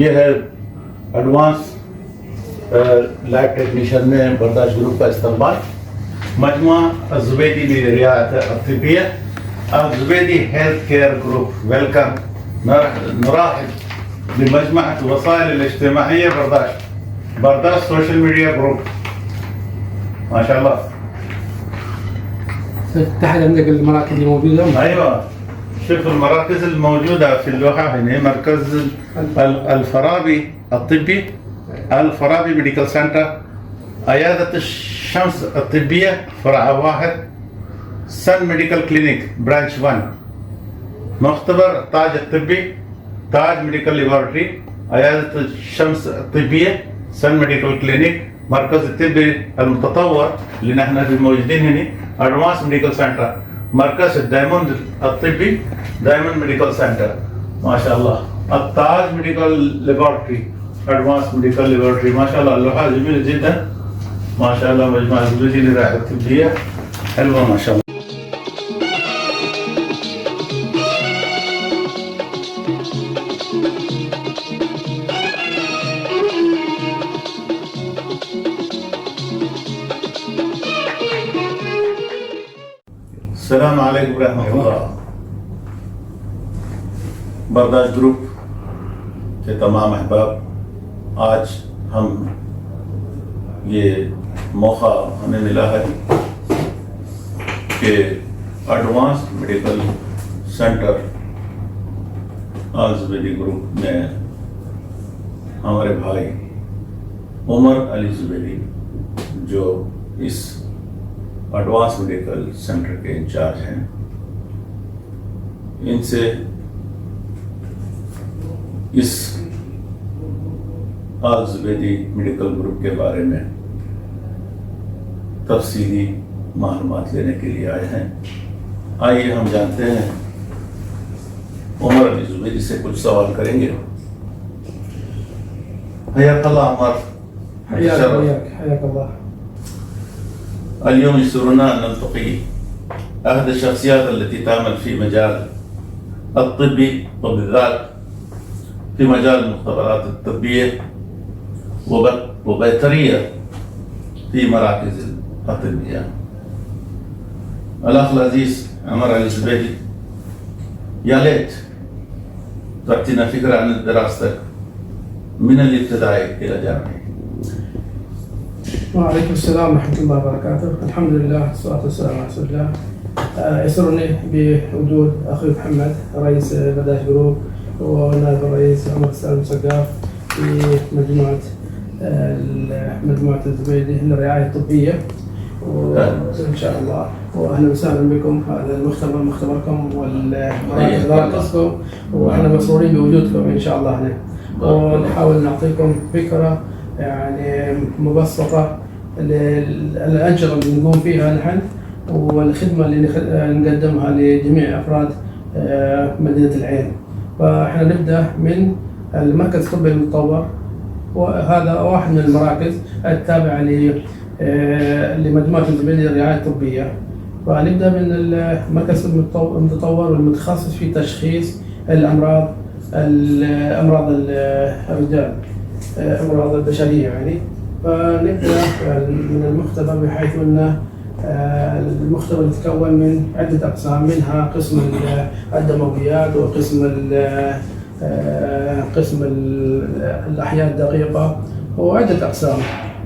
ये है advance lab technician में बर्दाश्त ग्रुप का इस्तेमाल। मजमुआ الزبيدي للرعاية الطبية الزبيدي هيلث كير جروب ويلكم. نرحب بمجموعة الوسائل الاجتماعية برداشت سوشيال ميديا جروب. ما شاء الله. تحت عندك المراكز اللي موجودة؟ ايوه، شوف المراكز الموجودة في اللوحة هنا. مركز الفارابي الطبي، الفارابي ميديكال سنتر، عيادة الشمس الطبية فرع 1، سن ميديكال كلينيك برانش 1، مختبر تاج الطبي، تاج ميديكال لابوراتوري، عيادة الشمس الطبية، سن ميديكال كلينيك، مركز الطبي المتطور اللي نحن موجودين هنا، ادفانس ميديكال سنتر، مركز الدايموند الطبي، دايموند ميديكال سنتر. ما شاء الله. التاج ميديكال لابوراتوري، ادفانس ميديكال لابوراتوري. ما شاء الله اللوحة جميلة جدا. ما شاء الله مجموعة الزبيدي للرعاية الطبية حلوة ما شاء الله. السلام عليكم ورحمة الله। बर्दाश्त ग्रुप के तमाम अहबाब, आज हम ये मौका हमें मिला है कि एडवांस मेडिकल सेंटर الزبيدي ग्रुप में हमारे भाई उमर अली ज़ुबैदी जो इस एडवांस मेडिकल सेंटर के इंचार्ज हैं, इनसे इस الزبيدي मेडिकल ग्रुप के बारे में तफसीली मालूमात लेने के लिए आए हैं। आइए हम जानते हैं, उमर अली ज़ुबैदी से कुछ सवाल करेंगे। حياك الله عمر. حياك الله. اليوم يسرنا أن نلتقي أحد الشخصيات التي تعمل في مجال الطبي، وبالذات في مجال المختبرات الطبية وبيطرية في مراكز الطبية. الأخ العزيز عمر علي الزبيدي، يا ليت تعطينا فكرة عن دراستك من الابتدائي إلى الجامعي. وعليكم السلام ورحمة الله وبركاته. الحمد لله والصلاة والسلام على رسول الله. يسرني بوجود أخي محمد رئيس برداشت جروب ونائب الرئيس عمر سالم سقاف في مجموعة الزبيدي للرعاية الطبية، وإن شاء الله وأهلا وسهلا بكم. هذا المختبر مختبركم ومراكزكم، وإحنا مسرورين بوجودكم إن شاء الله هنا، ونحاول نعطيكم فكرة يعني مبسطة للأنشطة اللي نقوم فيها نحن والخدمة اللي نقدمها لجميع أفراد مدينة العين. فإحنا نبدأ من المركز الطبي المتطور، وهذا واحد من المراكز التابعة لمجموعة الزبيدي للرعاية الطبية. فنبدأ من المركز المتطور والمتخصص في تشخيص الأمراض الرجال، أمراض البشرية يعني. فنبدأ من المختبر، بحيث أن المختبر يتكون من عدة أقسام، منها قسم الدمويات قسم الأحياء الدقيقة وعدة أقسام.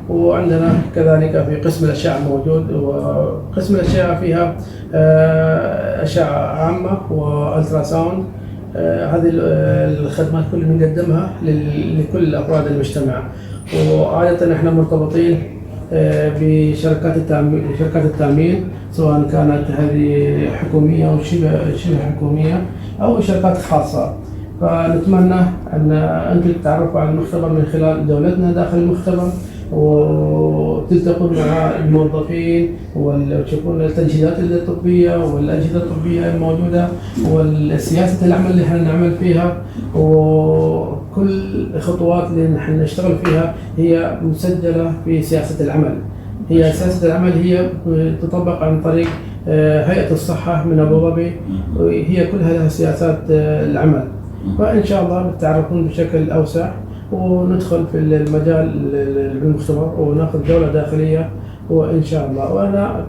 وعندنا كذلك في قسم الأشعة موجود، وقسم الأشعة فيها أشعة عامة وألترا ساوند. هذه الخدمات كلها نقدمها لكل أفراد المجتمع. وعادة احنا مرتبطين بشركات التأمين، سواء كانت هذه حكومية أو شبه حكومية أو شركات خاصة. فنتمنى أن أنتم تتعرفوا على المختبر من خلال جولتنا داخل المختبر، وتلتقون مع الموظفين وتشوفون التنشيدات الطبية والأجهزة الطبية الموجودة والسياسة العمل اللي احنا نعمل فيها، وكل الخطوات اللي نحن نشتغل فيها هي مسجلة في سياسة العمل. هي سياسة العمل هي تطبق عن طريق هيئة الصحة من أبو ظبي، وهي كلها لها سياسات العمل. فإن شاء الله بتعرفون بشكل أوسع وندخل في المجال المختبر وناخذ جولة داخلية وإن شاء الله. وأنا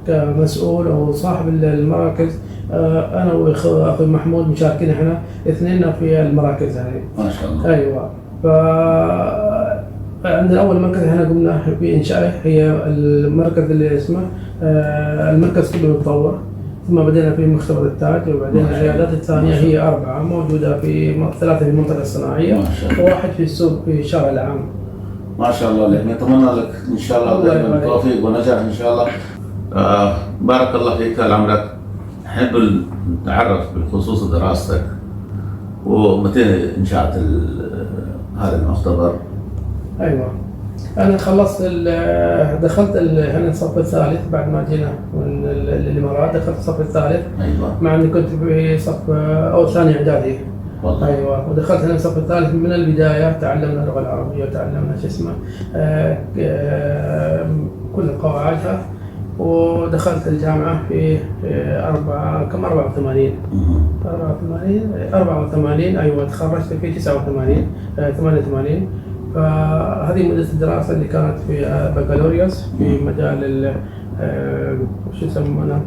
كمسؤول أو صاحب المراكز، أنا وأخوي محمود مشاركين إحنا اثنين في المراكز هذه. ما شاء الله. أيوة. عندنا أول مركز احنا قمنا بإنشائه هي المركز اللي اسمه المركز الطبي المتطور، ثم بدينا في مختبر التاج، وبعدين العيادات الثانية هي 4 موجودة 3 في المنطقة الصناعية وواحد في السوق في الشارع العام. ما شاء الله عليك، نتمنى لك إن شاء الله دائما التوفيق ونجاح إن شاء الله. بارك الله فيك طال عمرك. نحب نتعرف بالخصوص دراستك ومتى انشأت هذا المختبر. ايوه، انا خلصت دخلت هنا الصف الثالث بعد ما جينا من الامارات، دخلت الصف الثالث. ايوه، مع اني كنت في صف او ثاني اعدادي والله. ايوه، ودخلت هنا الصف الثالث من البدايه، تعلمنا اللغه العربيه وتعلمنا شو اسمه كل قواعدها، ودخلت الجامعه في 84. ايوه، تخرجت في 88. فهذه مدة الدراسة اللي كانت في بكالوريوس في مجال شو يسمونه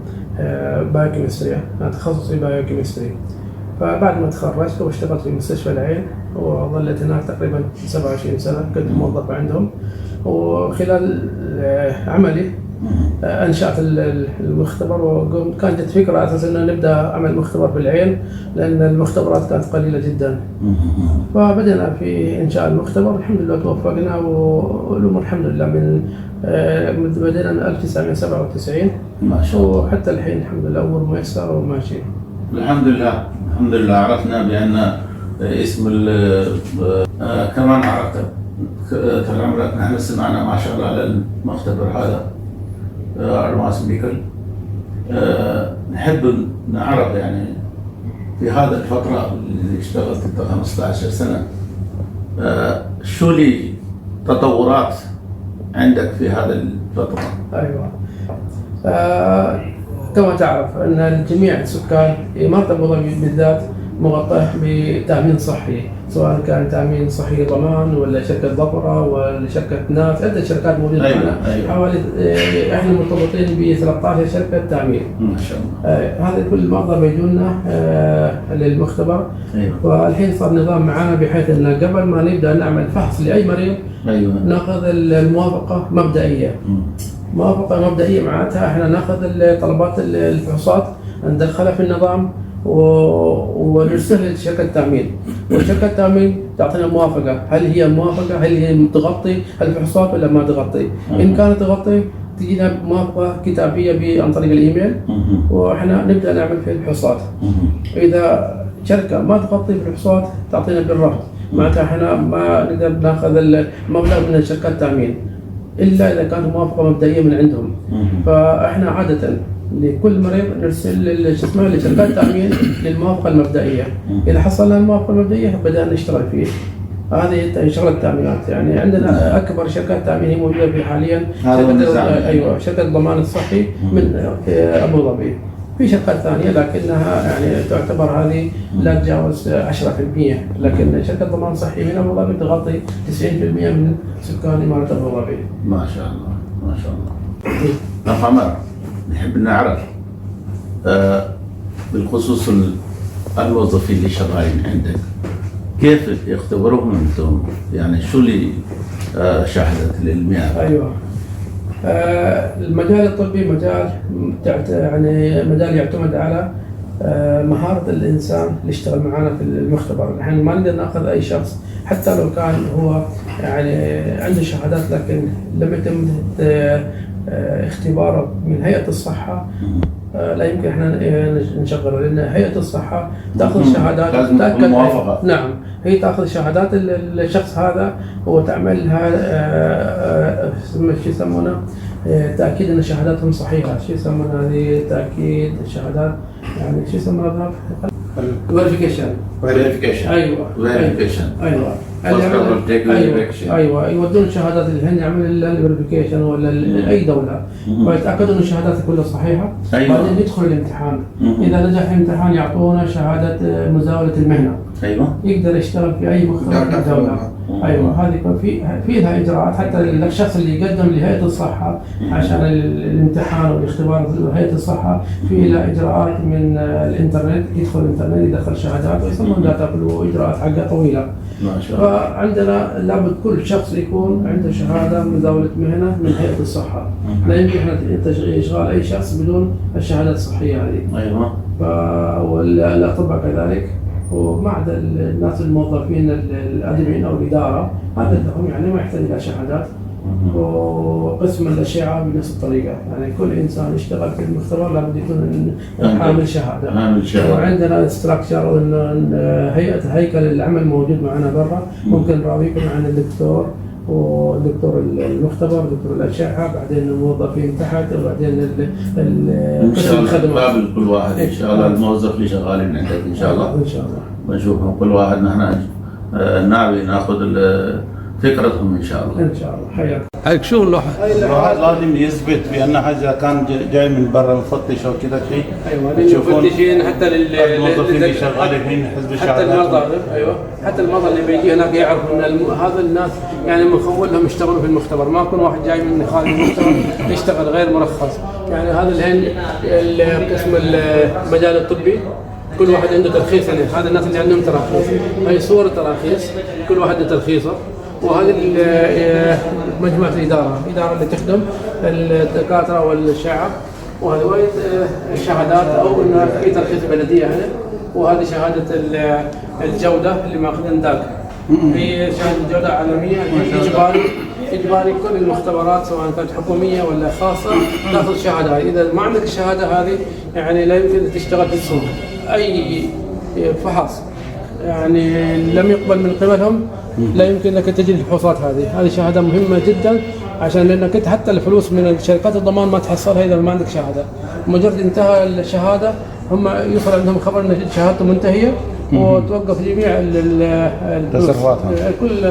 بايوكيمستري، أنا تخصصي بايوكيمستري. فبعد ما تخرجت واشتغلت في مستشفى العين، وظلت هناك تقريبا 27 سنة، كنت موظف عندهم. وخلال عملي أنشأت المختبر، وقمت كانت فكرة أساسا أن نبدأ عمل مختبر في العين، لأن المختبرات كانت قليلة جدا. فبدأنا في إنشاء المختبر، الحمد لله توفقنا، والأمور الحمد لله من بدأنا من 1997 ما شاء الله، وحتى الحين الحمد لله أمور ميسرة وماشي. الحمد لله. الحمد لله. عرفنا بأن اسم كمان عرفت طال عمرك. نحن سمعنا ما شاء الله على المختبر هذا أرماس ميكل. نحب نعرف يعني في هذا الفترة اللي اشتغلت انت 15 سنة، شو لي تطورات عندك في هذا الفترة؟ أيوة، كما تعرف أن جميع السكان إمارة أبو ظبي بالذات مغطاه بتأمين صحي، سواء كان تأمين صحي ضمان ولا شركة ظفرة ولا شركة ناس، عدة شركات موجودة معنا. أيوة. حوالي احنا مرتبطين ب 13 شركة تأمين. ما شاء الله. هذا كل مرة بيجونا للمختبر. أيوة. والحين صار نظام معنا بحيث أن قبل ما نبدأ نعمل فحص لأي مريض، أيوة، ناخذ الموافقة مبدئية. موافقة مبدئية معناتها احنا ناخذ طلبات الفحوصات ندخلها في النظام ونرسلها لشركة التأمين، وشركة التأمين تعطينا موافقة، هل هي موافقة، هل هي تغطي الفحوصات ولا ما تغطي. إن كانت تغطي تجينا موافقة كتابية عن طريق الإيميل، وإحنا نبدأ نعمل في الفحوصات. إذا شركة ما تغطي في الفحوصات تعطينا بالرفض، معناتها إحنا ما نقدر ناخذ المبلغ من شركة التأمين إلا إذا كانت موافقة مبدئية من عندهم. فإحنا عادة لكل مريض نرسل لشركات التأمين للموافقة المبدئية. إذا حصلنا الموافقة المبدئية بدأنا نشتغل فيه. هذه شغلة التأمينات. يعني عندنا أكبر شركات تأمين هي موجودة في حاليا أيوة شركة الضمان الصحي من أبو ظبي. في شركات ثانية لكنها يعني تعتبر هذه لا تتجاوز 10%، لكن شركة ضمان صحي من أبو ظبي تغطي 90% من سكان إمارة أبو ظبي. ما شاء الله. ما شاء الله. أخ عمر، نحب نعرف بالخصوص الموظفين اللي شغالين عندك، كيف يختبروهم انتم؟ يعني شو اللي شهادة العلمية؟ ايوه، المجال الطبي مجال يعني مجال يعتمد على مهارة الإنسان اللي يشتغل معنا في المختبر. نحن ما نقدر ناخذ أي شخص حتى لو كان هو يعني عنده شهادات، لكن لم يتم اختباره من هيئة الصحة لا يمكن احنا نشغله، لأن هيئة الصحة تأخذ شهادات، تأكد موافقة. نعم، هي تأخذ شهادات الشخص هذا وتعملها شو يسمونه تأكيد أن شهاداتهم صحيحة. شو يسمونه هذه تأكيد الشهادات، يعني شو يسمونه فيريفيكيشن. ايوه ايوه يودون الشهادات اللي هن يعمل الفيريفيكيشن ولا اي دوله ويتاكدوا ان الشهادات كلها صحيحه. بعدين يدخل الامتحان. اذا نجح الامتحان يعطونا شهاده مزاوله المهنه. يقدر يشتغل في اي مختبر في الدوله. هذه يكون فيها اجراءات حتى الشخص اللي يقدم لهيئه الصحه عشان الامتحان والاختبار في هيئه الصحه في له اجراءات من الانترنت. يدخل الانترنت يدخل شهادات ويصمم داتا كله اجراءات حقها طويله. ما شاء الله. فعندنا لابد كل شخص يكون عنده شهاده مزاوله مهنه من هيئه الصحه. لا يمكن اشغال اي شخص بدون الشهاده الصحيه هذه. والاطباء كذلك وما عدا الناس الموظفين الادمين او الاداره هذا لهم يعني ما يحتاج الى شهادات. وقسم الاشعه بنفس الطريقه يعني كل انسان يشتغل في المختبر لابد يكون حامل شهاده. وعندنا استراكشر هيكل العمل موجود معنا برا. ممكن نراويكم عن الدكتور ودكتور المختبر دكتور الاشعه بعدين الموظفين تحت وبعدين قسم الخدمات. كل واحد ان شاء الله الموظف اللي شغالين عندك ان شاء الله بنشوفهم كل واحد. نحن ناوي ناخذ فكرتهم ان شاء الله. ان شاء الله. حياك. شو اللوحه؟ الواحد لازم يثبت بان حاجه كان جاي من برا مفتش او كذا شيء. المفتشين حتى الموظفين اللي شغالين هنا حزب الشهادات. حتى المرضى. حتى المرضى اللي بيجي هناك يعرفوا ان هذا الناس يعني مخول لهم يشتغلوا في المختبر. ما يكون واحد جاي من خارج المختبر يشتغل غير مرخص. يعني هذا قسم المجال الطبي كل واحد عنده ترخيص. يعني هذا الناس اللي عندهم تراخيص. هي صور تراخيص كل واحد عنده ترخيصه. وهذه مجموعة الإدارة اللي تخدم الدكاترة والشعب. وهذه الشهادات أو إنه في ترخيص بلدية هنا. وهذه شهادة الجودة اللي ماخذين ذاك. هي شهادة جودة عالمية إجباري كل المختبرات سواء كانت حكومية ولا خاصة تأخذ الشهادة هذه. إذا ما عندك الشهادة هذه يعني لا يمكن تشتغل في السوق. أي فحص يعني لم يقبل من قبلهم لا يمكن لك تجد الفحوصات هذه شهاده مهمه جدا عشان لانك انت حتى الفلوس من شركات الضمان ما تحصلها اذا ما عندك شهاده. مجرد انتهى الشهاده هم يوصل عندهم خبر ان شهادته منتهيه وتوقف جميع التصرفات كل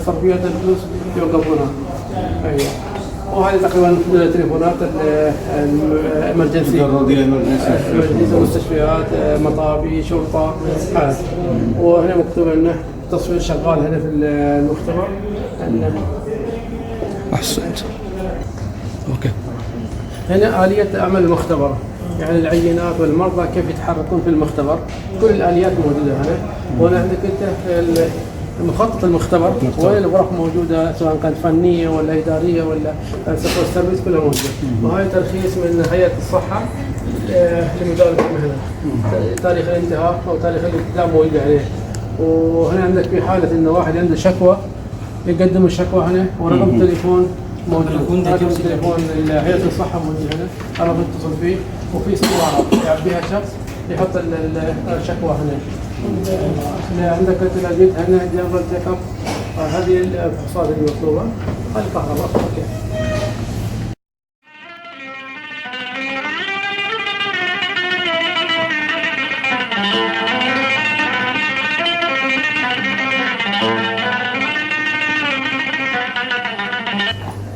صرفيات الفلوس يوقفونها. وهذه تقريبا تليفونات الامرجنسي مستشفيات مطابي شرطه. وهنا مكتوب انه تصوير شغال هنا في المختبر. احسنت. اوكي. هنا آلية عمل المختبر يعني العينات والمرضى كيف يتحركون في المختبر. كل الآليات موجودة هنا. وهنا عندك انت مخطط المختبر وين الغرف موجودة سواء كانت فنية ولا إدارية ولا سبورت سيرفيس كلها موجودة. وهي ترخيص من هيئة الصحة لمزاولة المهنة. تاريخ الانتهاء أو تاريخ الابتداء موجود عليه. وهنا عندك في حالة إنه واحد عنده شكوى يقدم الشكوى هنا ورقم تليفون موجود. رقم تليفون هيئة الصحة موجود هنا. أنا بتصل فيه وفي صورة يعبيها شخص يحط الشكوى هنا. عندك التلاجئ هنا جنرال تشيك اب. هذه الفحوصات اللي مطلوبة. هذه الكهرباء. اوكي.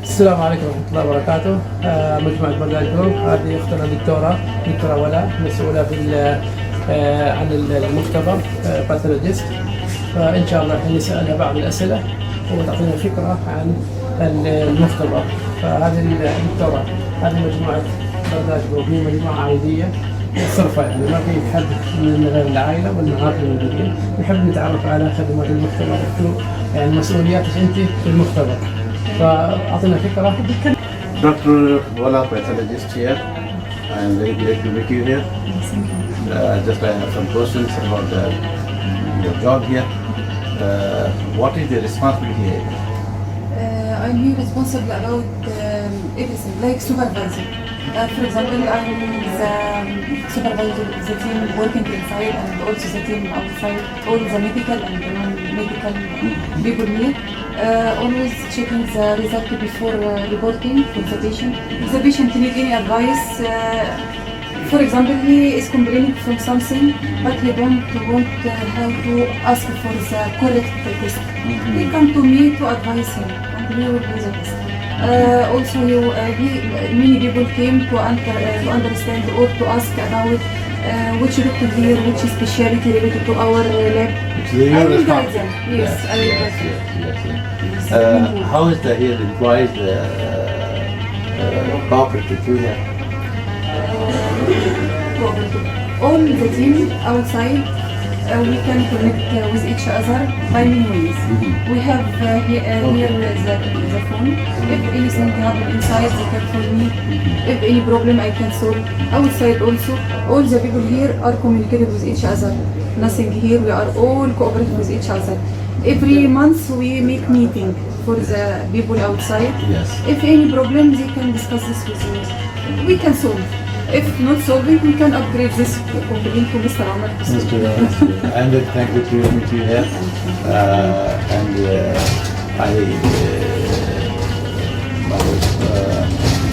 السلام عليكم ورحمة الله وبركاته. مجموعة برنامج جروب. هذه أختنا دكتورة ولاء مسؤولة في عن المختبر باثولوجيست. فإن شاء الله نسألها بعض الأسئلة وتعطينا فكرة عن المختبر. فهذه الدكتورة هذه مجموعة برنامج جروب هي مجموعة عائلية صرفة يعني ما في حد من غير العائلة والمعارف الموجودين. نحب نتعرف على خدمات المختبر يعني مسؤولياتك أنت في المختبر. فأعطينا فكرة. Dr. Wala, pathologist here. I am very glad to meet you here. Just I have some questions about your job here. What is the responsibility here? I'm here responsible about everything, like supervisor. For example, I'm the supervisor of the team working inside and also the team outside, all the medical and non-medical people here. Always checking the result before reporting for the patient. If the patient needs any advice for example, he is complaining from something, but he don't want how to ask for the correct test. He come to me to advise him, and we will do the test. Also, many people came to understand or to ask about which doctor here, which specialty related to our lab. So you're I will guide responsible. them. Yes, I will guide them. How is the here employees cooperative to here? All the team outside, we can connect with each other by many ways. We have here the phone. If anything happen inside, they can call me. If any problem, I can solve. Outside also, all the people here are communicating with each other. Nothing here, we are all cooperating with each other. Every month we make meeting for the people outside. Yes. If any problem, they can discuss this with me. We can solve. If not solving, we can upgrade this complaint to Mr. Amar. I'm very thankful to meet you here. And I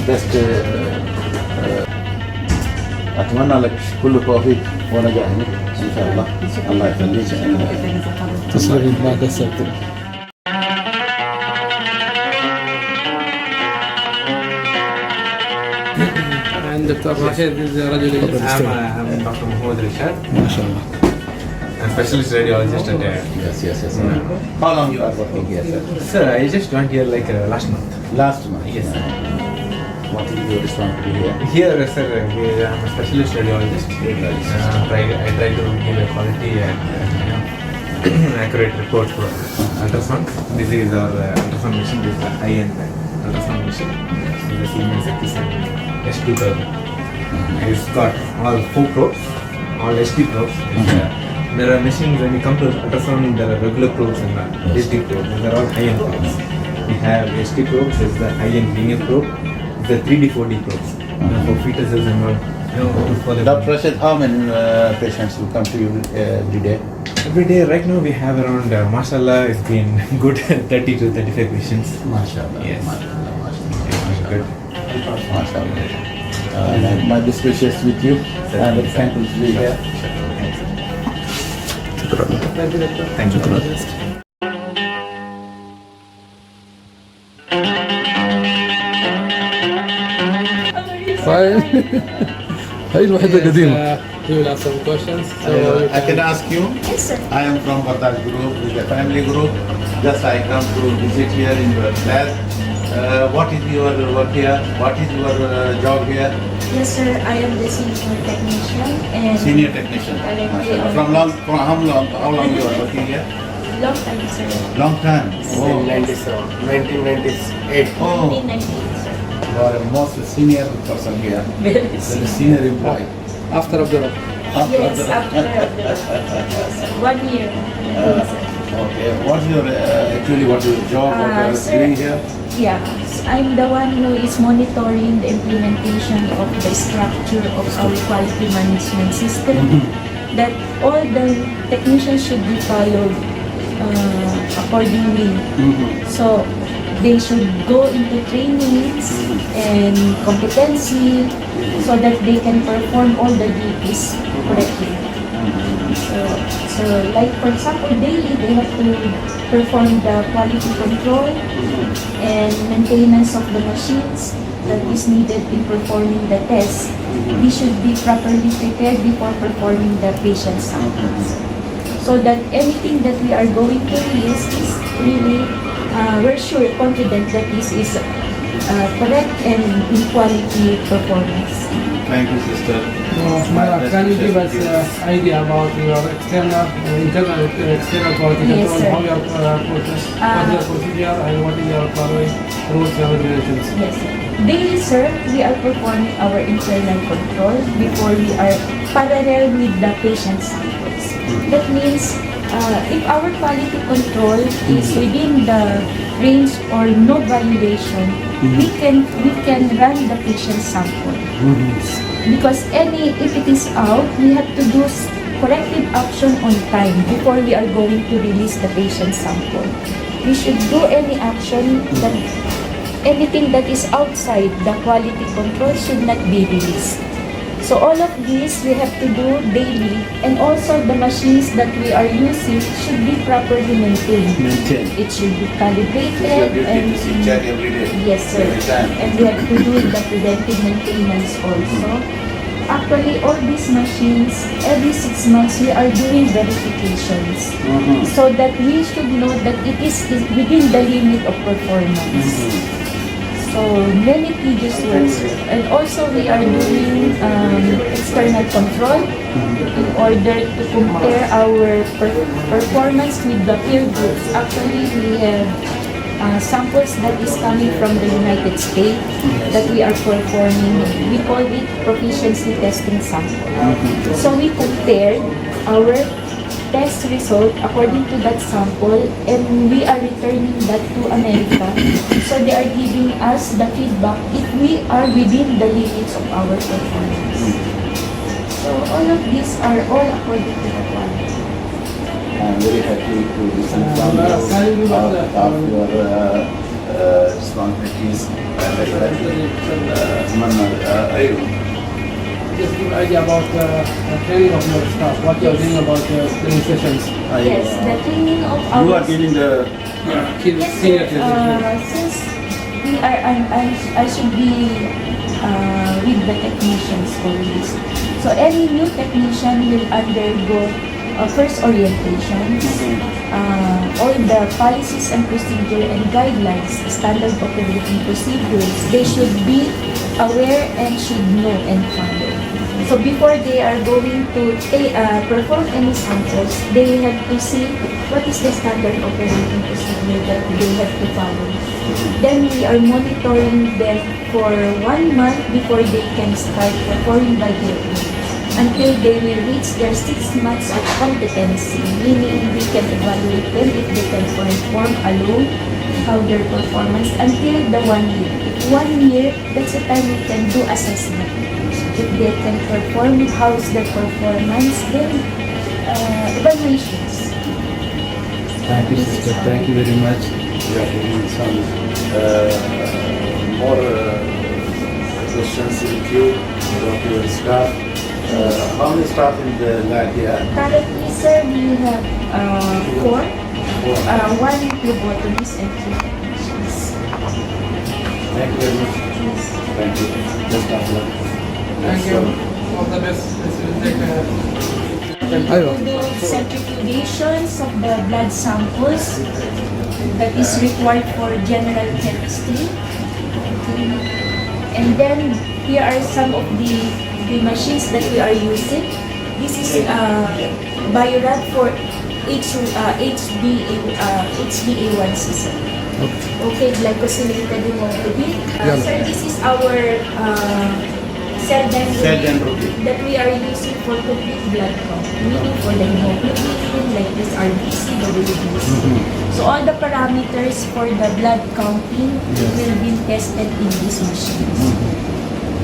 best أتمنى لك كل توفيق ونجاح إن شاء الله. الله يخليك. تسلمين ما قصرتم. دكتور رشيد رجل I'm Dr. Mohammed Rishad. ما شاء الله. I'm specialist radiologist at Yes. How long you are working here, sir? Sir, I just joined here like last month. Last month. Yes. What is your responsibility here? Here, sir, I'm a specialist radiologist. I try to give a quality and accurate report for ultrasound. This is our ultrasound machine. This is a high-end ultrasound machine. This is the Siemens S2000. It's got all 4 probes, all HD probes. There are machines when you come to ultrasound, there are regular probes and HD probes. These are all high-end probes. We have HD probes, there's the high-end linear probe, the 3D, 4D probes for fetuses and all. For the Dr. Rashid, how many patients will come to you every day? every day, right now we have around, mashallah, it's been good 30 to 35 patients. MashaAllah. Yes. MashaAllah. Good. MashaAllah. My best wishes with you and thankful to be here. Thank you. فاين هاي الوحدة قديمة. He will ask some questions. I can ask you? Yes, sir. I am from Vardak group, with a family group. Just I come to visit here in your class. What is your work here? What is your job here? Yes, sir. I am the senior technician and Senior technician. Correct. From how long you are working here? long time, sir. Long time. Oh, 1998. oh. 1998, sir. You are the most senior person here. Very The senior. senior employee. After Abdullah. Yes, after the 1 year. Yes, sir. Okay. What's your actually what is your job? What you are Sir, doing here? Yeah, I'm the one who is monitoring the implementation of the structure of our quality management system. That all the technicians should be followed accordingly. So they should go into trainings and competency so that they can perform all the duties correctly. So like for example, daily they have to perform the quality control and maintenance of the machines that is needed in performing the test. We should be properly prepared before performing the patient samples. So that anything that we are going to release is really, we're sure, confident that this is correct and in quality performance. Thank you, sister. Mara, can you give us an idea about your external quality Yes, control, sir. how your process, what is your procedure and what is your following rules and regulations? Yes, sir. Daily, sir, we are performing our internal control before we are parallel with the patient samples. That means if our quality control is within the range or no violation, we can run the patient sample. Because if it is out, we have to do corrective action on time before we are going to release the patient sample. We should do any action that anything that is outside the quality control should not be released. So all of this we have to do daily, and also the machines that we are using should be properly maintained. It should be calibrated and check every day. yes sir. Every time. And we have to do the preventive maintenance also. Actually, all these machines, every 6 months we are doing verifications so that we should know that it is within the limit of performance. So many tedious works, and also we are doing external control in order to compare our performance with the peer groups. Actually, we have samples that is coming from the United States that we are performing. We call it proficiency testing sample. So we compared our test result according to that sample, and we are returning that to America. So they are giving us the feedback if we are within the limits of our performance. So all of these are all according to the quality. I'm very happy to listen from you of your responsibilities. Just give an idea about training of your staff, what you are doing about training sessions. Yes, the training of our You are giving the yes, Senior sir. Since we are, I should be with the technicians always. So any new technician will undergo first orientations, all the policies and procedure and guidelines, standard operating procedures, they should be aware and should know and follow. So before they are going to perform any samples, they have to see what is the standard operating procedure that they have to follow. Then we are monitoring them for 1 month before they can start performing by their own, until they will reach their 6 months of competency, meaning we can evaluate them if they can perform alone, how their performance, until the 1 year. 1 year, that's the time we can do assessment. If they can perform, how's their performance, then evaluations. Thank you, sister. Thank you very much. We are getting some more questions with you about your staff. How many staff in the lab here? Currently, sir, we have 4. 1 phlebotomist and 3 technicians. Thank you very much. Thank you. Just after. Thank you. All the best. This will take ايوه To do centrifugations of the blood samples that is required for general chemistry. Okay. And then here are some of the machines that we are using. This is Biorad for HbA1c. Okay, glycosylated hemoglobin. Sir, this is our cell dendritic that we are using for complete blood count, meaning for the hemoglobin, like this RBC, WBC. So all the parameters for the blood counting will be tested in these machines.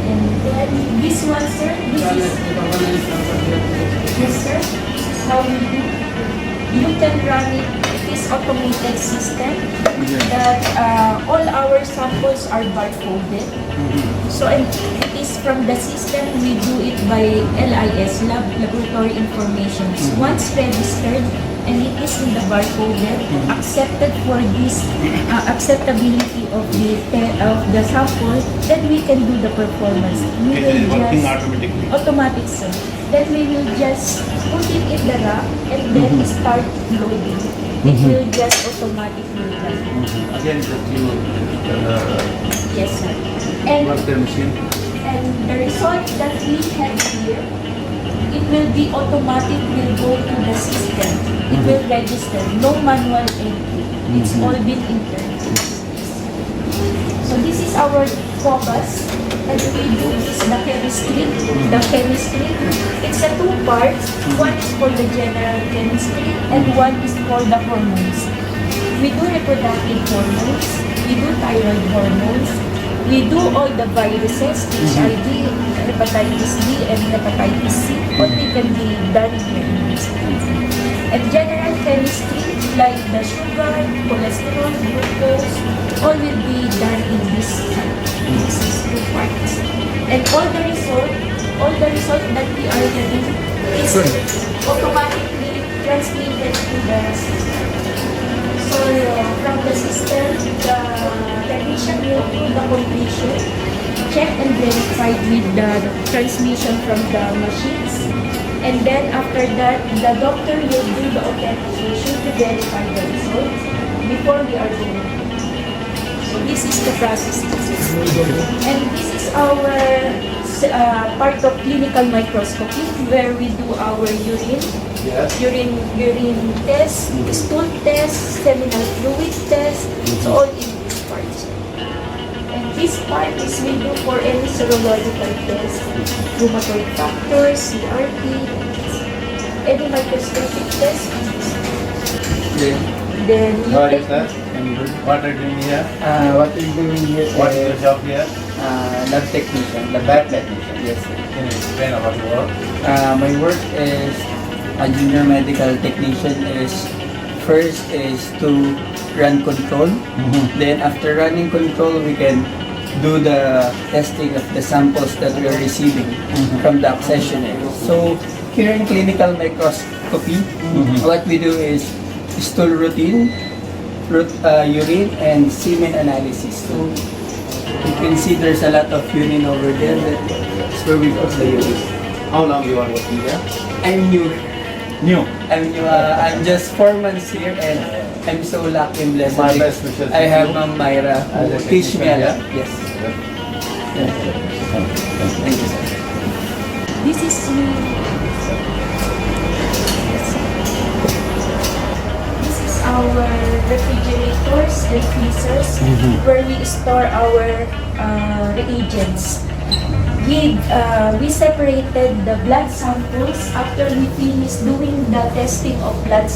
And then this one, sir, this is yes, sir. This is how we do. You can run it. It is automated system that all our samples are barcoded. So and it is from the system we do it by LIS, laboratory information. Once registered and it is in the barcoded, accepted for this acceptability of the sample, then we can do the performance. We It is will working just automatically. automatic, sir. Then we will just put it in the rack and then start loading. It will just automatically run. Again, that you Yes, sir. And work the machine. And the result that we have here, it will be automatic, will go to the system. It will register, no manual entry. It's all been entered. So this is our focus, and we do is the chemistry. The chemistry, it's a 2 parts. One is for the general chemistry, and one is for the hormones. We do reproductive hormones, we do thyroid hormones, we do all the viruses, HIV, hepatitis B, and hepatitis C. Only can be done here in this country. And general chemistry, like the sugar, cholesterol, glucose, all will be done in this 2 parts. And all the result all the result that we are getting is automatically translated to the system. So from the system, the technician will do the completion, check and verify with the transmission from the machines. And then after that, the doctor will do the authentication to verify the results before we are going. So this is the process. And this is our part of clinical microscopy where we do our urine, urine test, stool test, seminal fluid test. So all in this part. And this part is we do for any serological test, rheumatoid factors, CRP, any microscopic test. Then you What take is that? What are you doing here? What we're doing here What is your is job here? lab technician, lab technician, yes. Can you explain about your work? My work is a junior medical technician first is to run control. Then after running control, we can do the testing of the samples that we are receiving from the accessionaires. So here in clinical microscopy, what we do is stool routine, urine, and semen analysis. So you can see there's a lot of urine over there. That's where we put the urine. How long you are working here? I'm new. New. I'm just 4 months here and I'm so lucky and blessed. My best wishes I to have you. Ma'am Myra As a who teach me a lot. technician, Yes. Thank you, sir. This is our refrigerators and freezers where we store our reagents. We separated the blood samples after we finished doing the testing of blood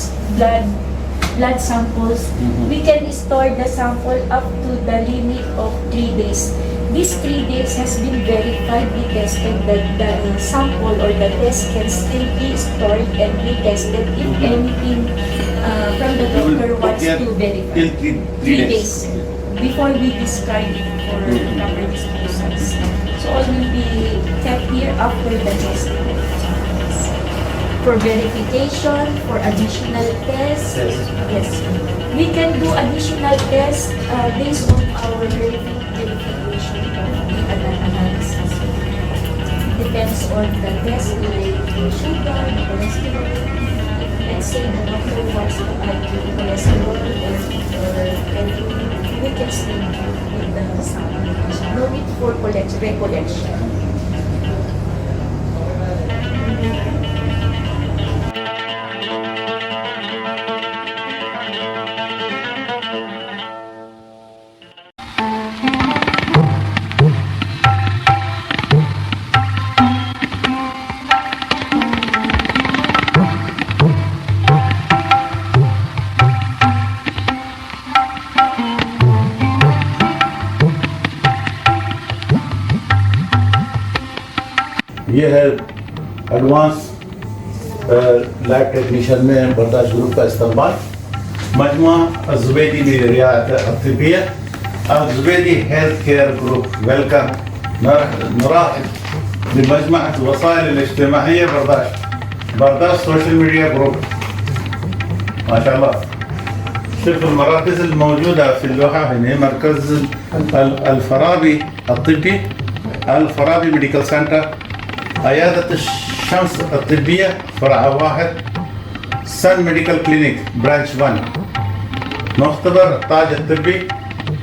samples. We can store the sample up to the limit of 3 days. These 3 days has been verified, we tested that the sample or the test can still be stored and be tested if anything from the doctor wants to verify. Till 3 days. Before we discard it for proper disposals. So all will be kept here after the testing. For verification, for additional tests. Yes. We can do additional tests based on our verification of the analysis. Depends on the test related to sugar, cholesterol. Let's say the doctor wants to add cholesterol or anything, we can still do with the sample. No need for recollection. ये है advance lab technician में बर्दाश्त group का इस्तेमाल मजमुआ الزبيدي من الرعاية الطبية الزبيدي هيلث كير group welcome نرحب بمجموعة الوسائل الاجتماعية برداشت social ميديا group ما شاء الله. شوف المراكز الموجودة في اللوحة هنا مركز الفرابي الطبي، الفرابي ميديكال سنتر، عيادة الشمس الطبية فرع 1، سن ميديكال كلينيك برانش 1، مختبر تاج الطبي،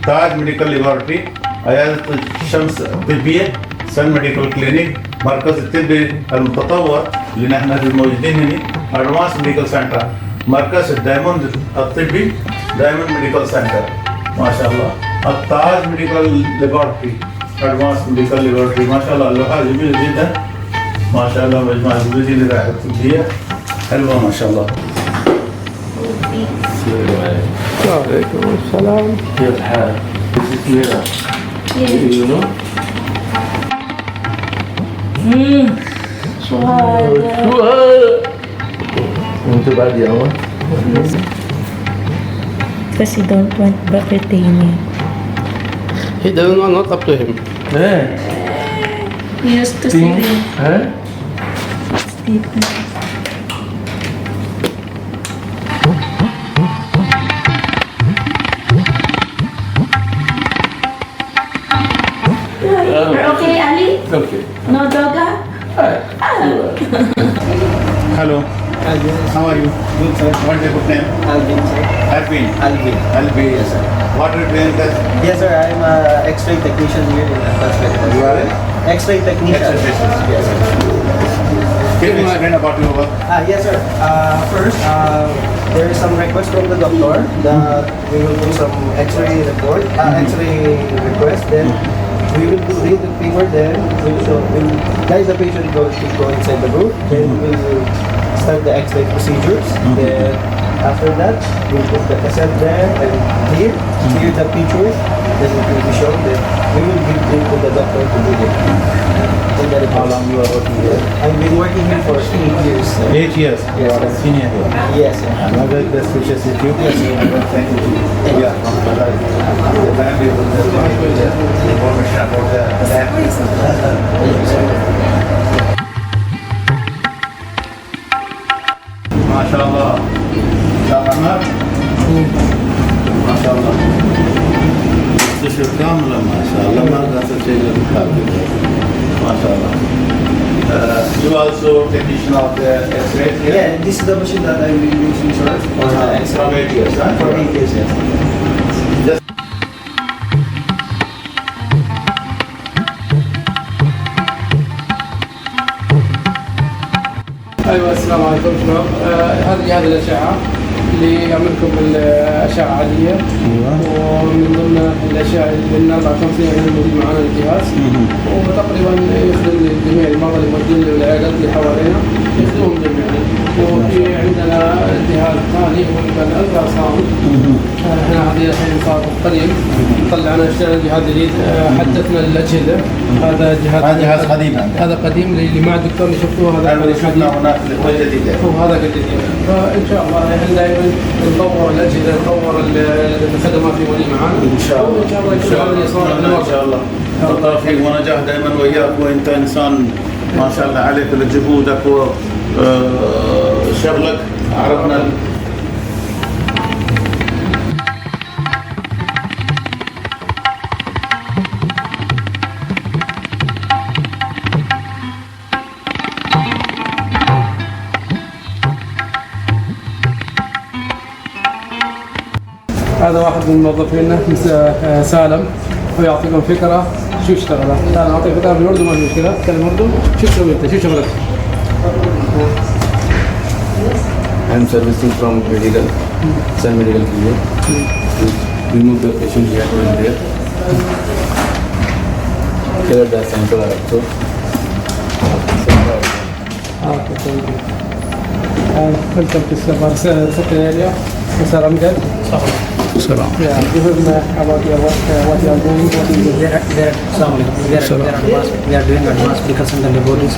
تاج ميديكال لابوراتوري، عيادة الشمس الطبية، سن ميديكال كلينيك، مركز الطبي المتطور اللي نحن الموجودين هنا، ادفانس ميديكال سنتر، مركز الدايموند الطبي، دايموند ميديكال سنتر، ما شاء الله، التاج ميديكال لابوراتوري، ادفانس ميديكال لابوراتوري، ما شاء الله اللوحة جميلة جدا، ما شاء الله مجموعة الزبيدي للرعاية الطبية حلوة ما شاء الله. وعليكم السلام. كيف الحال؟ وانت بعد يوم Because you don't want back retaining. He doesn't want, not up to him. He used to sleep. Huh? Sleep. You're okay, Ali? Okay. No dogga? Hello. How are you? Good, sir. What is your good name? Alvin, sir. Alvin. Alvin. Alvin. Yes, sir. What are you doing there? Yes, sir. I'm a X-ray technician here in Atlas Medical. You are a X-ray technician. X-ray technician. Yes, sir. Can you explain about your work? Yes, sir. First, there is some request from the doctor that we will do some X-ray report, X-ray request. Then we will read the paper. Then we'll guide the patient to go inside the booth. Then we'll start the X-ray procedures. Then after that, we'll put the cassette there and clear the picture. Then it will be shown. Then we will give it to the doctor to do it. How long you are working here? I've been working here for 8 years. 8 years. You are a senior here. Yes, sir. I'm very best wishes with you. Yes, thank you. Yeah, the family will just give you the information about the MashaAllah. Ahmad. MashaAllah. This is Kamil, MashaAllah. MashaAllah. You also technician of the X-ray here? Yeah, this is the machine that I've been using, sir, for the X-ray. From 8 years, huh? For 8 years, yes. Just ايوه السلام عليكم شباب. هذه جهاز الاشعه اللي يعمل لكم الاشعه عاديه. ومن ضمن الاشياء اللي من 54 اللي موجود معنا الجهاز. وتقريبا يخدم جميع المرضى اللي موجودين للعيادات اللي حوالينا، يخدمهم جميعا. وفي عندنا جهاز ثاني هو الالترا ساوند. احنا هذه الحين صار قديم، طلعنا اشترينا جهاز جديد، حدثنا الاجهزه. هذا جهاز قديم عندك. هذا قديم اللي مع الدكتور اللي شفتوه، هذا اللي شفنا هناك الجديد. وهذا جديد. فان شاء الله احنا دائما نطور الاجهزه، نطور الخدمات اللي موجوده معانا. ان شاء الله. ان شاء الله يكون هذا اللي صار ان شاء الله. بالتوفيق ونجاح دائما وياك، وانت انسان ما شاء الله عليك لجهودك وشغلك. عرفنا هذا واحد من موظفينا سالم، هو يعطيكم فكره شو اشتغل. تعال نعطيك فكره بالاردن، ما في مشكله، تكلم اردن. شو تسوي انت؟ شو شغلك؟ I'm servicing from medical, Sun Medical Clinic. Remove the patient here and there. Here the sample also. welcome to second area. Mr. Amjad. Salam. Yeah, give him about your work, what you are doing, what you do. We are doing advanced medical center laboratories,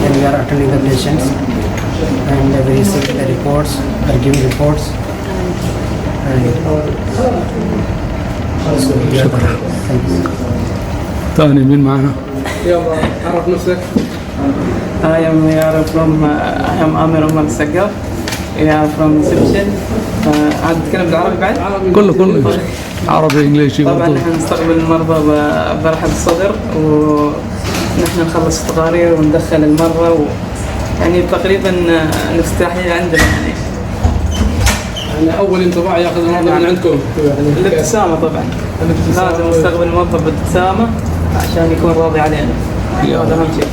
and we are attending the patients, and we receive the reports, we are giving reports, and also we are ثاني مين معنا؟ يلا عرف نفسك. I am Amir Omar Sagaf. We are from Egypt. عاد تتكلم بالعربي بعد؟ كله عربي انجليزي. طبعا نحن نستقبل المرضى برحب الصدر، ونحن نخلص التقارير وندخل المرضى، يعني تقريبا الافتتاحية عندنا يعني اول انطباع ياخذ المرضى من عندكم يعني الابتسامة. طبعا لازم نستقبل المرضى بابتسامة عشان يكون راضي علينا، هذا اهم شيء.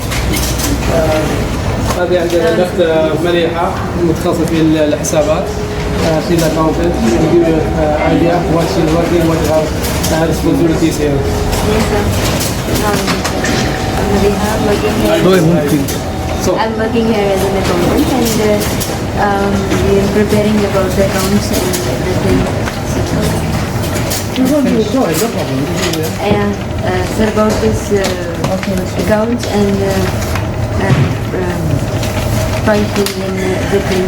هذه عندنا دفتر مليحة متخصص في الحسابات. She's accountant. She will give you idea what she's working, what her responsibilities here. I'm working here as an accountant, and we are preparing about the accounts and everything. And so about this accounts and pricing and everything.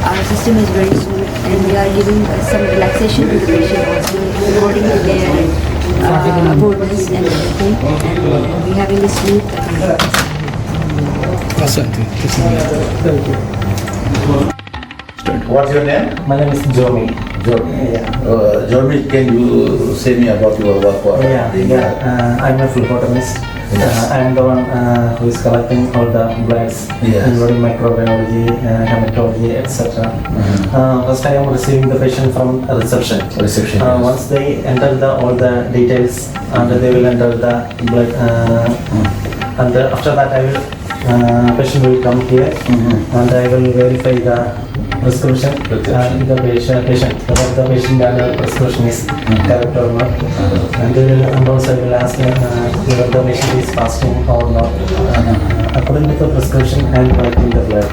Our system is very smooth, and we are giving some relaxation to the patient also according to their about this and everything. And we have really sweet. What's your name? My name is Jomi. Jordan. Yeah. Jordan, can you say me about your work? I'm a phlebotomist. Yes. I'm the one who is collecting all the bloods, Yes. including microbiology, hematology, etc. First, I am receiving the patient from a reception. Reception, yes. Once they enter all the details, and they will enter the blood, and after that, I will patient will come here, and I will verify the prescription with the patient whether the patient and prescription is correct or not, and also I will ask whether the patient is fasting or not. According to the prescription, I am writing the blood.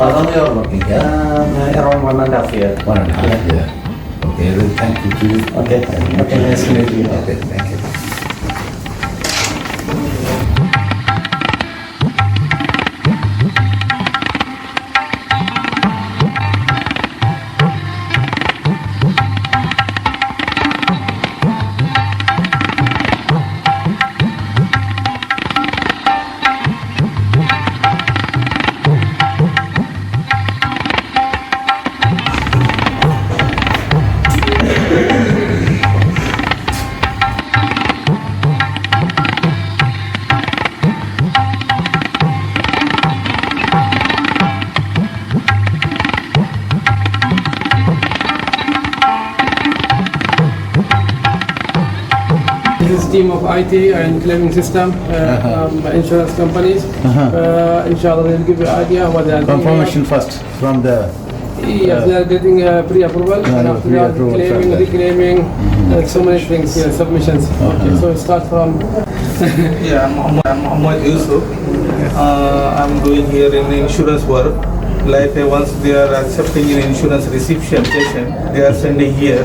How long you are working here? Around 1.5 years. 1.5 years. Okay, well, thank you to you. Okay, nice to meet you. Okay, thank you. This is team of IT and claiming system, insurance companies. Inshallah, they'll give you idea what they are doing. Confirmation first from the Yes, they are getting pre-approval, and after that, pre-approval claiming, from the- reclaiming, so many things, submissions. Okay, so we start from. Yeah, I'm Muhammad Yusuf. I'm doing here in insurance work. Like once they are accepting an insurance reception patient, they are sending here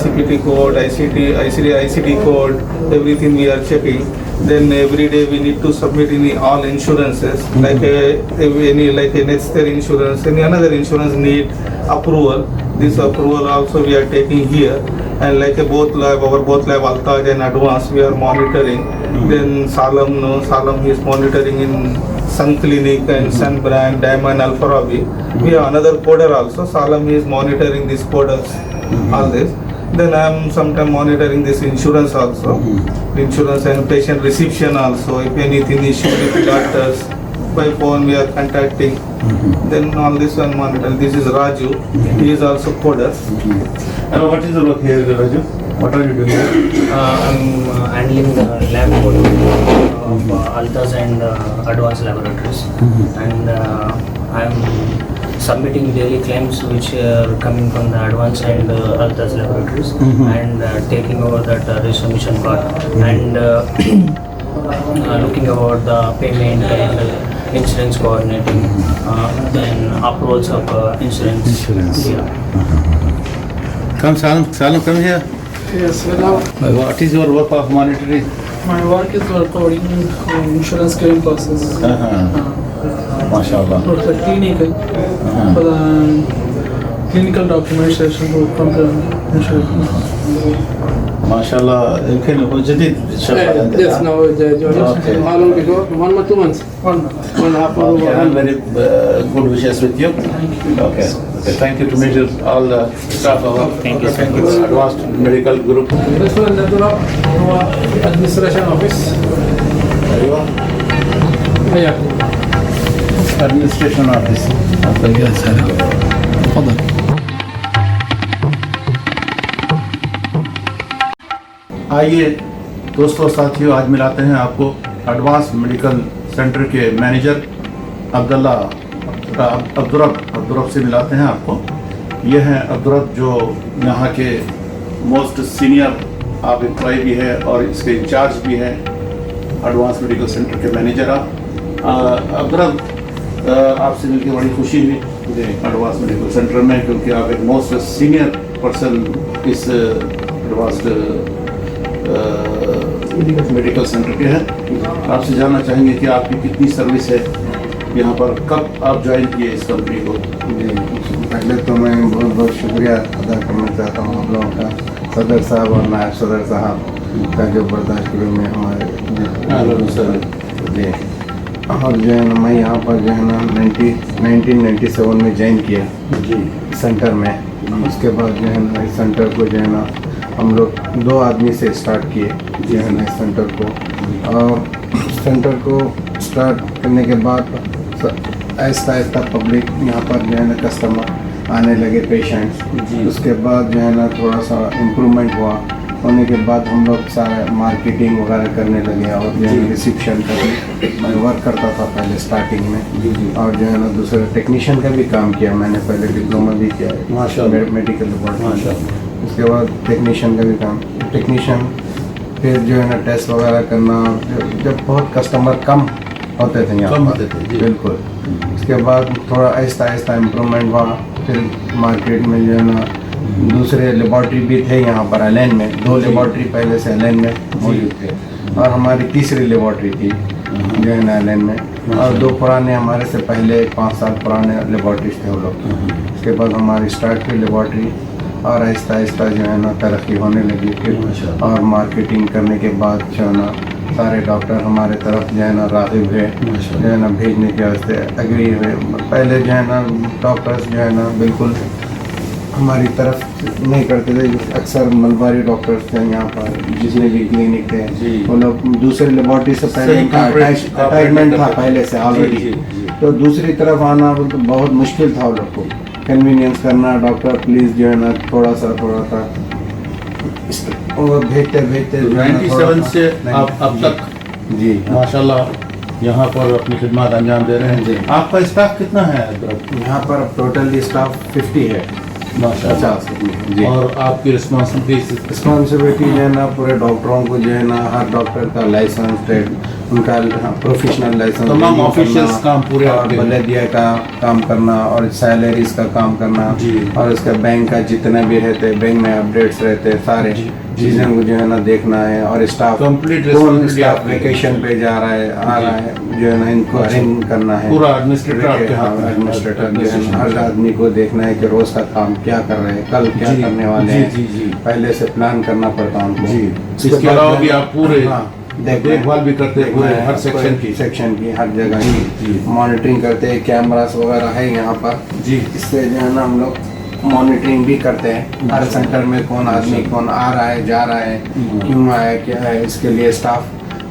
CPT code, ICD code, everything we are checking. Then every day we need to submit in all insurances, like any like a necessary insurance, any another insurance need approval. This approval also we are taking here, and like both lab, our both lab Altaj and Advanced we are monitoring. Then Salem is monitoring in Sun Clinic and Sun Brand, Diamond, Al Farabi. We have another coder also. Salem is monitoring these coders, all this. Then I am sometimes monitoring this insurance also, insurance and patient reception also. If anything issue with doctors, by phone we are contacting. Then all this one monitor. This is Raju. He is also coder. And what is the work here, Raju? What are you doing here? I'm handling the lab code of Altas and Advanced Laboratories, and I'm submitting daily claims which are coming from the Advanced and Altas Laboratories, and taking over that resubmission part, and looking about the payment and insurance coordinating, then approvals of insurance. Yeah. Come, Salem, come here. Yes, well, What is your work of monitoring? my work is recording insurance claim process. MashaAllah. For the clinical, for the clinical documentation from the insurance. MashaAllah. يمكن جديد شغال عندك. Yes, now Okay. how long ago? 1 or 2 months? 1.5 months. Okay, I'm very good wishes with you. Okay. Okay. Thank you to meet all the staff of Advanced Medical Group. This one هو administration office. أيوة. هيا. Administration office. تفضل. आइए दोस्तों साथियों, आज मिलाते हैं आपको advance medical centre के मैनेजर अब्दुरब से मिलाते हैं आपको। ये हैं अब्दुरब जो यहाँ के मोस्ट सीनियर आप एम्प्लॉय भी है और इसके इंचार्ज भी हैं, एडवांस मेडिकल सेंटर के मैनेजर आप। अब्दुरब, आपसे मिलकर बड़ी खुशी हुई एडवांस मेडिकल सेंटर में, क्योंकि आप एक मोस्ट सीनियर पर्सन इस एडवांस्ड मेडिकल सेंटर के हैं। आपसे जानना चाहेंगे कि आपकी कितनी सर्विस है यहाँ पर, कब आप ज्वाइन किए इस कंपनी को? पहले तो मैं बहुत बहुत शुक्रिया अदा करना चाहता हूँ आप लोगों का, صدر صاحب اور نائب صدر صاحب کا جو برداشت میں ہمارے جی اور جو ہے نا میں یہاں پر جو ہے نا 1997 میں جوائن کیا جی سینٹر میں. اس کے بعد جو ہے نا اس سینٹر کو جو ہے نا ہم لوگ 2 آدمی سے اسٹارٹ کیے جو ہے نا اس سینٹر کو. اور سینٹر کو اسٹارٹ کرنے کے بعد آہستہ آہستہ پبلک یہاں پر جو ہے نا کسٹمر آنے لگے پیشنٹس. اس کے بعد جو ہے نا تھوڑا سا امپرومنٹ ہونے کے بعد ہم لوگ سارا مارکیٹنگ وغیرہ کرنے لگے اور جو ہے ریسیپشن کا بھی میں ورک کرتا تھا پہلے اسٹارٹنگ میں. اور جو ہے نا دوسرے ٹیکنیشین کا بھی کام کیا میں نے. پہلے ڈپلوما بھی کیا ہے میڈیکل ڈپارٹمنٹ. اس کے بعد ٹیکنیشین کا بھی کام. ٹیکنیشین پھر جو ہے نا ٹیسٹ وغیرہ کرنا جب بہت کسٹمر کم ہوتے تھے یہاں پر بالکل. اس کے بعد تھوڑا آہستہ آہستہ امپرومنٹ ہوا. پھر مارکیٹ میں جو ہے نا دوسرے لیبارٹری بھی تھے یہاں پر الین میں. 2 لیبارٹری پہلے سے الین میں موجود تھے اور ہماری تیسری لیبارٹری تھی جو ہے نا الین میں. اور 2 پرانے ہمارے سے پہلے 5 سال پرانے لیبارٹریز تھے وہ لوگ. اس کے بعد ہماری اسٹارٹ ہوئی لیبارٹری اور آہستہ آہستہ جو ہے نا ترقی ہونے لگی. پھر اور مارکیٹنگ کرنے کے بعد جو ہے نا سارے ڈاکٹر ہمارے طرف جو ہے نا راغب ہے جو ہے نا بھیجنے کے واسطے اگری ہوئے. پہلے جو ہے نا ڈاکٹرز جو ہے نا بالکل ہماری طرف نہیں کرتے تھے. اکثر ملباری ڈاکٹرز تھے یہاں پر جتنے بھی کلینک تھے وہ لوگ دوسرے لیبارٹری سے پہلے ان کا اٹیچمنٹ تھا پہلے سے آلریڈی. تو دوسری طرف آنا تو بہت مشکل تھا وہ لوگ کو کنوینئنس کرنا. ڈاکٹر پلیز جو ہے نا تھوڑا سا بھیجتے 97 سے اب تک جی ماشاء اللہ یہاں پر اپنی خدمات انجام دے رہے ہیں. جی آپ کا اسٹاف کتنا ہے یہاں پر؟ ٹوٹلی اسٹاف 50 ہے. 50 جی. اور آپ کی رسپانسبلٹی جو ہے نا پورے ڈاکٹروں کو جو ہے نا ہر ڈاکٹر کا لائسنس ان کا پروفیشنل لائسنس تمام آفیشیلس کام پورے اور بلدیہ کا کام کرنا اور سیلریز کا کام کرنا اور اس کا بینک کا جتنے بھی رہتے بینک میں اپڈیٹس رہتے سارے چیزیں کو جو ہے نا دیکھنا ہے. اور اسٹاف ویکیشن پہ جا رہا ہے آ رہا ہے جو ہے نا ان کو ارینج کرنا ہے. پورا ایڈمنسٹریٹر جو ہے ہر آدمی کو دیکھنا ہے کہ روز کا کام کیا کر رہے ہیں کل کیا کرنے والے ہیں. پہلے سے پلان کرنا پڑتا ان کو. اس کے علاوہ بھی آپ پورے دیکھ بھال بھی کرتے ہیں ہر سیکشن کی ہر جگہ مانیٹرنگ کرتے ہیں. کیمراز وغیرہ ہے یہاں پر جی. اس سے جو ہے نا ہم لوگ مانیٹرنگ بھی کرتے ہیں ہر سینٹر میں کون آدمی کون آ رہا ہے جا رہا ہے کیوں آیا کیا ہے. اس کے لیے اسٹاف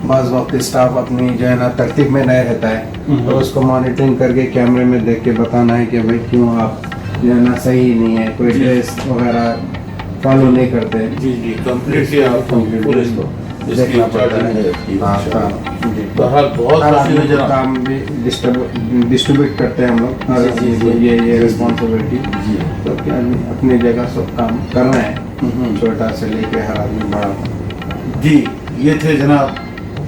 بعض وقت اسٹاف اپنی جو ہے نا ترتیب میں نہیں رہتا ہے تو اس کو مانیٹرنگ کر کے کیمرے میں دیکھ کے بتانا ہے کہ بھائی کیوں آپ جو ہے نا صحیح نہیں ہے کوئی ڈریس وغیرہ فالو نہیں کرتے. جی جی کمپلیٹلی آپ پولیس کو دیکھنا پڑتا ہے. بہت کام بھی ڈسٹریبیوٹ کرتے ہیں ہم لوگ. یہ رسپانسبلٹی تو کیا اپنی جگہ سب کام کر رہے ہیں چھوٹا سے لے کے ہر آدمی بڑا. جی یہ تھے جناب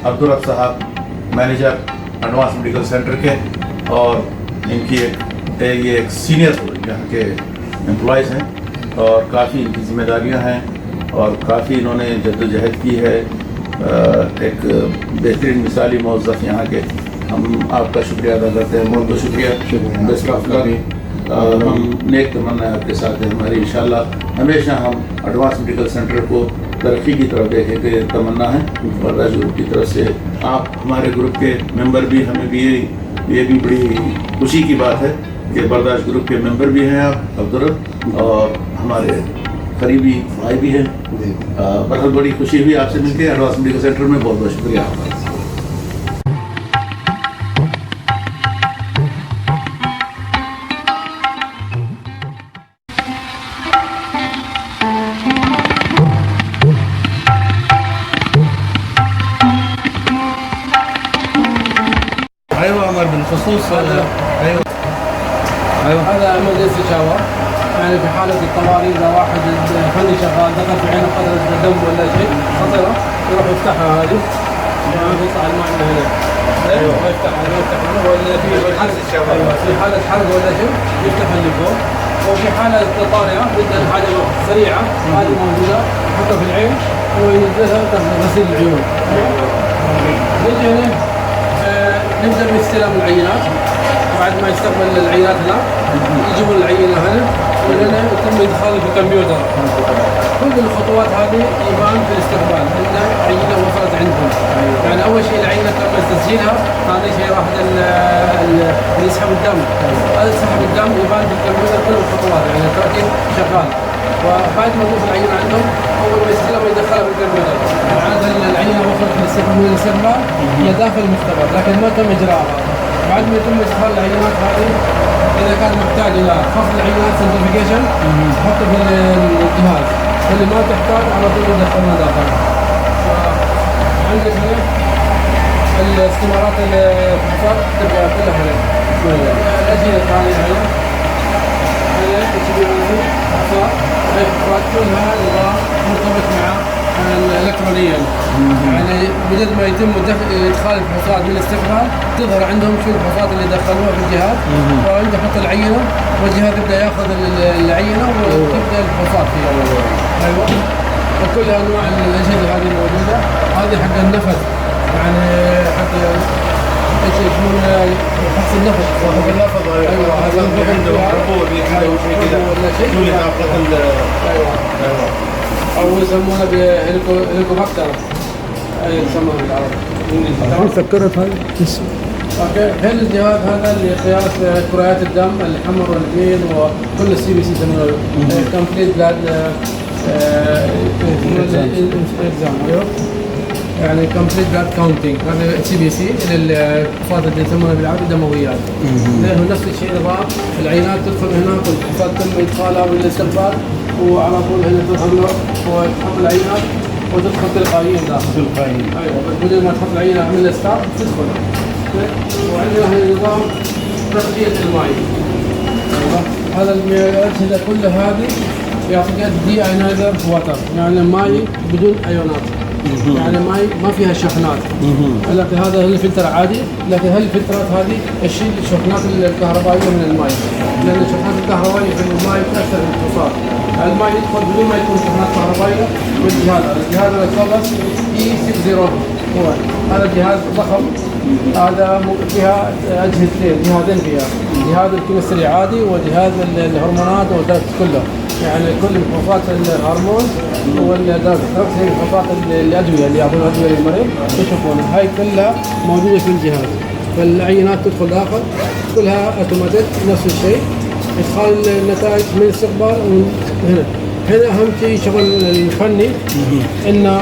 عبدالرب صاحب مینیجر ایڈوانس میڈیکل سینٹر کے. اور ان کی ایک سینئر یہاں کے امپلائیز ہیں اور کافی ان کی ذمہ داریاں ہیں اور کافی انہوں نے جدوجہد کی ہے. ایک بہترین مثالی موظف یہاں کے. ہم آپ کا شکریہ ادا کرتے ہیں. بہت بہت شکریہ. بیسٹ آف لک. ہم نیک تمنا آپ کے ساتھ ہیں ہماری. انشاءاللہ ہمیشہ ہم ایڈوانس میڈیکل سینٹر کو ترقی کی طرف دیکھیں کہ تمنا ہے. برداشت گروپ کی طرف سے آپ ہمارے گروپ کے ممبر بھی ہمیں بھی یہ بھی بڑی خوشی کی بات ہے کہ برداشت گروپ کے ممبر بھی ہیں آپ عبدالرب اور ہمارے قریبی بھائی بھی ہیں. بہت بڑی خوشی ہوئی آپ سے مل کے ایڈوانس میڈیکل سینٹر میں. بہت بہت شکریہ آپ کا. بالخصوص هذا emergency shower. يعني في حالة الطوارئ إذا واحد فني شغال دخل في عينه قطرة دم ولا شيء خطرة يروح يفتحها هذه ويطلع الماء من هنا. ايوه يفتحها ولا في حالة حرق ولا شيء يفتح اللي فوق. وفي حالة طارئة بدنا حاجة سريعة هذه موجودة يحطها في العين وينزلها غسيل العيون. نجي هنا نبدأ باستلام العينات. بعد ما يستقبل العينات هنا يجيبوا العينة هنا وهنا يتم إدخالها في الكمبيوتر. كل الخطوات هذه يبان في الاستقبال ان العينه وصلت عندهم. يعني اول شيء العينه تم تسجيلها، ثاني شيء راح اللي يسحب الدم. هذا سحب الدم يبان في الكمبيوتر كل الخطوات، يعني التراكيب شغال. وبعد ما توصل العينه عندهم اول ما يستلم يدخلها في الكمبيوتر. عاد العينه وصلت من الاستقبال الى داخل المختبر، لكن ما تم اجراءها. بعد ما يتم استقبال العينات هذه، اذا كان محتاج الى فصل العينات سنترفيكيشن تحطه في الجهاز، اللي ما تحتاج على طول يدخلونها داخل. عندك هنا الاستمارات الفحوصات تبقى كلها هنا. الاجهزه الثانيه هنا فحوصات، كلها نظام مرتبط مع الالكترونيا. يعني بدل ما يتم ادخال الفحوصات من الاستقبال تظهر عندهم شو الفحوصات اللي دخلوها في الجهاز، وعنده يحط العينه والجهاز يبدا ياخذ العينه وتبدا الفحوصات فيها. ايوه، وكل انواع الاجهزه هذه موجوده. هذه حق النفس، يعني حق ايش يسمونه فحص النفس. فحص النفس. ايوه، هذا عنده عبور عنده شيء كذا شو اللي تاخذ. ايوه او يسمونه بهليكوبتر، اي يسمونه بالعربي. سكرت هاي اوكي. هل الجهاز هذا لقياس كريات الدم الحمر والبيض وكل السي بي سي يسمونه كومبليت بلاد اكزام. ايوه، يعني كومبليت بلاد كاونتنج. هذا سي بي سي الفحوصات اللي يسمونها بالعربي دمويات. هو نفس الشيء نظام العينات تدخل هنا والفحوصات تم ادخالها من الاستقبال، وعلى طول هنا تدخل له وتحط العينات وتدخل تلقائيا داخل. تلقائيا. ايوه، بدل ما تحط العينه من الستار تدخل. وعندنا هنا نظام تغذيه الماء. هذا الاجهزه كلها هذه يعطيك دي ايونايزر واتر، يعني ماي بدون ايونات، يعني ماي ما فيها شحنات. لكن هذا الفلتر عادي، لكن هالفلترات هذه تشيل الشحنات الكهربائيه من الماء، لان الشحنات الكهربائيه في الماء تاثر في الفحوصات. الماء يدخل بدون ما يكون شحنات كهربائيه بالجهاز. الجهاز اللي خلص E60 هو هذا الجهاز ضخم. هذا فيها اجهزتين، جهازين فيها، جهاز الكيمستري عادي وجهاز الهرمونات كله. يعني كل فحوصات الهرمون والدرجة هي فحوصات الادويه اللي يعطون ادويه للمريض يشوفونها، هاي كلها موجوده في الجهاز. فالعينات تدخل داخل كلها اوتوماتيك نفس الشيء. ادخال النتائج من الاستقبال هنا. هنا اهم شيء شغل الفني انه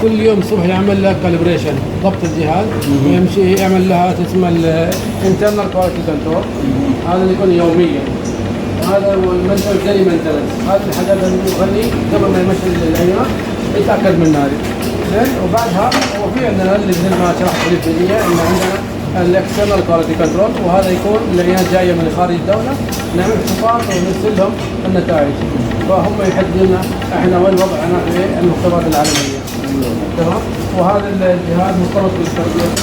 كل يوم الصبح يعمل له كالبريشن، ضبط الجهاز، ويمشي يعمل لها تسمى الانترنال كواليتي كنترول. هذا اللي يكون يوميا. هذا هو المنتج ديلي مينتنس. هذه الحاجات اللي نخليه قبل ما يمشي العينات يتاكد منها هذه. زين، وبعدها هو في عندنا اللي مثل ما شرحت في الفيديو ان عندنا الاكسترنال كواليتي كنترول، وهذا يكون العينات جايه من خارج الدوله، نعمل فحوصات ونرسل لهم النتائج، فهم يحددون لنا احنا وين وضعنا في المختبرات العالميه. تمام. وهذا الجهاز مرتبط بالكمبيوتر.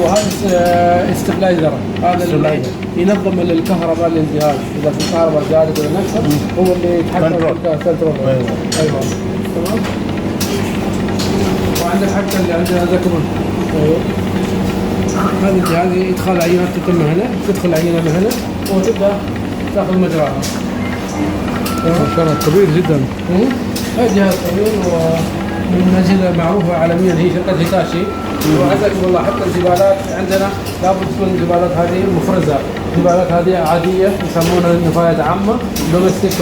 وهذا استبلايزر، هذا اللي ينظم الكهرباء للجهاز. اذا في كهرباء زادت ولا نقصت هو اللي يتحكم في الكنترول. ايوه تمام. وعندك حق اللي عندنا ذكر. ايوه، هذا الجهاز يدخل العينات تتم هنا، تدخل العينه من هنا وتبدا تاخذ مجراها. ما شاء الله كبير جدا. هذا جهاز كبير ومن الاجهزه معروفه عالميا، هي شركه هيتاشي. وعندك والله حتى الزبالات عندنا لابد تكون الزبالات هذه مفرزه. الزبالات هذه عاديه يسمونها نفايات عامه دومستيك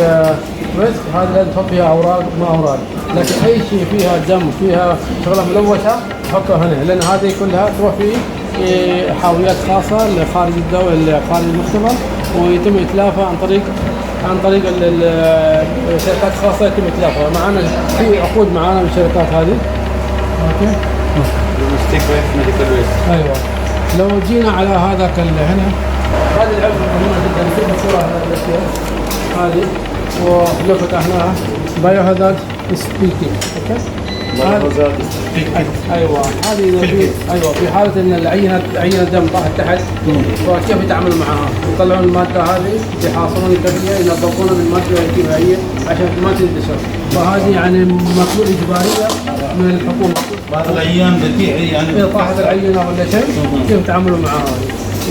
ويست، هذا لازم تحط فيها اوراق ما اوراق، لكن اي شيء فيها دم فيها شغله ملوثه تحطها هنا، لان هذه كلها تروح في حاويات خاصه لخارج الدوله خارج المختبر، ويتم اتلافها عن طريق الشركات الخاصه يتم اتلافها. معنا في عقود معنا بالشركات هذه. اوكي. ايوه. لو جينا على هذاك هنا، هذه العلبه مهمه جدا في الصوره هذه، ولو فتحناها بايو هازارد سبيكينج. اوكي. ايوه، هذه ايوه في حاله ان عينه دم طاحت تحت، فكيف يتعاملوا معها؟ يطلعون الماده هذه يحاصرون الكبريه، ينظفونها بالماده ويجيبها هي عشان ما تنتشر. فهذه يعني مطلوب اجباريه من الحكومه. بعض الايام بتيجي يعني اذا طاحت العينه ولا شيء كيف يتعاملوا معها.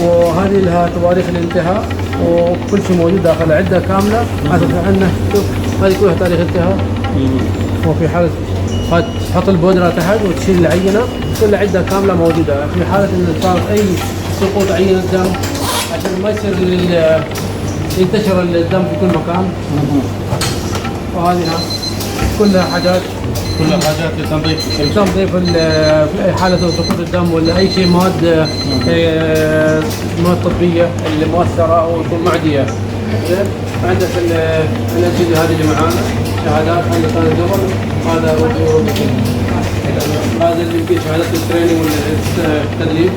وهذه لها تواريخ الانتهاء وكل شيء موجود داخل عده كامله. هذا عندنا شوف هذه كلها تاريخ انتهاء. وفي حاله تحط البودره تحت وتشيل العينه كل عده كامله موجوده. في حاله ان صار اي سقوط عينه دم عشان ما يصير ينتشر الدم في كل مكان. وهذه كلها حاجات لتنظيف في اي حاله سقوط الدم ولا اي شيء مواد طبيه اللي مؤثره او تكون معديه. عندك الانشطه هذه اللي معانا شهادات هذا كان قبل هذا هذا اللي يمكن شهادات التريننج ولا التدريب.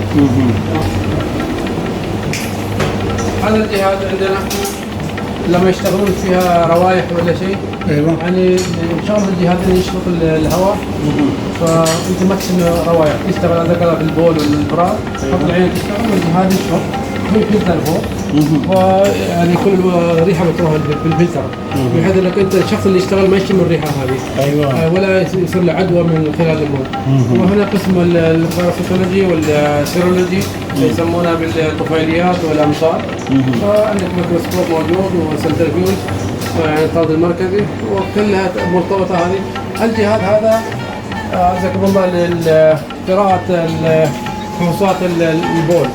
هذا الجهاز عندنا لما يشتغلون فيها روايح ولا شيء يعني شغل الجهاز اللي يشفط الهواء فانت ما تسمى روايح تشتغل على ذكرها في البول ولا البراز تحط العين تشتغل والجهاز يشفط في فلتر فوق ويعني كل ريحه بتروح بالفلتر بحيث انك انت الشخص اللي يشتغل ما يشم الريحه هذه. ايوه ولا يصير له عدوى من خلال الموت. وهنا قسم الباراسيتولوجي والسيرولوجي يسمونها بالطفيليات والامصار. فعندك ميكروسكوب موجود وسنترفيوج يعني الطرد المركزي وكلها مرتبطه. هذه الجهاز هذا عزكم الله لقراءه فحوصات البول.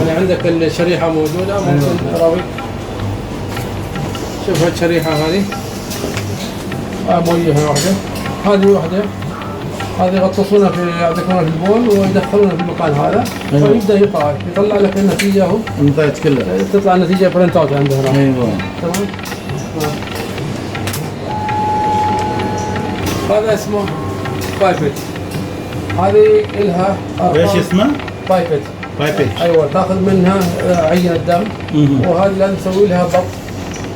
يعني عندك الشريحه موجوده ممكن راوي شوف هالشريحه هذه موجهه واحده هذه واحده هذه يغطسونها يعطيكونها في البول ويدخلونها في المكان هذا ويبدا يقرا يطلع لك النتيجه اهو النتائج كلها تطلع النتيجه برنت اوت عندنا. ايوه تمام. هذا اسمه بايبت. هذه لها ايش اسمها؟ بايبت. ايوه تاخذ منها عينه دم وهذه لازم تسوي لها ضبط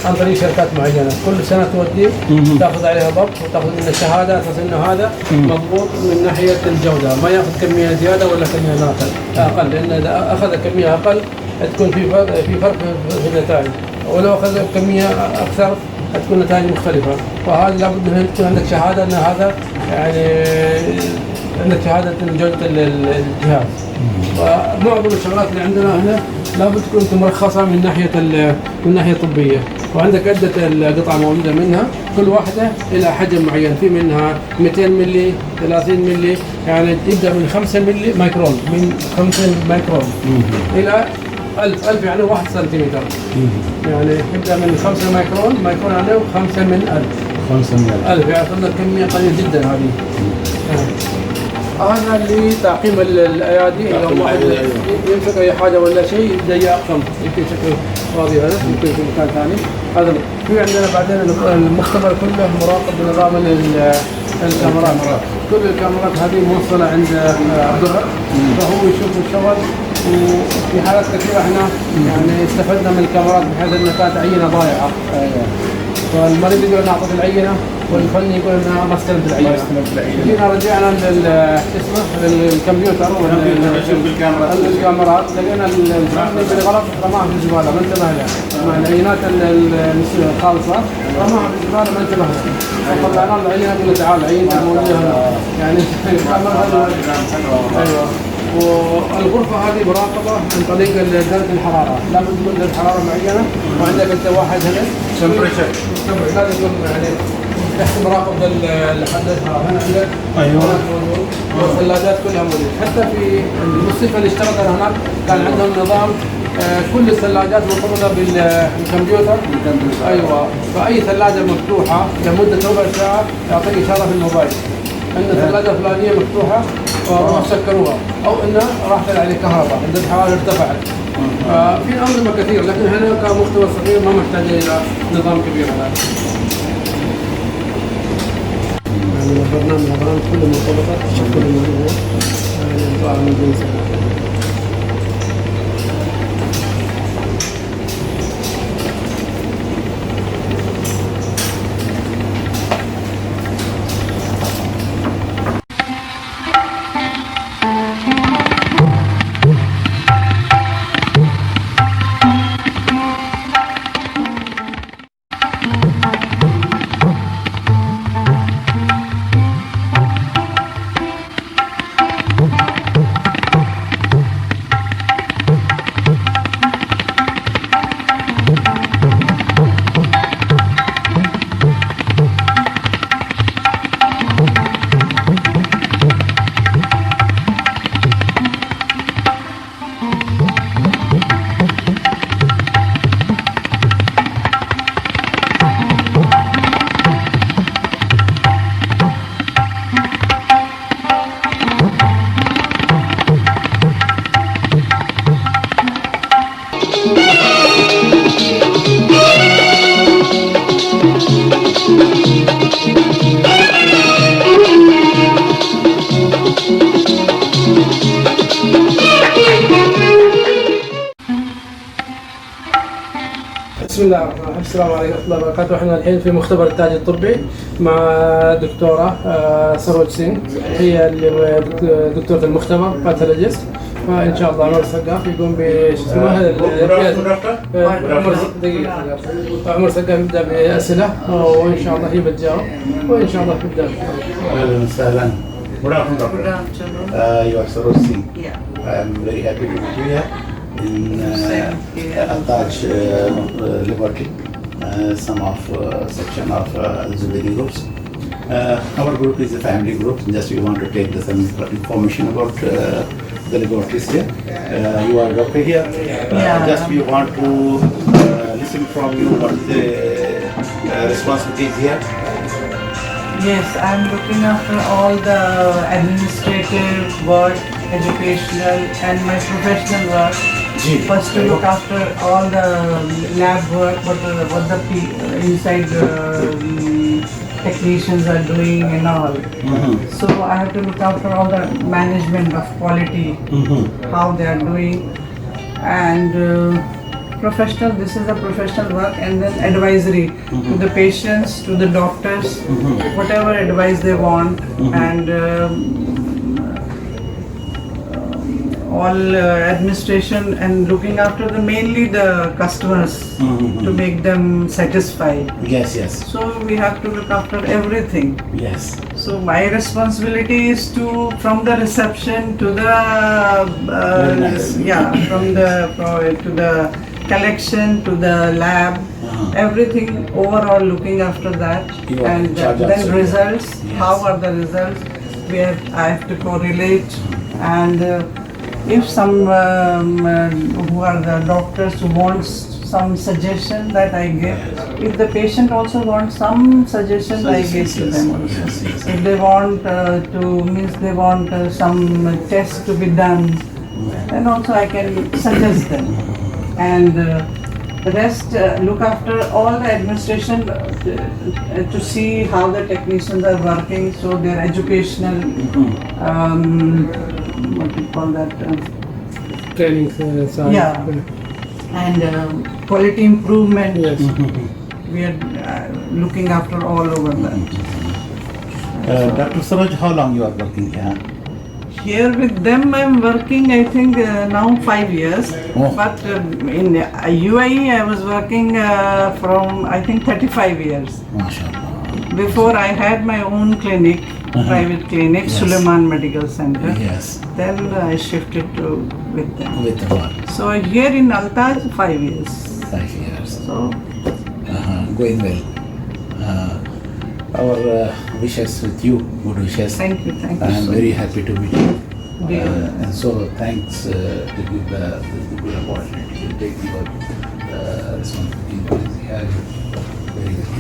عن طريق شركات معينه كل سنه توديه تاخذ عليها ضبط وتاخذ منه شهاده اساس انه هذا مضبوط من ناحيه الجوده ما ياخذ كميه زياده ولا كميه اقل لان اذا اخذ كميه اقل تكون في فرق في النتائج ولو اخذ كميه اكثر تكون نتائج مختلفه. وهذا لابد ان تكون عندك شهاده ان هذا يعني عندك شهاده جوده الجهاز. ومعظم الشغلات اللي عندنا هنا لابد تكون مرخصه من ناحيه الطبيه وعندك عده قطع موجوده منها كل واحده الى حجم معين في منها 200 ملي 30 ملي يعني يبدا من 5 ملي مايكرون من 5 مايكرون الى 1000 يعني 1 سنتيمتر يعني يبدا من 5 مايكرون يعني 5 من 1000 يعني تقدر كميه قليله جدا هذه. هذا لتعقيم الايادي لو واحد يمسك اي حاجه ولا شيء يبدا يعقم يمكن شكله فاضي هذا يمكن في مكان ثاني. هذا في عندنا بعدين المختبر كله مراقب بنظام الكاميرات. كل الكاميرات هذه موصله عند عبد الرب فهو يشوف الشغل. وفي حالات كثيره احنا يعني استفدنا من الكاميرات بحيث انها كانت عينه ضايعه. فالمريض يقول انا اعطيت العينه والفني يقول انا ما استلمت العينه. جينا رجعنا للكمبيوتر الكاميرات لقينا الفني اللي غلط رماها في الزباله ما انتبه لها مع العينات الخالصه رماها في الزباله ما انتبه لها. فطلعنا له العينه قلنا تعال عينتك موجوده هنا يعني الكاميرا ايوه. والغرفة هذه مراقبة عن طريق درجة الحرارة، لابد تكون درجة حرارة معينة وعندك أنت واحد هنا تمبريتشر لازم يكون يعني تحت مراقبة الحدثها هنا عندك. أيوه. والثلاجات كلها موجودة، حتى في المستشفى اللي اشتغلت أنا هناك كان عندهم نظام كل الثلاجات مرتبطة بالكمبيوتر. أيوه. فأي ثلاجة مفتوحة لمدة ربع ساعة يعطيك إشارة في الموبايل أن الثلاجة الفلانية مفتوحة وسكروها أو أنه راحت عليه كهرباء عند الحرارة ارتفعت. في أنظمة كثير لكن هنا كمختبر صغير ما محتاج إلى نظام كبير هذا. يعني البرنامج كله مرتبطة بشكل الموضوع يعني نطلع من الجنس. بسم الله الرحمن الرحيم. السلام عليكم ورحمة الله وبركاته. احنا الحين في مختبر التاج الطبي مع دكتورة سروج سينغ، هي اللي دكتورة المختبر باثولوجيست. فإن شاء الله عمر سقاف يقوم عمر سقاف يبدأ بأسئلة وإن شاء الله هي بتجاوب وإن شاء الله تبدأ. أهلا وسهلا. Good afternoon, doctor. Good afternoon. You are Saroj Singh. Yeah. I am very happy to meet you here in Taj Laboratory, some of section of Zubedi groups. Our group is a family group. Just we want to take some information about the laboratories here. You are a doctor here. Just we want to listen from you what is the responsibilities here. Yes, I'm looking after all the administrative work, educational and my professional work. First to look after all the lab work, what the inside technicians are doing and all. So I have to look after all the management of quality, how they are doing, and professional. This is a professional work, and then advisory to the patients, to the doctors, whatever advice they want, and all administration and looking after mainly the customers to make them satisfied. Yes, yes. So we have to look after everything. Yes. So my responsibility is to from the reception to the to the collection to the lab, everything overall looking after that, and then results. How are the results? I have to correlate, and if some who are the doctors who wants some suggestion that I give. If the patient also wants some suggestion, I give to them also. If they want they want some test to be done, then also I can suggest them. And the rest look after all the administration to see how the technicians are working, so their educational what you call that training side. Yeah, and quality improvement. Yes. We are looking after all over that. Dr. Saroj, how long you are working here? Here with them I'm working I think now 5 years, but in UAE I was working from I think 35 years. MashaAllah. Before I had my own clinic, private clinic, Suleiman Medical Center. Yes. Then I shifted to with them. With the one. So here in Al-Taj 5 years. 5 years. So going well. Our wishes with you, good wishes. Thank you. I am very happy to meet you. Dear. And so thanks to give the good opportunity to take your responsibility that is here. Very good.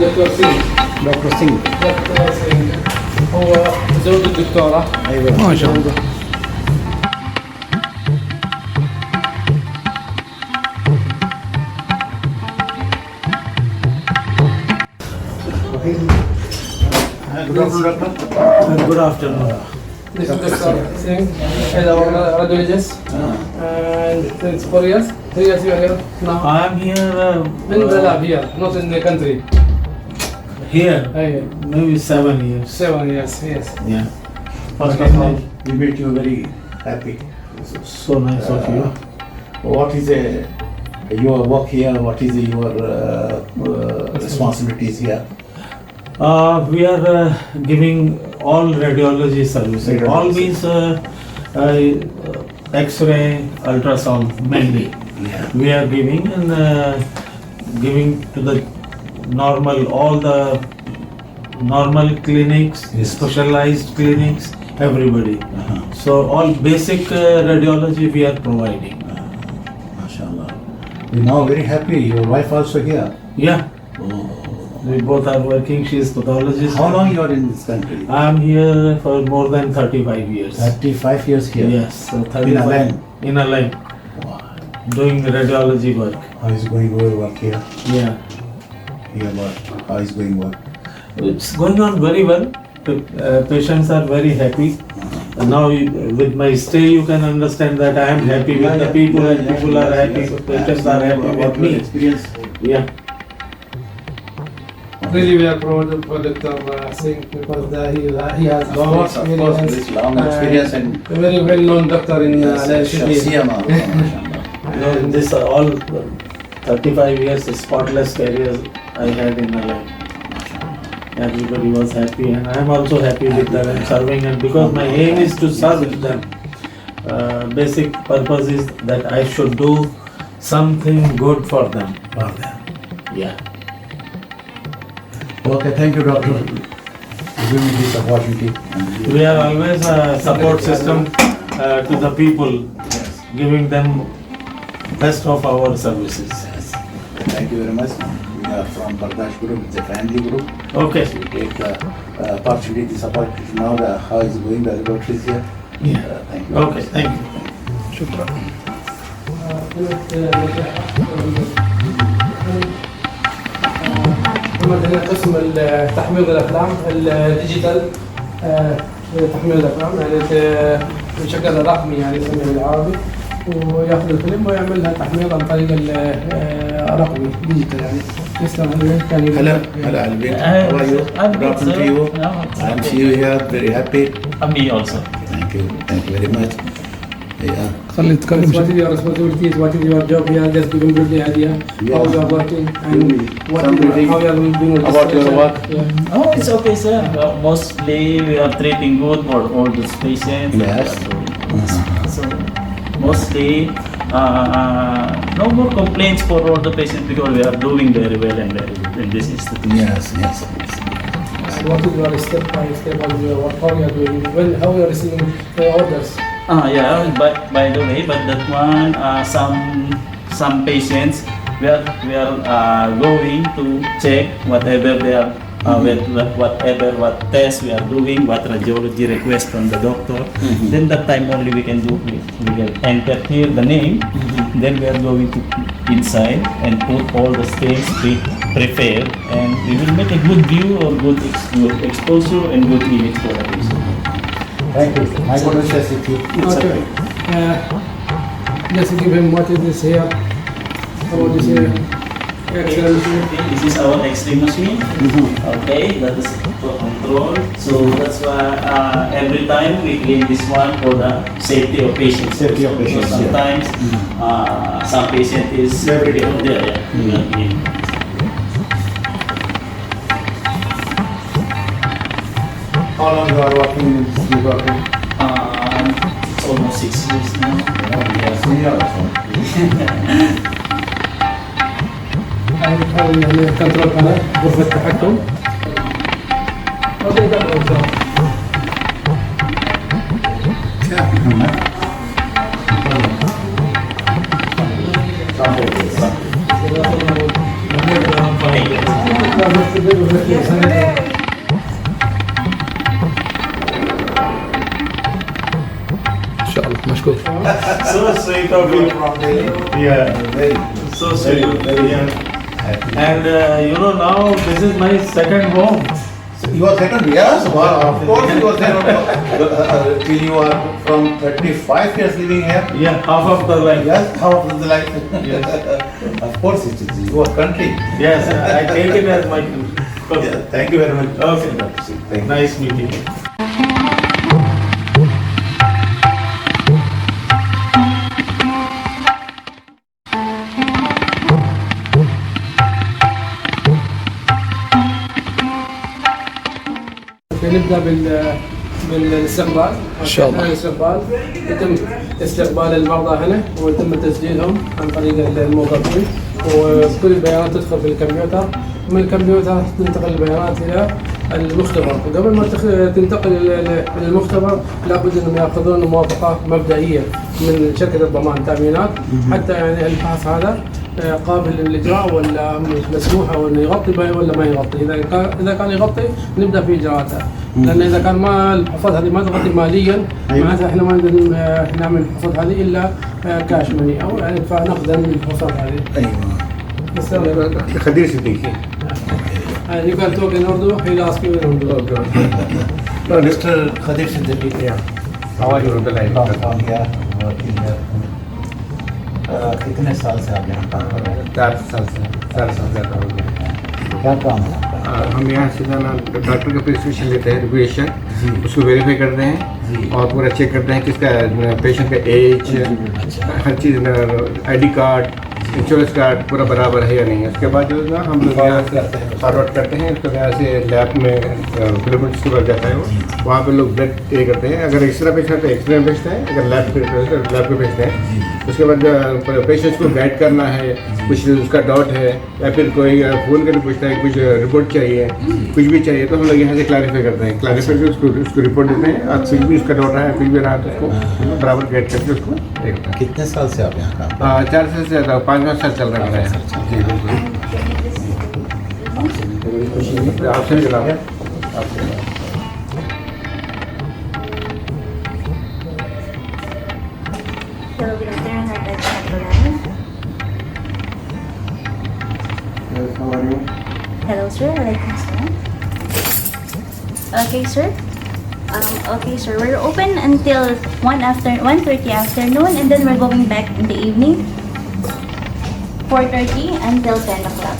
دكتور سينغ. دكتور سينغ. دكتور سينغ هو زوج الدكتورة. أيوة. ما شاء الله. Good afternoon, doctor. Good afternoon. This is Dr. Singh, and our radiologist. And since 4 years, 3 years you are here now. I am here In the lab here, not in the country. here Hey, maybe 7 years. 7 years, yes. Yeah. First of all, we made you very happy. So nice of you. What is your work here? What is your responsibilities here? We are giving all radiology services. All means X-ray, ultrasound mainly. Yeah. We are giving and giving to the all the normal clinics, specialized clinics, everybody. So all basic radiology we are providing. MashaAllah. We now very happy. Your wife also here. Yeah. We both are working. She is pathologist. How long you are in this country? I am here for more than 35 years. 35 years here. Yes. So In 35 Align. In Align. Doing radiology work. How is going your work here? Yeah. here work? How is going work? It's going on very well. Patients are very happy. And now with my stay you can understand that I am happy with the people and people are happy, patients are happy with me. Experience. Yeah. Really, we are proud for Dr. Singh because he has long experience, this long experience and a very well-known doctor in city. In this all 35 years spotless career I had in my life. Everybody was happy and I am also happy with them and serving, and because my aim is to serve them. Basic purpose is that I should do something good for them. Yeah. Okay, thank you, doctor. Give me this opportunity. We are always a support system to the people, giving them best of our services. Thank you very much. We are from Bardash group, it's a family group. Okay. So we take the opportunity, this opportunity now, how is going, the laboratories here. Yeah. Thank you. Okay, thank you. شكرا. عندنا قسم تحميل الافلام الديجيتال، تحميل الافلام يعني بشكل رقمي يعني يسميه بالعربي، وياخذ الفيلم ويعمل تحميل عن طريق الرقمي ديجيتال يعني. يسلم كان Hello, Alvin. How are you? Good afternoon to you. I'm see you here, very happy. Me also. Thank you very much. Yeah. خلي نتكلم. What is your responsibilities? What is your job here? Just give me the idea how you are working and how you are doing about your work. Yeah. Oh, it's okay, sir. Mostly we are treating good for all these patients. Yes. So mostly no more complaints for all the patients because we are doing very well and very good in this institution. Yes. And what is your step by step on your what how you are doing? How you are receiving orders? Yeah, by the way, but that one, some patients, we are going to check whatever they are, what test we are doing, what radiology request from the doctor. Then that time only we can enter here the name. Then we are going to inside and put all the things prepared, and we will make a good view or good exposure and good image for the patient. Thank you. My God bless you. Okay. Just give him what is this here. About this here. X-ray machine. This is our X-ray machine. Okay, that is for control. So that's why every time we clean this one for the safety of patients. Safety of patients. So sometimes some patient is every day there. How long you are working in this laboratory? It's almost 6 years now. Yes, we are also. هذه الكنترول Banal غرفة التحكم. Okay ده ان شاء الله مشكور. So sweet of you. Yeah, so sweet. And now this is my second home. Your second, yes, well, of course you are second. Till you are from 35 years living here. Yeah, half of the life. Yes, half of the life. Yes. Of course it is your country. Yes, I take it as my. Yeah, thank you very much. Okay, Thank you. nice meeting you. نبدا بالاستقبال. ان شاء الله. الاستقبال يتم استقبال المرضى هنا ويتم تسجيلهم عن طريق الموظفين، وكل البيانات تدخل في الكمبيوتر. من الكمبيوتر تنتقل البيانات الى المختبر، وقبل ما تنتقل الى المختبر لابد انهم ياخذون موافقه مبدئيه من شركه الضمان تامينات حتى يعني الفحص هذا قابل للاجراء ولا مسموح او انه يغطي ولا ما يغطي. اذا كان يغطي نبدا في اجراءاته، لان اذا كان ما الفحوصات هذه ما تغطي ماليا معناتها احنا ما نقدر نعمل الفحوصات هذه الا كاش ماني او يعني فنقدر الفحوصات هذه. ايوه. بس خدير Siddiqui. And you can talk in Urdu, he'll ask you in Urdu. Mr. Khadir Siddiqui, how are you? From here, working here. कितने साल से आप यहाँ काम कर रहे हैं? 4 साल से ज़्यादा हो गया। क्या काम है? हम यहाँ सीधा ना डॉक्टर का प्रिस्क्रिप्शन लेते हैं, रिक्वेशन उसको वेरीफाई करते हैं और पूरा चेक करते हैं किसका पेशेंट का एज, हर चीज़, ID कार्ड, इंश्योरेंस कार्ड पूरा बराबर है या नहीं है। उसके बाद जो है ना हम लोग यहाँ फॉरवर्ड करते हैं, उसको यहाँ से लैब में किलोमीटर के बाद जाता है वो, वहाँ पे लोग ब्लड ये करते हैं। अगर एक्सरे पेशेंट है तो एक्सरे भेजते हैं, अगर लैब पे भेजते हैं। उसके बाद पेशेंट्स को गाइड करना है, कुछ उसका डाउट है या फिर कोई फ़ोन करके पूछता है कुछ रिपोर्ट चाहिए, कुछ भी चाहिए, तो हम लोग यहाँ से क्लैरिफाई करते हैं। क्लैरिफाई करके उसको रिपोर्ट देते हैं और कुछ भी उसका डाउट है, कुछ भी रहा तो उसको बराबर गाइड करके उसको देखते हैं। कितने साल से आप यहाँ काम? 4 साल से ज़्यादा, 5 साल चल रहा है। जी बिल्कुल। आपसे भी जनाब, आपसे Hello, good afternoon. How are you? Hello, sir. Alaikum salam. Okay, sir. Okay, sir. We're open until 1:30 afternoon, and then we're going back in the evening, 4:30 until 10 o'clock.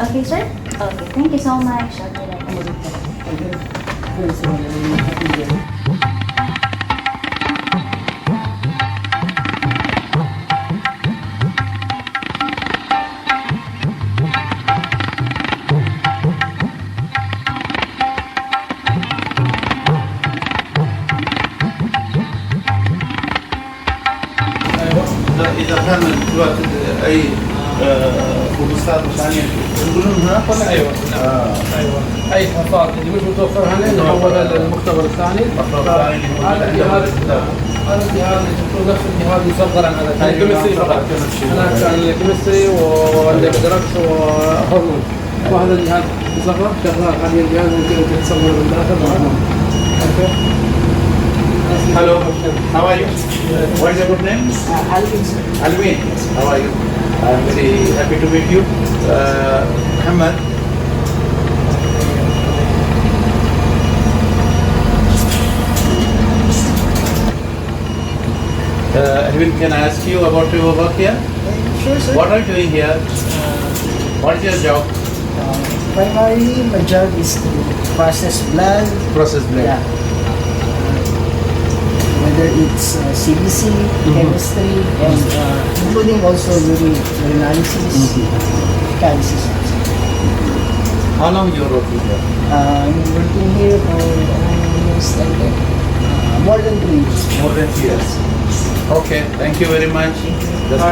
Okay, sir. Okay. Thank you so much. إذا كان الوقت أي فحوصات ثانية يقولون هناك ولا؟ ايوه ايوه اي فحوصات اللي مش متوفر هنا نحولها للمختبر الثاني. هذا الجهاز اللي شفتوه نفس الجهاز مصغر عن هذا، كان كيمستري فقط. هناك كان الكيمستري والدركس وهرمون، وهذا الجهاز مصغر شغال حاليا. الجهاز ممكن يتصور من داخل. Hello, how are you? What is your good name? Alvin, sir. Alvin, how are you? I am very happy to meet you. Muhammad. Alvin, can I ask you about your work here? Sure, sir. What are you doing here? What is your job? Primarily, my job is to process blood. Process blood. Yeah. Whether it's CBC, chemistry, and including also urinalysis, catalysis. How long you are working here? I'm working here for almost like more than 3 years. More than 3 years. Okay, thank you very much. Just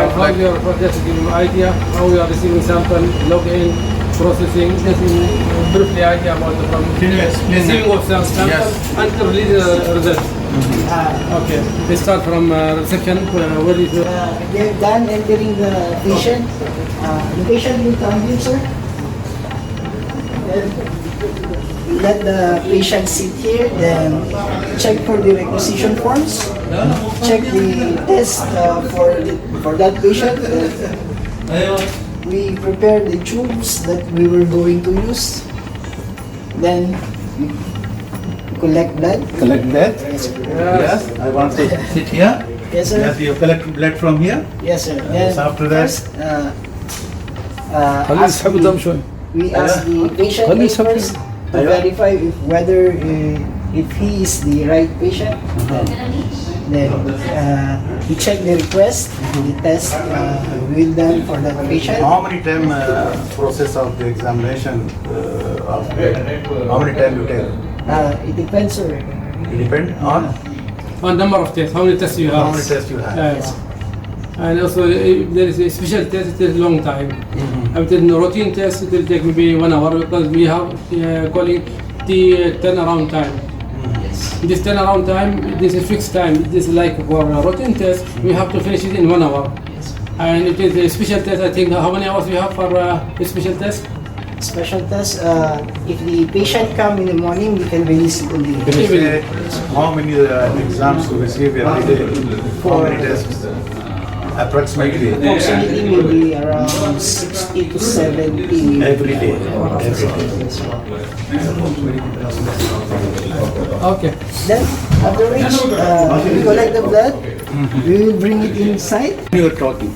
Just to give you an idea how we are receiving sample, login, processing, just briefly idea about the problem. Can you explain Receiving of sample Yes. until release results. Okay, we start from reception. Where is They're done entering the patient. The patient will come here, sir. Then we let the patient sit here, then check for the requisition forms, check the test for that patient. We prepare the tubes that we were going to use. Then collect blood. Collect blood? Yes, sir. Yes. I want to sit here. Yes, sir. Yes, you collect blood from here. Yes, sir. Yes, Then after that. first, خليه ask يسحب دم شوي. we ask the patient خليه name يسحب. first to verify whether if he is the right patient. Then we check the request, the test will done for that patient. How many time process of the examination of blood? How many time you take? It depends, sir. It depend on on number of tests? How many tests you have? how many tests you have. Yes. And also, if there is a special test, it takes long time. If it is a routine test, it will take maybe 1 hour because we have calling the turnaround time. This turnaround time, this is fixed time. This is like for a routine test, we have to finish it in 1 hour. And it is a special test. I think how many hours we have for a special test? Special test, if the patient come in the morning, we can release it in the Can you say how many exams you receive every day? How many tests? Approximately. Approximately maybe around 60 to 70 Every day. Okay. Then after which we collect the blood, we will bring it inside. You are talking.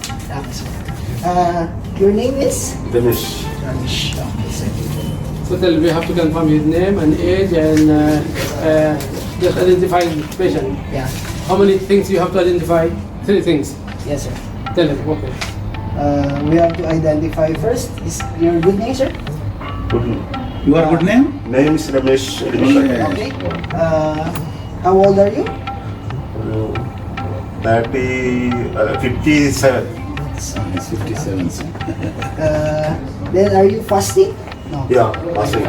Your name is? Ramesh. Ramesh. So tell, we have to confirm his name and age and just identify the patient. Yeah. How many things you have to identify? 3 things. Yes, sir. Tell him, okay. We have to identify first. Is your good name, sir? Your good name? Name is Ramesh. Okay. How old are you? 57. 57. Then are you fasting? No. Yeah, fasting.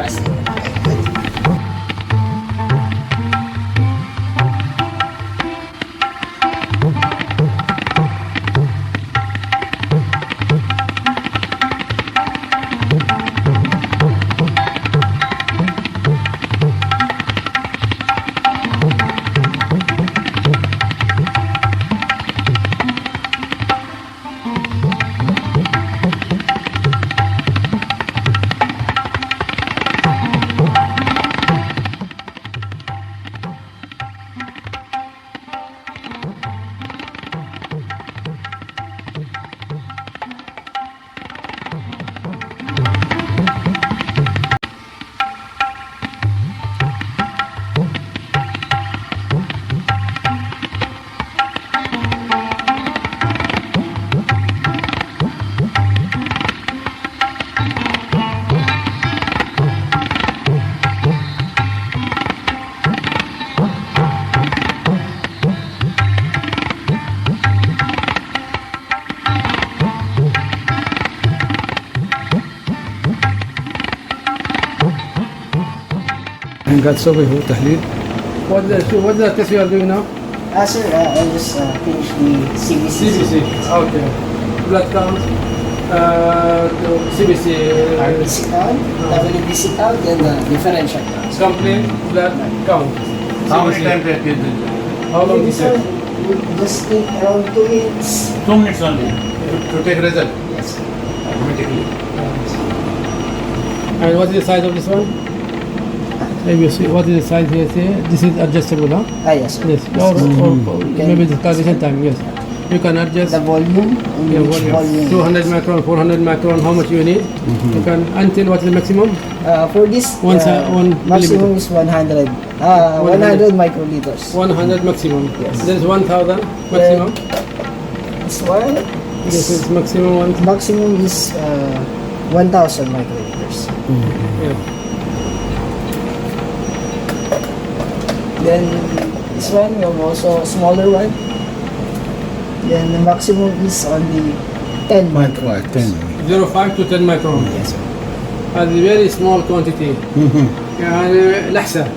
قاعد تسوي هو تحليل. What the test you are doing now? Sir, I just finished the CBC. CBC. Okay. Blood count. CBC. RBC count, WBC count, and differential count. Complete blood count. How many times that you do? How long This is it? one will just take around 2 minutes. 2 minutes only to take result. Yes. Automatically. And what is the size of this one? Let me see. What is the size here? Say this is adjustable, huh? Yes, sir. Yes. Or maybe the calculation time. Yes. You can adjust the volume. Yeah, volume. 200 micron, 400 micron. How much you need? You can until what is the maximum? For this, one maximum is 100. 100 microliters. 100 maximum. Yes. There is 1000 maximum. This one. This is maximum one. Maximum is 1000 microliters. Yeah. Then this one we have also a smaller one. Then the maximum is on the 10 micron. 0.5 to 10 micron. Yes, sir. هذه very small quantity. يعني لحسة.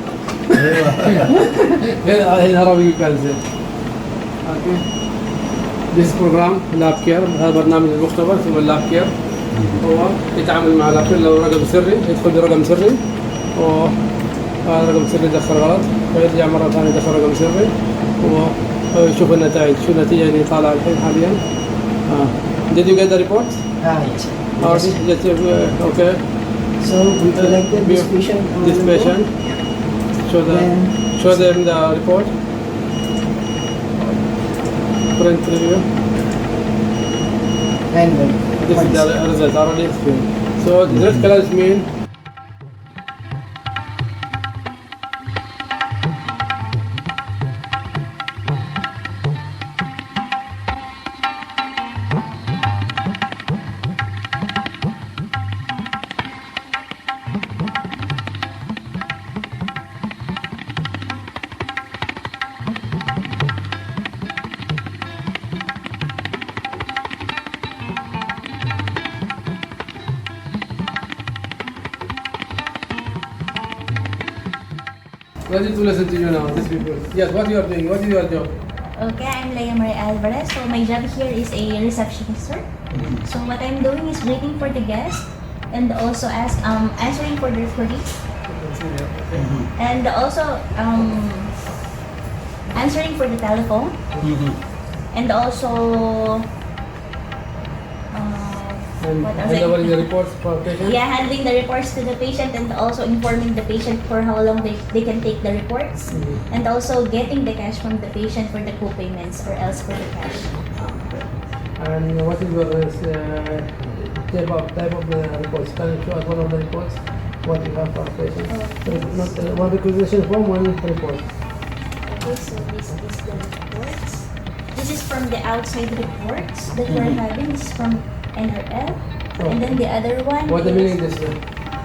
هذا عربي يقال Zain. Okay. This program lab care. هذا برنامج المختبر اسمه اللاب كير. هو يتعامل مع لاب كير لو رقم سري يدخل برقم سري. هذا رقم سري دخل غلط فيرجع مرة ثانية يدخل رقم سري ويشوف النتائج شو النتيجة اللي طالعة الحين حاليا. Did you get the report? Yes. Okay. So we collected this patient. This patient. Show them the report. Print preview. And this is the result already. So the red colors mean ready to listen to you now, these people. Yes, what you are doing? What is your job? Okay, I'm Leia Marie Alvarez. So my job here is a receptionist, sir. So what I'm doing is waiting for the guests and also answering for their queries. And also answering for the telephone. And also And What else? handling the reports for patient? Yeah, handling the reports to the patient and also informing the patient for how long they can take the reports. And also getting the cash from the patient for the co-payments or else for the cash. And what is your type of the reports? Can you show us one of the reports? What you have for patient? Not one requisition form, one report. Okay, so this is the reports. This is from the outside reports that we're having. This is from NRL. And then the other one What the is meaning this?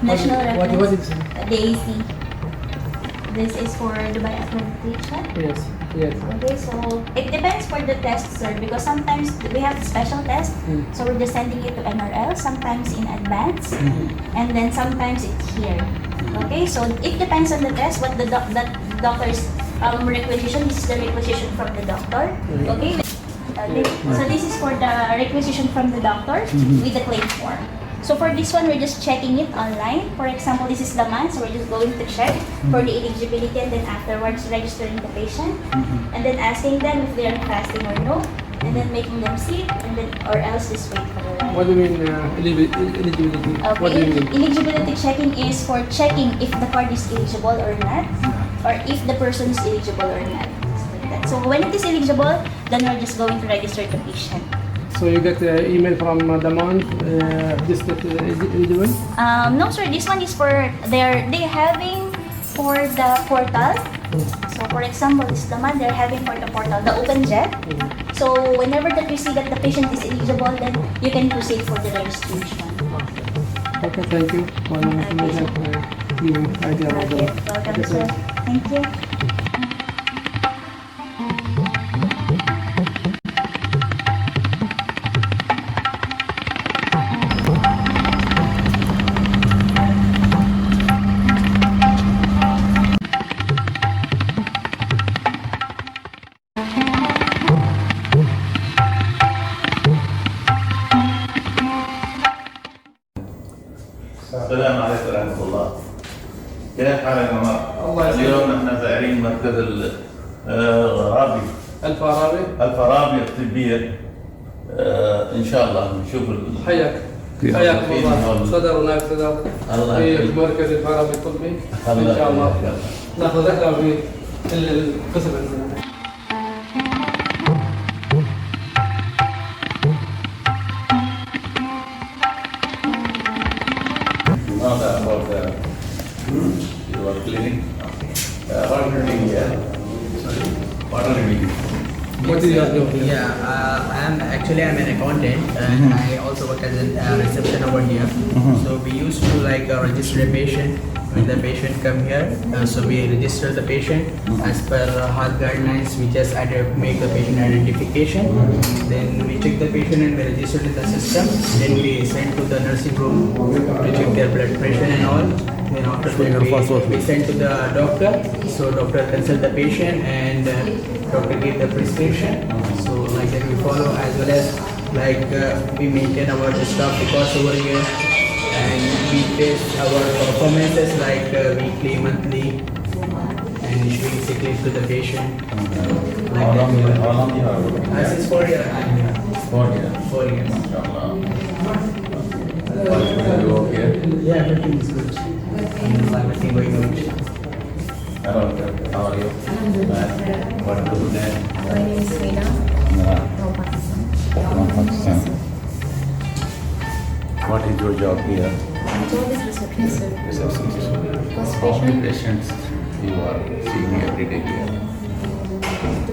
National What Reference. is it? The AC. This is for Dubai accreditation. Yes, yes. Okay, so it depends for the test, sir, because sometimes we have special tests, so we're just sending it to NRL, sometimes in advance, and then sometimes it's here. Okay, so it depends on the test, what the doctor's requisition. This is the requisition from the doctor. Okay, so this is for the requisition from the doctor with the claim form. So for this one, we're just checking it online. For example, this is the month, so we're just going to check for the eligibility and then afterwards registering the patient and then asking them if they are fasting or no, and then making them sleep and then or else just wait for the ride. What do you mean eligibility? Okay, What do you mean? eligibility checking is for checking if the card is eligible or not, or if the person is eligible or not. So when it is eligible, then we're just going to register the patient. So you get an email from the month, this eligible? No sir, this one is for they're having for the portal. So for example, this is the month they're having for the portal, the open jet. So whenever that you see that the patient is eligible, then you can proceed for the registration. Okay, thank you for the information. Give me idea about the. Welcome sir. Thank you. السلام عليكم ورحمة الله. كيف حالك يا عمر؟ اليوم نحن زائرين مركز الغرابي الفارابي الطبية. إن شاء الله نشوف حياك الله صدر ونائب صدر في مركز الفارابي الطبي. إن شاء الله ناخذ رحلة في القسم عندنا. About your clinic. What are you doing here? Sorry. What are you doing? What is your job? I'm an accountant and I also work as a reception over here. So we used to register a patient when the patient come here. So we register the patient as per health guidelines. We just make the patient identification. Then we check the patient and we register in the system. Then we send to the nursing room to check their blood pressure and all. Then after that we send to the doctor. So doctor consult the patient and doctor give the prescription. So like that we follow, as well as we maintain our staff records over here, and we test our performances weekly, monthly, and issuing sick leave to the patient. How long you have? This is 4 years. 4 years. 4 years. You okay? Yeah, everything is good. Everything going good. Hello, how are you? What is your name? My name is Reena from Pakistan. From Pakistan. What is your job here? My job is receptionist, sir. Receptionist. First How many patient, patients you are seeing every day here?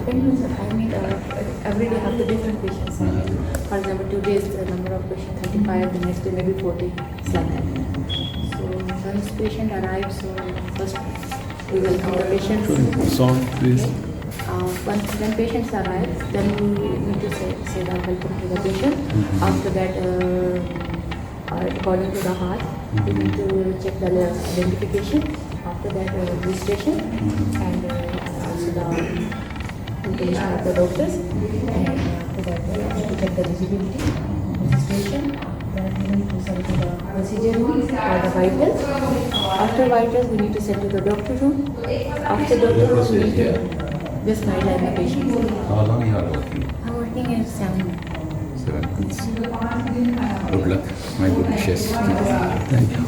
depends on, every day I have the different patients. For example, today is the number of patients 35, the next day maybe 40, it's like that. So once patient arrives, so first we welcome the patient. Sound, please. When patients arrive, then we need to say that welcome to the patient. After that, according to the heart, we need to check the identification. After that, registration and also the information of the doctors. And after that, we check the eligibility, registration. Then we need to send to the procedure room for the vitals. After vitals, we need to send to the doctor room. After doctor room, we need to just guideline the patient. How long you are working? I'm working at 7. your uncles. Good luck. My good wishes. Thank you.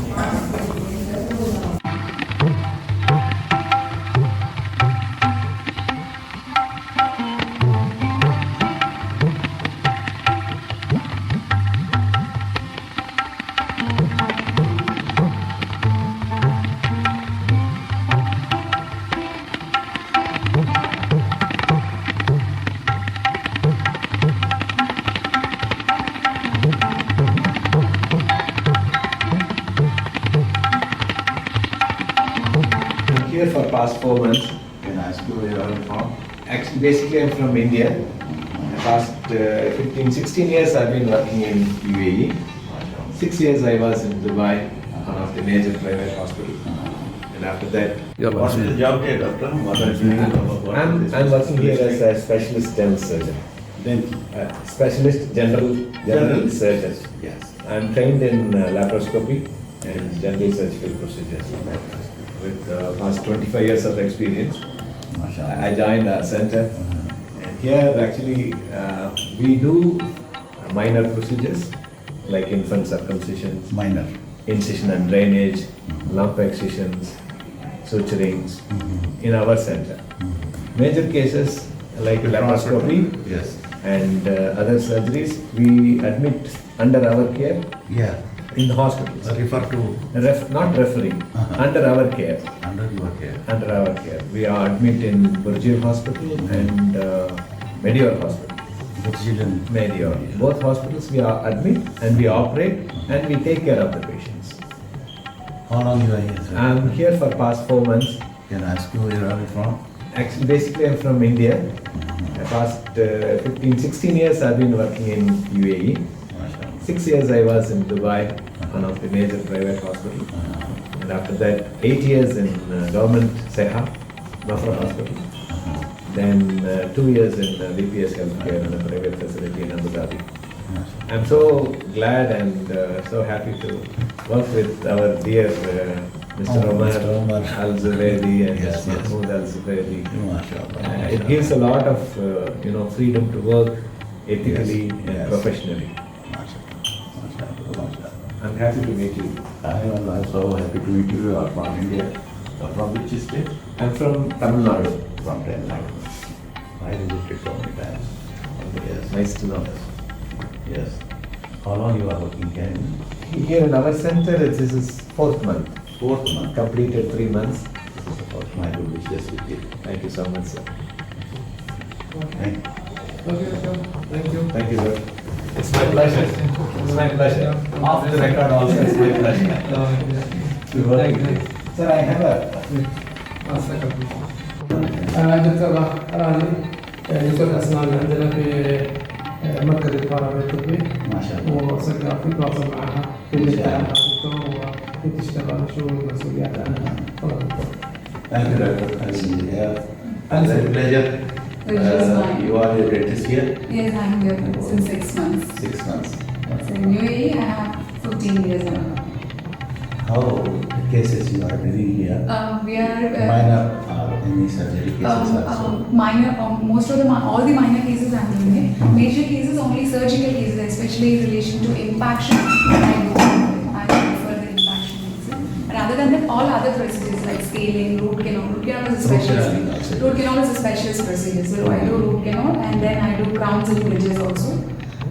Here for past 4 months. Can I ask you where you are from? Actually, basically I'm from India. Past 15, 16 years I've been working in UAE. 6 years I was in Dubai, one of the major private hospitals. And after that, What is the job here, doctor? What are you doing? I'm working here as a specialist dental surgeon. Specialist general surgeon. Yes. I'm trained in laparoscopy and general surgical procedures. With past 25 years of experience, I joined our center. And here actually we do minor procedures like infant circumcisions, Minor. incision and drainage, lump excisions, suturings in our center. Major cases like laparoscopy Yes. and other surgeries we admit under our care. Yeah. In the hospitals. Refer to. Not referring, under our care. Under your care. Under our care. We are admit in Burjil Hospital and Medior Hospital. Burjil and Medior. Both hospitals we are admit and we operate and we take care of the patients. How long you are here, sir? I'm here for past 4 months. Can I ask you where are you from? Actually, basically I'm from India. Past 15, 16 years I've been working in UAE. 6 years I was in Dubai, one of the major private hospitals. And after that, 8 years in government Seha, Nafra Hospital. Then 2 years in VPS Healthcare in a private facility in Abu Dhabi. I'm so glad and so happy to work with our dear Mr. Omar Al-Zubaydi and Mahmoud Al-Zubaydi. It gives a lot of freedom to work ethically and professionally. I'm happy to meet you. I am also happy to meet you. You are from India. You are from which state? I'm from Tamil Nadu. From Tamil Nadu. I visited so many times. Yes. Nice to know. Yes. How long you are working here? Here in our center, this is 4th month. 4th month. Completed 3 months. This is the first my good wishes with you. Thank you so much, sir. Thank you. Thank you. Thank you, sir. It's my pleasure. It's my pleasure. Off the record also, it's my pleasure. To work with you. Sir, I have a... دكتور راضي دكتور أسنان عندنا في مركز الفرع الطبي. ما شاء الله. وصرنا في تواصل معها في الدكتور وفي تشتغل شو المسؤوليات عنها. Thank you, Doctor. It's a pleasure. You are your dentist here? Yes, I'm here since 6 months. 6 months. So in UAE, I have 15 years now. How the cases you are dealing here? We are Minor any surgery cases also? minor. Most of all the minor cases I'm doing it. Major cases, only surgical cases, especially in relation to impaction. I prefer the impaction cases. And other than that, all other procedures like scaling, root canal. Root canal is a specialist. Root canal is a specialist procedure. So I do root canal and then I do crowns and bridges also.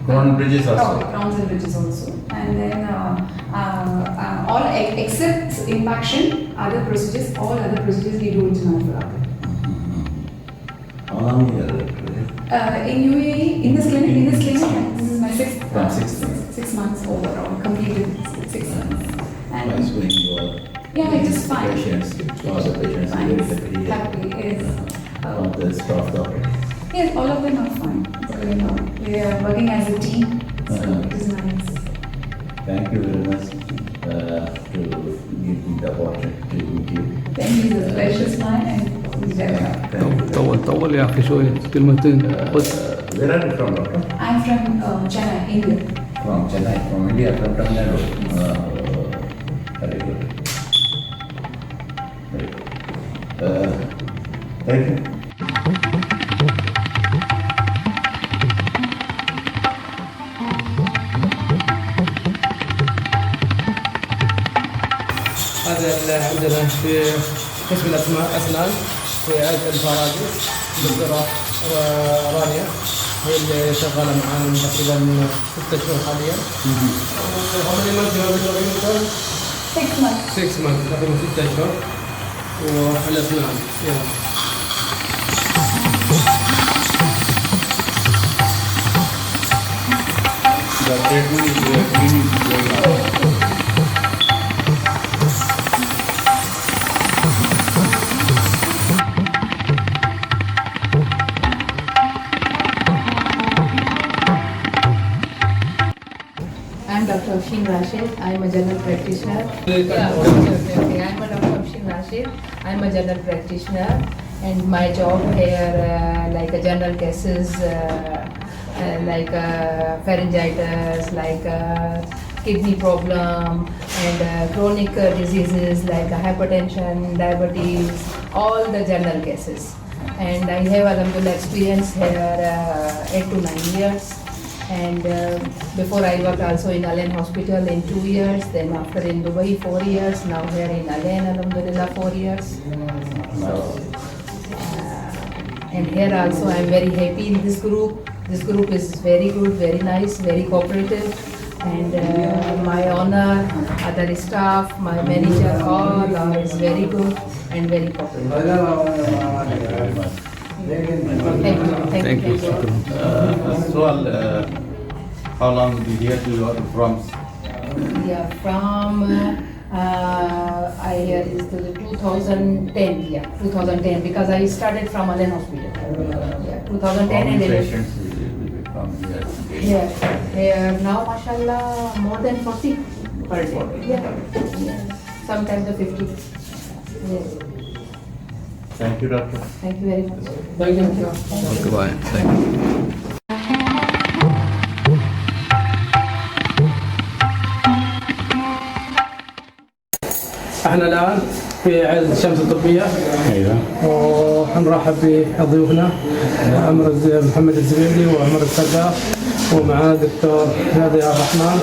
Crown bridges also? Crowns and bridges also. And then all except impaction, other procedures, all other procedures we do it in Alpha. How long you are In UAE, in this clinic, this is my 6 months overall, completed 6 months. And Nice when you are yeah, it is fine. patients, all the patients are very happy. Yes. All the staff doctor. Yes, all of them are fine. So, we are working as a team, so it is nice. Thank you very much to give me the opportunity to meet you. Thank you, it's a pleasure, mine, and طول يا اخي شوي كلمتين. Where are you from, doctor? I'm from Chennai, India. From Chennai, from India, from Tamil Nadu. Very good. Very good. Thank you. عندنا في قسم الأسنان في عيادة الفرادي الدكتورة رانيا هي اللي شغالة معانا من تقريبا 6 شهور حاليا. تقريبا 6 شهور والأسنان. The treatment is going on. I'm Dr. Afshin Rashid. I'm a general practitioner. I'm Dr. Afshin Rashid. I'm a general practitioner, and my job here, like a general cases, like pharyngitis, like kidney problem, and chronic diseases like hypertension, diabetes, all the general cases. And I have alhamdulillah experience here 8 to 9 years. And before I worked also in Al-Ain Hospital in 2 years, then after in Dubai 4 years, now here in Al-Ain alhamdulillah 4 years. So, and here also I am very happy in this group. This group is very good, very nice, very cooperative. And my owner, other staff, my manager, all are is very good and very cooperative. Thank you. How long did you here to your from? Yeah, from I hear is the 2010. Yeah, 2010 because I started from Al-Ain Hospital. Yeah, 2010 and patients yeah, here now mashallah more than 40 per day. Yeah. Sometimes the 50. Yes. Thank you, doctor. Thank you very much. Thank you. Okay, bye. Thank you. احنا الان في عيادة الشمس الطبية. ايوه. ونرحب بضيوفنا عمر محمد الزبيدي وعمر السقاف ومعنا الدكتور ضياء الرحمن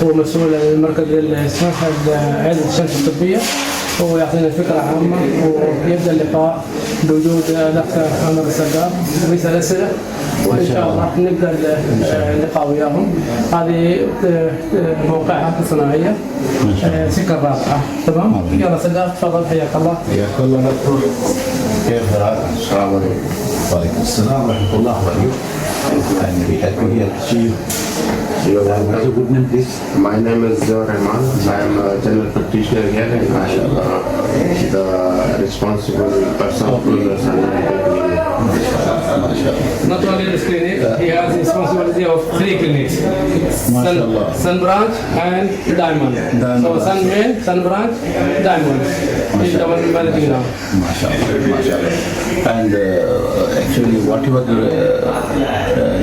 هو مسؤول المركز اللي اسمه عيادة الشمس الطبية ويعطينا فكرة عامة ويبدأ اللقاء بوجود الأخ عمر السقاف ويسأل أسئلة وإن شاء الله نبدأ اللقاء وياهم. هذه موقعها الصناعية سكة الرابعة. تمام؟ يلا سقاف تفضل حياك الله. حياك الله دكتور. كيف حالك؟ السلام عليكم. وعليكم السلام ورحمة الله وبركاته. And we have here Chief. What's your good name, please? My name is Rahman. I am a general practitioner here and I am the responsible person for the Not only this clinic, he has responsibility of 3 clinics. Sun branch and diamond. So sun main, sun branch, diamond. He's the one managing now. MashaAllah. And actually, whatever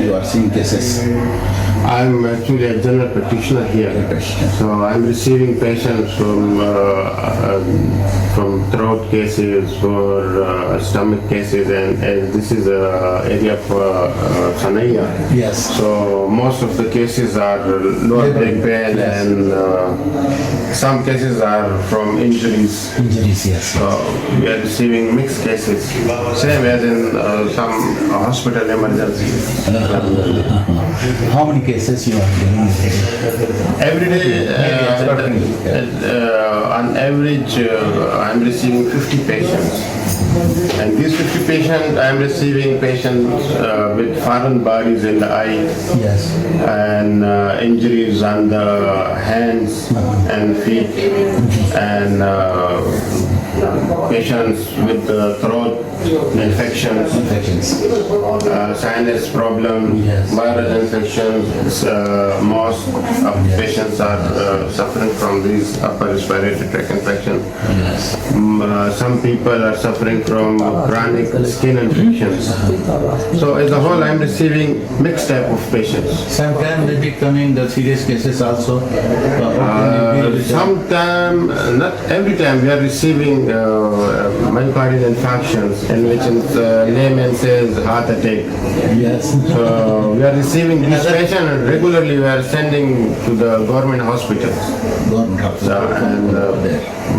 you are seeing cases. I'm actually a general practitioner here. So I'm receiving patients from throat cases, for stomach cases, and this is an area for Sanaya. Yes. So most of the cases are lower back pain and some cases are from injuries. Injuries, yes. So we are receiving mixed cases, same as in some hospital emergency. How many cases you are dealing with? Every day, on average, I'm receiving 50 patients. And these 50 patients, I'm receiving patients with foreign bodies in the eye, yes, and injuries on the hands and feet, and patients with throat infections, sinus problems, viral infections. Most of the patients are suffering from these upper respiratory tract infections. Some people are suffering from chronic skin infections. So as a whole, I'm receiving mixed type of patients. Sometimes they be coming the serious cases also. Sometimes, not every time, we are receiving myocardial infarctions in which layman says heart attack. Yes. So we are receiving these patients and regularly we are sending to the government hospitals. And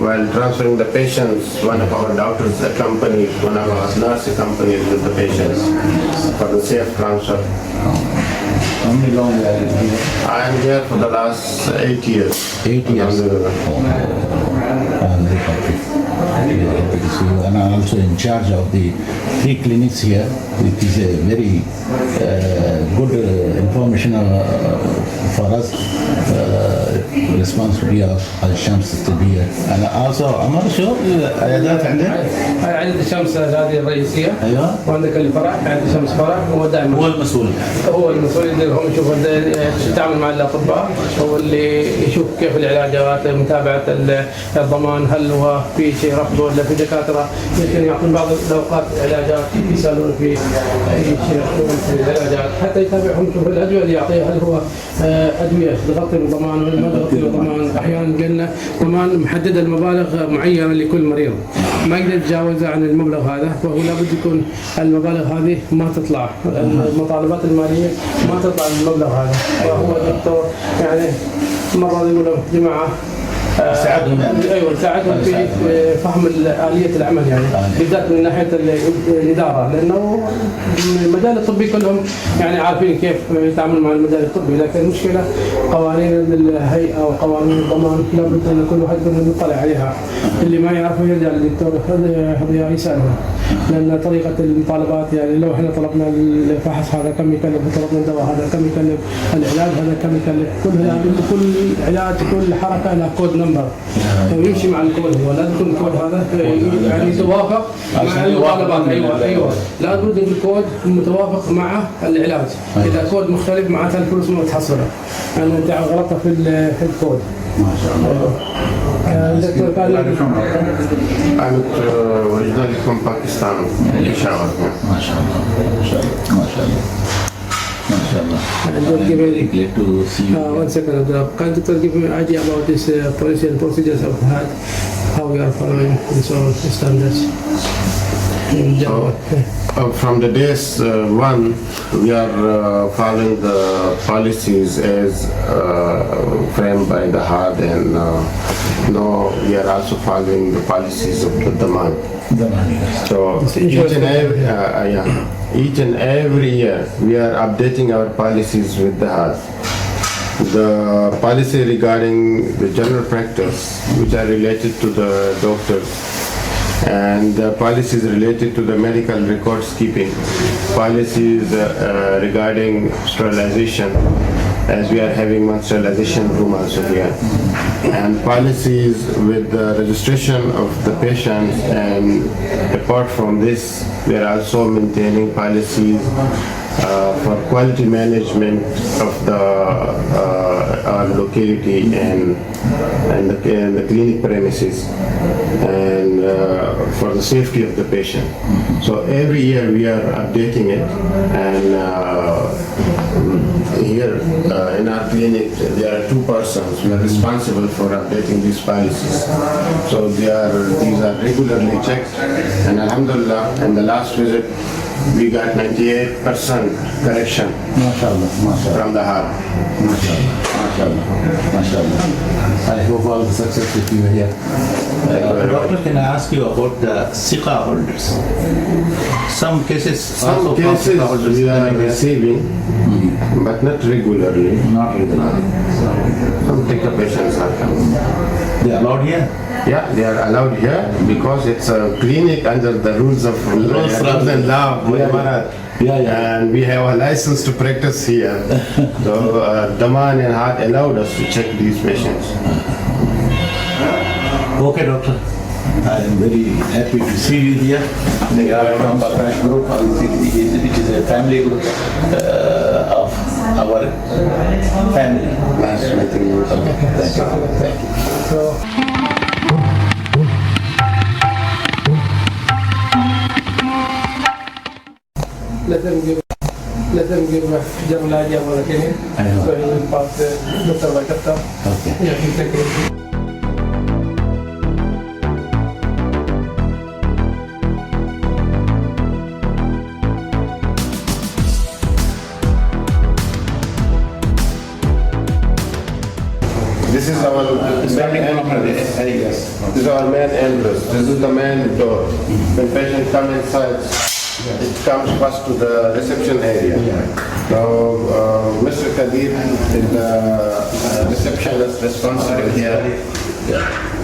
while transferring the patients, one of our doctors accompanied, one of our nurses accompanied with the patients for the safe transfer. How many long are you here? I am here for the last 8 years. 8 years. I'm very happy. Very happy to see you. And I'm also in charge of the 3 clinics here. It is a very good information for us. Responsibility of الشمس الطبية. أنا also عمر شو عيادات عندك؟ عيادة الشمس هذه الرئيسية. أيوه. وعندك الفرع عيادة الشمس فرع هو دائما هو المسؤول. هو المسؤول اللي هم يشوف يتعامل مع الأطباء، هو اللي يشوف كيف العلاجات، متابعة الضمان، هل هو في شيء رفض ولا في دكاترة يمكن يعطون بعض الأوقات علاجات يسألون في أي شيء في العلاجات، حتى يتابعهم يشوف الأدوية اللي يعطيها هل هو أدوية تغطي الضمان ولا ما تغطي الضمان. أحيانا قلنا ضمان محدد المبالغ معينة لكل مريض ما يقدر يتجاوز عن المبلغ هذا، فهو لابد يكون المبالغ هذه ما تطلع، المطالبات المالية ما تطلع من المبلغ هذا. فهو الدكتور يعني مرة يقول لهم جماعة ساعدهم ايوه ساعدهم في فهم آلية العمل يعني بالذات من ناحية الإدارة، لأنه المجال الطبي كلهم يعني عارفين كيف يتعاملوا مع المجال الطبي، لكن المشكلة قوانين الهيئة وقوانين الضمان لابد أن كل واحد منهم يطلع عليها، اللي ما يعرفه يرجع للدكتور هذا يسأله، لأن طريقة المطالبات يعني لو احنا طلبنا الفحص هذا كم يكلف، طلبنا الدواء هذا كم يكلف، العلاج هذا كم يكلف، كل علاج كل حركة لها كود نمبر ويمشي مع الكود، هو لازم يكون الكود هذا يعني يتوافق مع المطالبات. ايوه لابد ان الكود متوافق مع العلاج، اذا كود مختلف معناتها الفلوس ما متحصله، يعني انت غلطت في الكود. ما شاء الله. دكتور كامل I'm originally from Pakistan, Peshawar. ما شاء الله. ما شاء الله. ما شاء الله. I'm very glad to see you. One second, can you give me an idea about this policy and procedures of HAD, how we are following and so on, standards? From the days one, we are following the policies as framed by the HAD, and now we are also following the policies of the Daman. So each and every year we are updating our policies with the HAD. The policy regarding the general practice, which are related to the doctors, and the policies related to the medical records keeping, policies regarding sterilization, as we are having one sterilization room also here, and policies with the registration of the patients, and apart from this, we are also maintaining policies for quality management of our locality and the clinic premises, and for the safety of the patient. So every year we are updating it, and here in our clinic there are 2 persons who are responsible for updating these policies. So these are regularly checked, and alhamdulillah, in the last visit we got 98% correction from the heart. MashaAllah. I hope all the success with you here. Doctor, can I ask you about the Sikha holders? Some cases we are receiving, but not regularly. Not regularly. Some Sikha patients are coming. They are allowed here? Yeah, they are allowed here because it's a clinic under the rules of law. And we have a license to practice here. So Daman and Heart allowed us to check these patients. Okay, doctor. I am very happy to see you here. We are from Bakash group. It is a family group of our family. Nice meeting you. Okay, thank you. Thank you. Let them give general idea about the clinic. So he will pass doctor by doctor. Okay. Yeah, he take it. is our main entrance. This is our main entrance. This is the main door. When patient come inside, it comes first to the reception area. So Mr. Kadir is the receptionist responsible here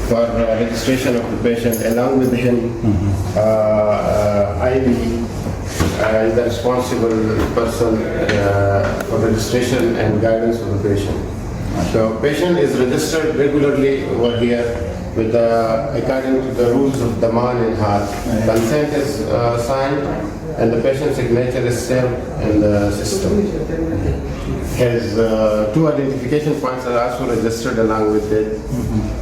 for registration of the patient. Along with him, Ivy is the responsible person for registration and guidance of the patient. So patient is registered regularly over here with according to the rules of the man in heart. Consent is signed and the patient's signature is stamped in the system. His two identification points are also registered along with it.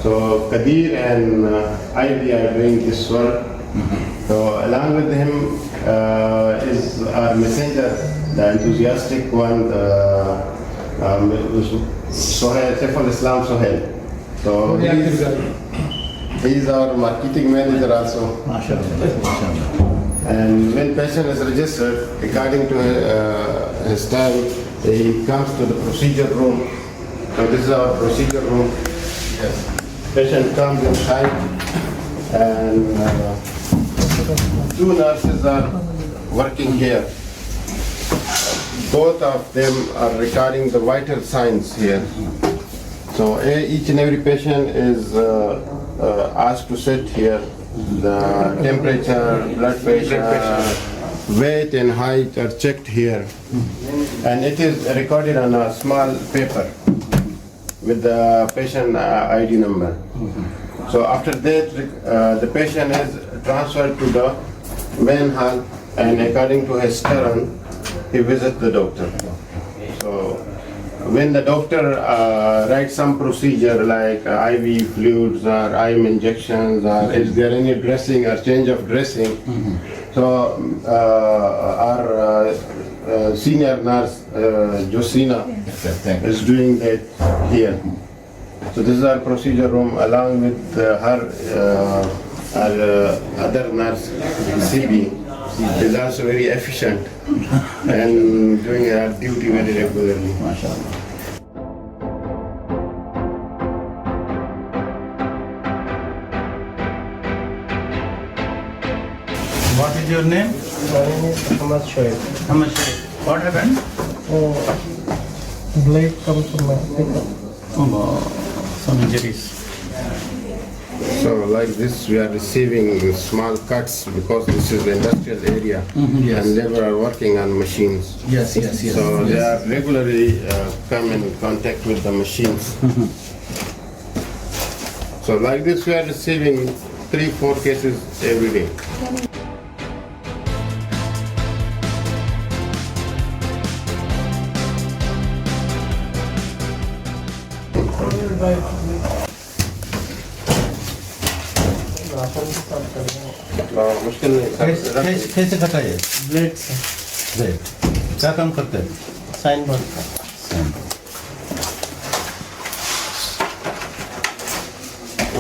So Kadir and Ivy are doing this work. So along with him is our messenger, the enthusiastic one, Sohail, Saiful Islam Sohail. So he's our marketing manager also. And when patient is registered, according to his time, he comes to the procedure room. So this is our procedure room. Yes. Patient comes inside and two nurses are working here. Both of them are recording the vital signs here. So each and every patient is asked to sit here. The temperature, blood pressure, weight and height are checked here. And it is recorded on a small paper with the patient ID number. So after that, the patient is transferred to the main hall, and according to his turn, he visits the doctor. So when the doctor writes some procedure like IV fluids or IM injections, or is there any dressing or change of dressing, so our senior nurse, Josina, is doing that here. So this is our procedure room along with her our other nurse, CB, is also very efficient and doing her duty very regularly. What is your name? My name is Ahmad Shoaib. Ahmad Shoaib. What happened? Blade comes from my finger. Some injuries. So like this we are receiving small cuts because this is the industrial area Yes. and labor are working on machines. Yes. So they are regularly come in contact with the machines. So like this we are receiving 3-4 cases every day. मुश्किल नहीं कैसे कटा ये? Blade से। Blade क्या काम करते हैं? Sign board.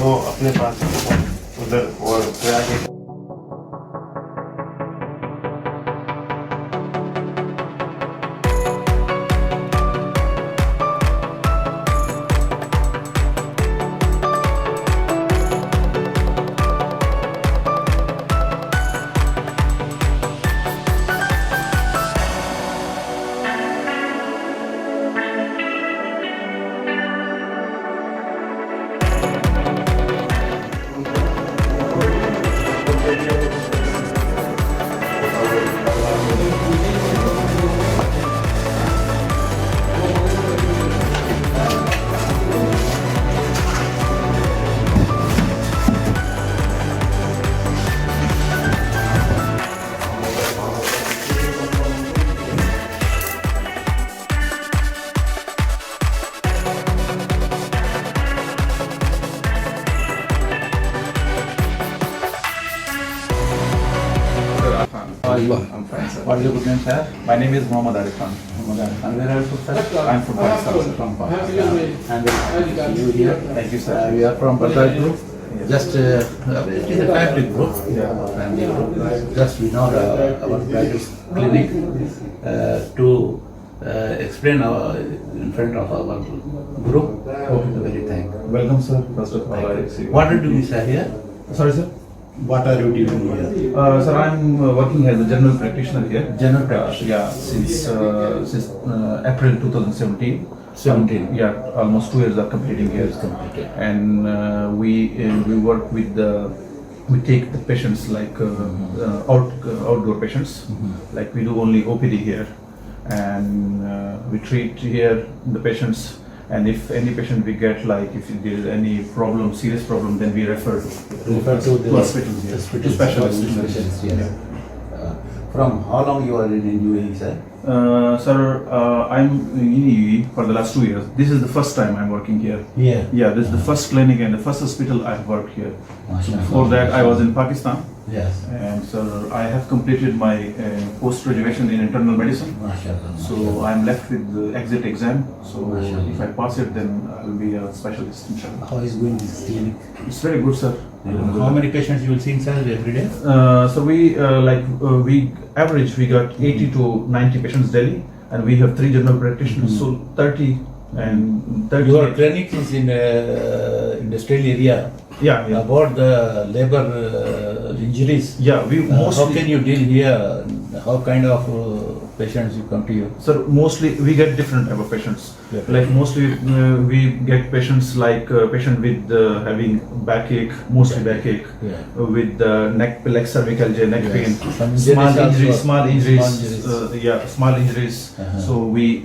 वो अपने पास उधर वो आगे I'm fine, sir. What is your good name, sir? My name is Mohammad Arifan. Mohammad Arifan. Where are you from, sir? I'm from Pakistan. From Pakistan. And you here? Thank you, sir. We are from Bhattad Group. Just it is a family group. Family group. Just we know our practice clinic to explain in front of our group. Very thank you. Welcome, sir. First of all, I see. What are you doing, sir, here? Sorry, sir. What are you doing here? Sir, I'm working as a general practitioner here. General practitioner? Yeah, since April 2017. 17. Yeah, almost 2 years are completing here. And we work with we take the patients like outdoor patients. Like we do only OPD here, and we treat here the patients. And if any patient we get, like if there is any problem, serious problem, then we refer to the hospitals here, to specialists. Yes. From how long you are in UAE, sir? Sir, I'm in UAE for the last 2 years. This is the first time I'm working here. Yeah. Yeah, this is the first clinic and the first hospital I've worked here. Before that, I was in Pakistan. Yes. And so I have completed my post-graduation in internal medicine. So I'm left with the exit exam. So if I pass it, then I'll be a specialist, inshallah. How is going this clinic? It's very good, sir. How many patients you will see, sir, every day? So we average we got 80 to 90 patients daily, and we have 3 general practitioners, so 30 and 30. Your clinic is in industrial area. Yeah. About the labor injuries. Yeah, we mostly. How can you deal here? How kind of patients you come to you? Sir, mostly we get different type of patients. Yeah. Like mostly we get patients like patient with having backache, mostly backache, with neck, like cervical neck pain, small injuries, small injuries. So we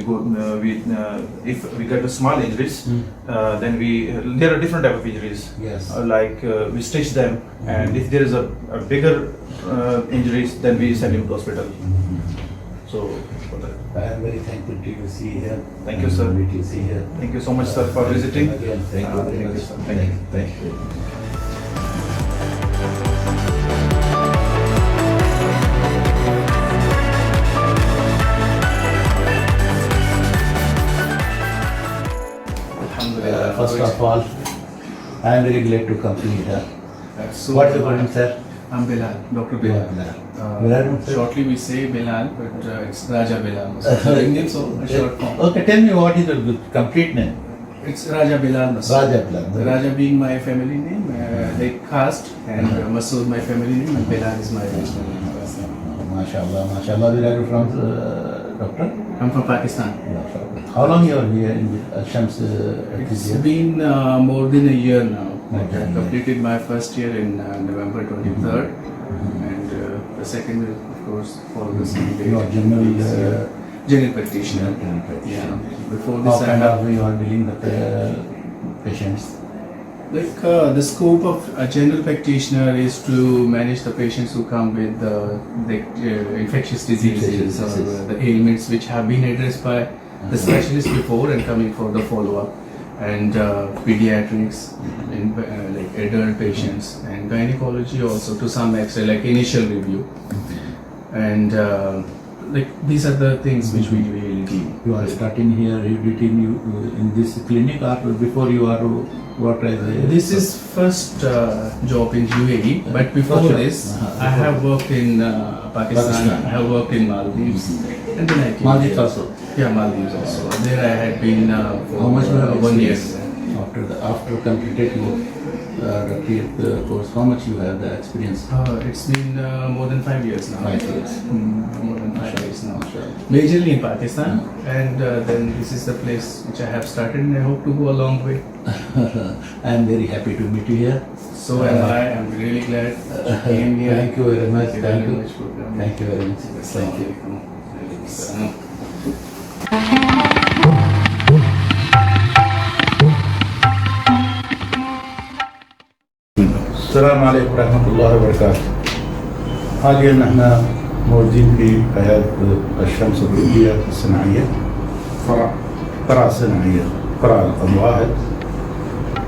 go if we get a small injuries, then there are different type of injuries. Yes. Like we stitch them, and if there is a bigger injuries, then we send him to hospital. So for that. I am very thankful to you see here. Thank you, sir. Meet you see here. Thank you so much, sir, for visiting. Again, thank you very much. Sir. Thank you. Thank you. First of all, I am very glad to come to you here. What's your name, sir? I'm Bilal, Dr. Bilal. Shortly we say Bilal, but it's Raja Bilal. So Indian, so a short form. Okay, tell me what is the complete name? It's Raja Bilal Masood. Raja Bilal. Raja being my family name, like caste, and Masood my family name, and Bilal is my original name. MashaAllah, MashaAllah. Where are you from, doctor? I'm from Pakistan. How long you are here in Shams? It's been more than a year now. I completed my first year in November 23rd, and the second will, of course, follow the same day. You are general practitioner. Yeah. Before this, how kind of you are dealing with patients? Like the scope of a general practitioner is to manage the patients who come with infectious diseases or the ailments which have been addressed by the specialist before and coming for the follow-up, and pediatrics, and like adult patients, and gynecology also to some extent, like initial review, and like these are the things which we really deal. You are starting here, in this clinic, or before you are worked as a... This is first job in UAE, but before this, I have worked in Pakistan, I have worked in Maldives, and then I came Maldives here. also? Yeah, Maldives also. There I had been for how much you have 1 year. After completed your course, how much you have the experience? It's been more than 5 years now. 5 years. More than 5 years now. Majorly in Pakistan, and then this is the place which I have started, and I hope to go a long way. I am very happy to meet you here. So am I. I'm really glad you came here. Thank you very much. Thank you very much for coming. Thank you very much. Thank you. السلام عليكم ورحمة الله وبركاته. حاليا نحن موجودين في عيادة الشمس الطبيعية الصناعية، فرع صناعية، فرع رقم 1،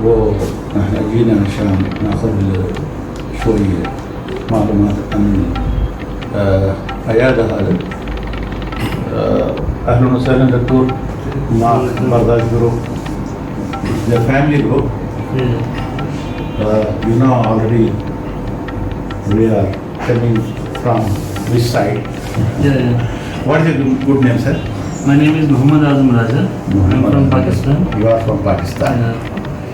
ونحن جينا عشان ناخذ شوي معلومات عن عيادة هذا. أهلا وسهلا دكتور مع برداش group. The family group. You know already we are coming from this side. What is your good name, sir? My name is Muhammad Azam Raja. I'm from Pakistan. You are from Pakistan.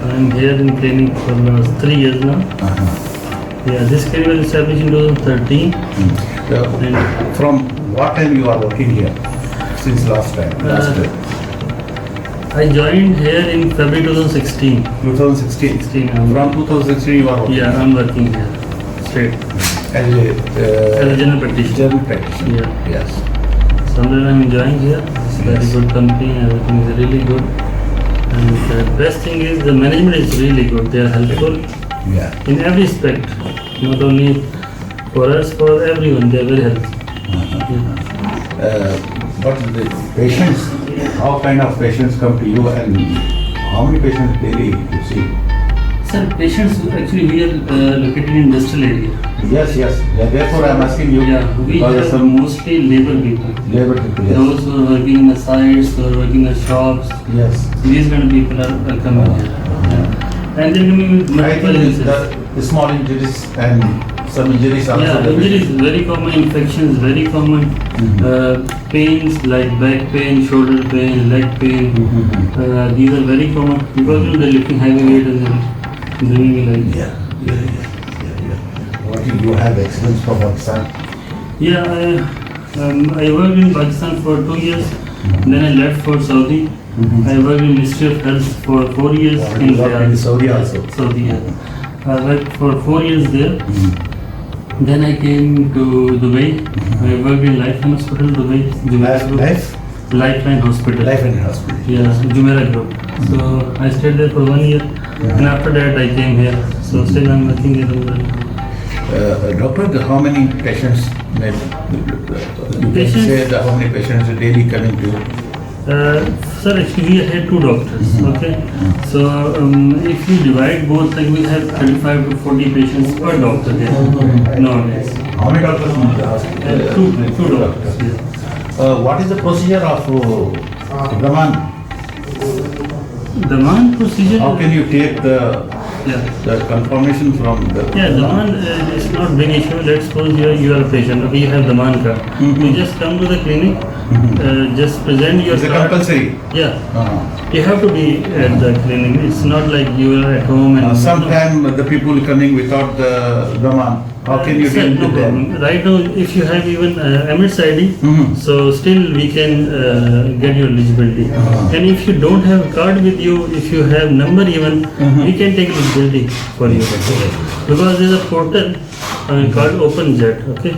I'm here in clinic for last 3 years now. Yeah, this clinic was established in 2013. And from what time you are working here? Since last time? I joined here in February 2016. 2016? From 2016 you are working? Yeah, I'm working here. Straight. As a general practitioner. General practitioner. Yeah. Yes. Somewhere I'm enjoying here. It's a very good company. Everything is really good. And the best thing is the management is really good. They are helpful. Yeah. In every aspect. Not only for us, for everyone. They are very helpful. But the patients, how kind of patients come to you and how many patients daily you see? Sir, patients actually we are located in industrial area. Yes. Yeah, therefore I am asking you. Yeah, we have mostly labor people. Labor people, yes. Those who are working in the sites, who are working in the shops. Yes. These kind of people are coming here. And they're coming with multiple illnesses. The small injuries and some injuries also. Yeah, injuries very common, infections very common, pains like back pain, shoulder pain, leg pain. These are very common because they're lifting heavy weight and they're doing it like yeah. What you have experience from Pakistan? Yeah, I worked in Pakistan for 2 years. Then I left for Saudi. I worked in Ministry of Health for 4 years in Saudi also. Saudi, yeah. I worked for 4 years there. Then I came to Dubai. I worked in Lifeline Hospital, Dubai. Lifeline Hospital. Lifeline Hospital. Yeah, Jumeirah Group. So I stayed there for 1 year. And after that I came here. So still I'm working here. Doctor, how many patients? You can say how many patients are daily coming to you? Sir, actually we had 2 doctors. Okay, so if you divide both, like we have 35 to 40 patients per doctor there nowadays. How many doctors in the hospital? Two doctors. Yeah. What is the procedure of Daman? Daman procedure? How can you take the confirmation from the... Yeah, Daman is not big issue. Let's suppose you are a patient, okay, you have Daman card. You just come to the clinic, just present your It's a card. compulsory? Yeah. You have to be at the clinic. It's not like you are at home and... Sometimes the people coming without the Daman, how can you deal with them? Right now, if you have even Emirates ID, so still we can get your eligibility. And if you don't have a card with you, if you have number even, we can take eligibility for you. Because there is a portal called OpenJet, okay?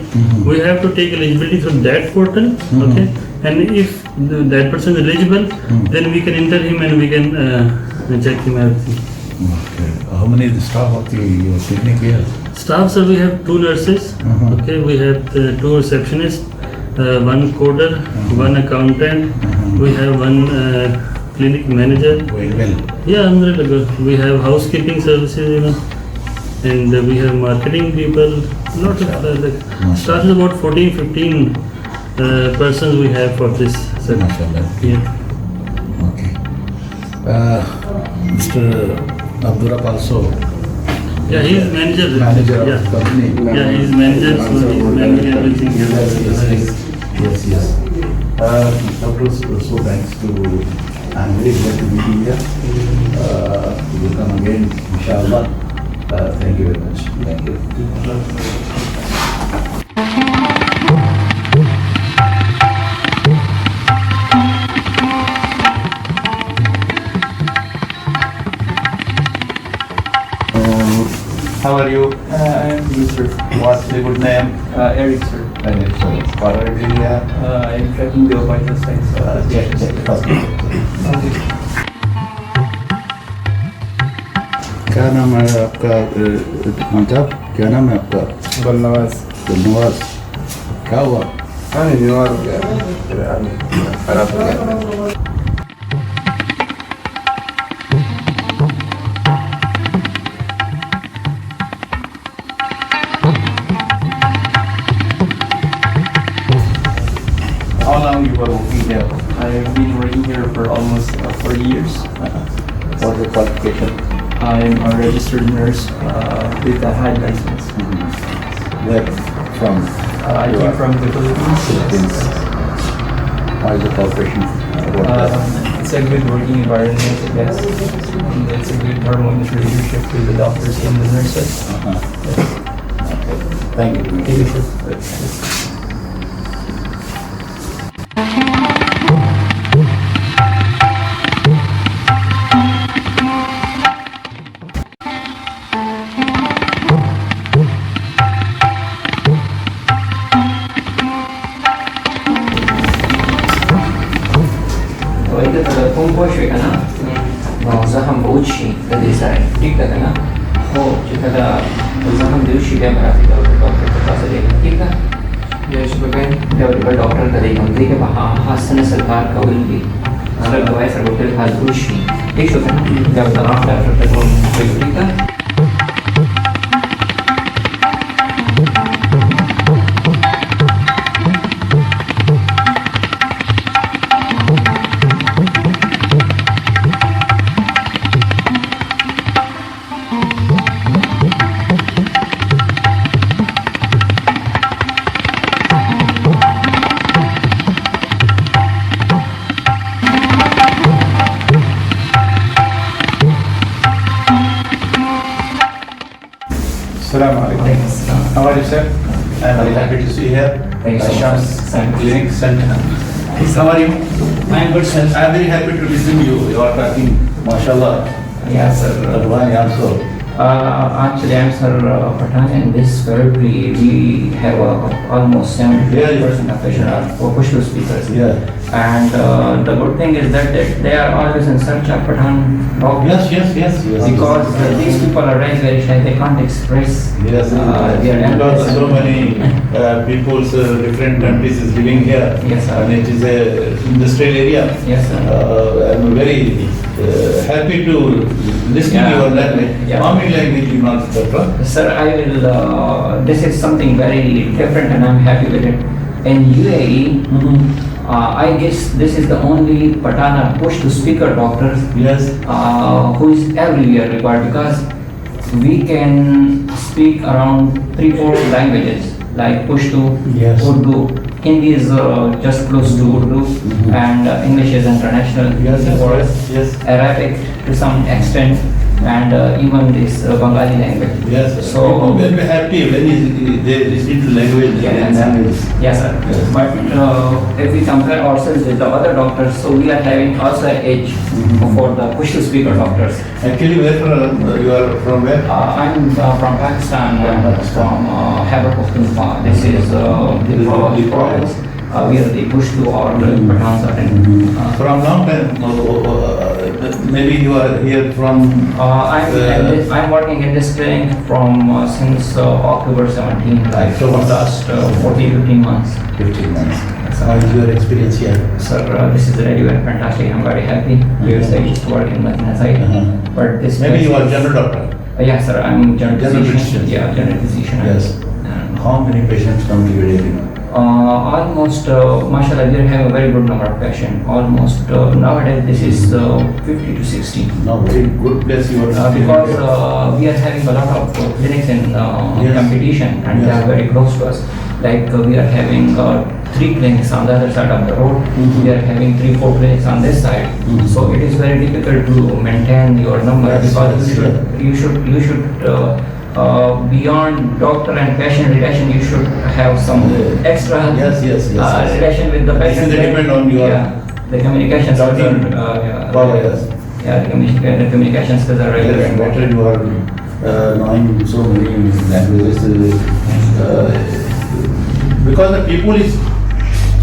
We have to take eligibility through that portal, okay? And if that person is eligible, then we can enter him and we can check him everything. Okay. How many is the staff of your clinic here? Staff, sir, we have 2 nurses, okay, we have 2 receptionists, 1 coder, 1 accountant, we have 1 clinic manager. Well. Yeah, alhamdulillah good. We have housekeeping services even, and we have marketing people, lot of staff is about 14-15 persons we have for this service. Yeah. Okay. Mr. Abdurrab also. Yeah, he is manager. Manager of the company. Yeah, he is manager, so he is managing everything here. Yes. Doctor, so thanks to, I'm very glad to meet you here. You will come again, inshallah. Thank you very much. Thank you. How are you? I'm good, sir. What's your good name? Eric, sir. Eric, sir. What are you doing here? I'm tracking the vital signs. Check. क्या नाम है आपका मतलब क्या नाम है आपका? गुलनवाज। क्या हुआ? बीमार हो गया, खराब हो गया। How long you were working here? I've been working here for almost 4 years. What's your qualification? I'm a registered nurse with a HAD license. Where from? I came from the Philippines. How is the cooperation about that? It's a good working environment, I guess. And it's a good harmonious relationship with the doctors and the nurses. Thank you. Thank you, sir. وإذا تكون بوشي أنا زهم بوشي الذي ساعد تيجا أنا هو جكدا زهم بوشي بيا مرافي دكتور تفاصيل تيجا ये शुभकामनाएं developer doctor करें हम देखें वहाँ हासन सरकार का उल्ली अलग दवाई सरकार का दूषी ये शुभकामनाएं डेवलपर डॉक्टर तक हम ठीक है Assalamu alaikum. How are you, sir? I am very happy to see you here. Thank you so much. Clinic Center. How are you? I am good, sir. I am very happy to listen to you. You are talking, mashallah. Yes, sir. Advani also. Actually, I'm Sir Pathan, and this February we have almost 70% of patients for push-to speakers. Yeah. And the good thing is that they are always in search of Pathan doctors. Yes. Because these people are very, very shy. They can't express Yes, their because so many people, different countries is living here. Yes, sir. And it is a industrial area. Yes, sir. I'm very happy to listen to your language. Yeah. How many language you know, doctor? Sir, I will. This is something very different, and I'm happy with it. In UAE, I guess this is the only Patana push-to-speaker doctor. Yes. Who is everywhere required, because we can speak around 3-4 languages like Pushto, Yes. Urdu. Hindi is just close to Urdu, and English is international for us. Yes. Arabic to some extent, and even this Bengali language. Yes. So people will be happy when they listen to language. yes, yes, sir. Yes. But if we compare ourselves with the other doctors, so we are having also an edge for the push-to-speaker doctors. Actually, where you are from? Where? I'm from Pakistan, from Khyber Pakhtunkhwa. This is the province where they push to our Pathans are in. From long time, maybe you are here from. I'm working in this clinic from since October 17, like for the last 14-15 months. 15 months. How is your experience here? Sir, this is really very fantastic. I'm very happy. Previously, I used to work in Medina side, but this Maybe you are place is- general doctor. Yes, sir. I'm general General physician. physician. Yeah, general physician. Yes. How many patients come to your daily? Almost, mashallah, we have a very good number of patients. Almost nowadays, this is 50 to 60. No, very good place you are. Because we are having a lot of clinics in Yes. competition, and they are very close to us. Like we are having 3 clinics on the other side of the road. We are having 3-4 clinics on this side. So it is very difficult to maintain your number, Yes, because yes, you should beyond doctor and patient relation, you should have some extra Yes. relation with the patient. This is depend on your the communication skills talking are power. Yes. yeah, the communication skills are really Yes, very important. better you are knowing so many languages. Because the people is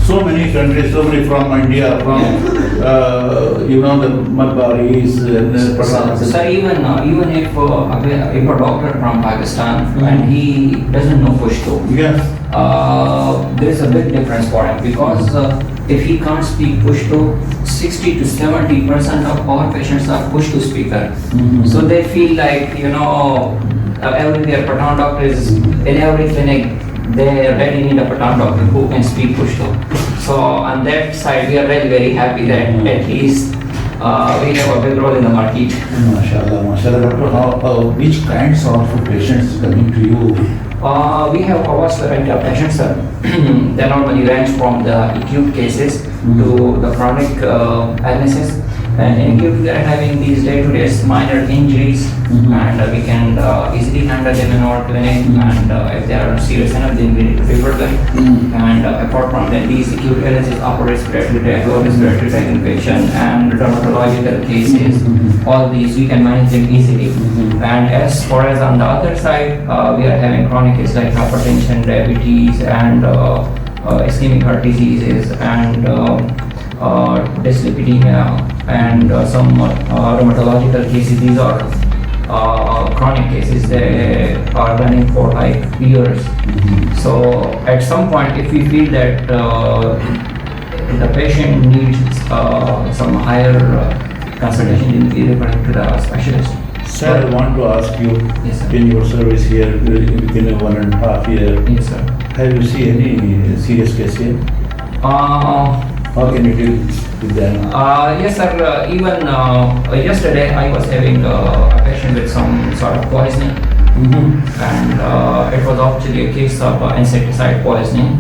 so many countries, so many from India, from the Malbaris and Pathans. So even if a doctor from Pakistan and he doesn't know Pushto, Yes. there is a big difference for him, because if he can't speak Pushto, 60 to 70% of our patients are Pushto speaker. So they feel like everywhere Pathan doctor is in every clinic. They really need a Pathan doctor who can speak Pushto. So on that side, we are really very happy that at least we have a big role in the market. Mashallah, doctor. Which kinds of patients coming to you? We have a vast variety of patients, sir. They normally range from the acute cases to the chronic illnesses. And in acute, we are having these day-to-day minor injuries, and we can easily handle them in our clinic. And if they are serious enough, then we need to refer them. And apart from that, these acute illnesses, upper respiratory tract, lower respiratory tract infection, and dermatological cases, all these we can manage them easily. And as far as on the other side, we are having chronic cases like hypertension, diabetes, and ischemic heart diseases, and dyslipidemia, and some rheumatological cases. These are chronic cases. They are running for like years. So at some point, if we feel that the patient needs some higher consultation, then we refer him to the specialist. Sir, I want to ask you, Yes, sir. in your service here within a 1.5 year, Yes, sir. have you seen any serious case here? How can you deal with them? Yes, sir. Even yesterday, I was having a patient with some sort of poisoning, and it was actually a case of insecticide poisoning.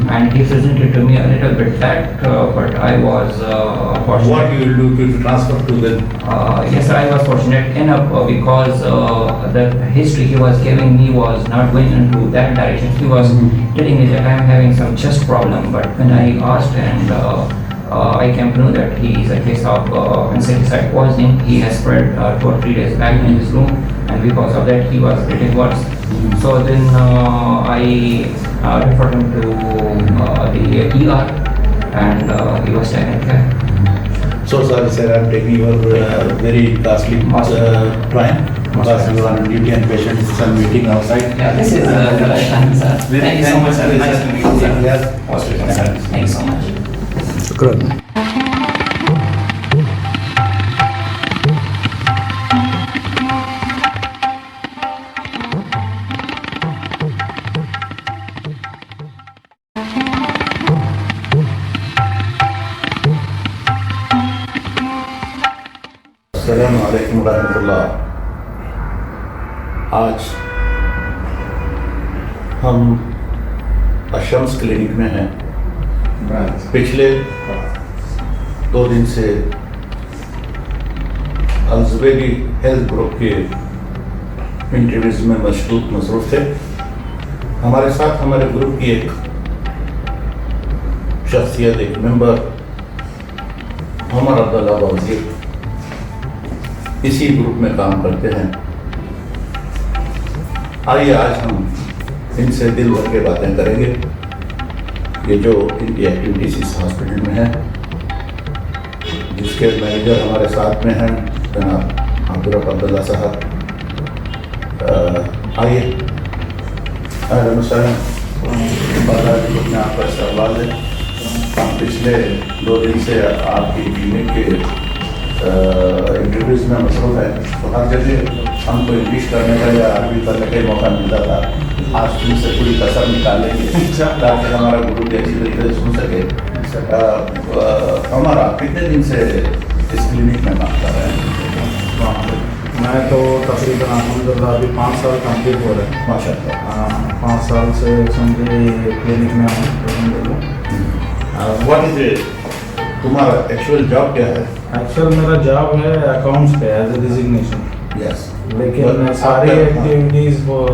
And he presented to me a little bit bad, but I was fortunate. What you will do to transfer to them? Yes, sir. I was fortunate enough because the history he was giving me was not going into that direction. He was telling me that I am having some chest problem, but when I asked, and I came to know that he is a case of insecticide poisoning. He has spread 2 or 3 days back in his room, and because of that he was getting worse. So then I referred him to the ER, and he was taken care. So sorry sir, I'm taking your very costly time because you are on duty and patient is some meeting outside. Yeah, this is the right time, sir. Thank you so much, sir. Nice to meet you, sir. Thank you so much. شكرا. السلام علیکم ورحمۃ اللہ. آج ہم الشمس clinic میں ہیں. پچھلے 2 دن سے الزبیدی ہیلتھ گروپ کے انٹرویوز میں مصروف تھے. ہمارے ساتھ ہمارے گروپ کی ایک شخصیت، ایک ممبر عمر عبداللہ وزیر اسی گروپ میں کام کرتے ہیں. آئیے آج ہم ان سے دل بھر کے باتیں کریں گے. یہ جو ان کی ایکٹیویٹیز اس ہاسپٹل میں ہیں، جس کے مینیجر ہمارے ساتھ میں ہیں جناب عبدالرب عبداللہ صاحب. آئیے اہلا وسہلا. بازار گروپ میں آپ کا استقبال ہے. ہم پچھلے 2 دن سے آپ کی کلینک کے انٹرویوز میں مصروف ہے، تو ہر جگہ ہم کو انگلش کرنے کا یا عربی کرنے کا موقع ملتا تھا. آج تم سے پوری کسر نکالیں گے تاکہ ہمارا گروپ بھی اچھی طریقے سے سن سکے. ہمارا کتنے دن سے اس کلینک میں کام کر رہے ہیں؟ میں تو تقریباً الحمدللہ ابھی 5 سال کمپلیٹ ہو رہے ہیں. ماشاء اللہ. 5 سال سے سمجھے کلینک میں ہوں الحمدللہ. واٹ از تمہارا ایکچوئل جاب کیا ہے؟ ایکچوئل میرا جاب ہے اکاؤنٹس پہ ایز اے ڈیزگنیشن. یس. لیکن ساری ایکٹیویٹیز وہ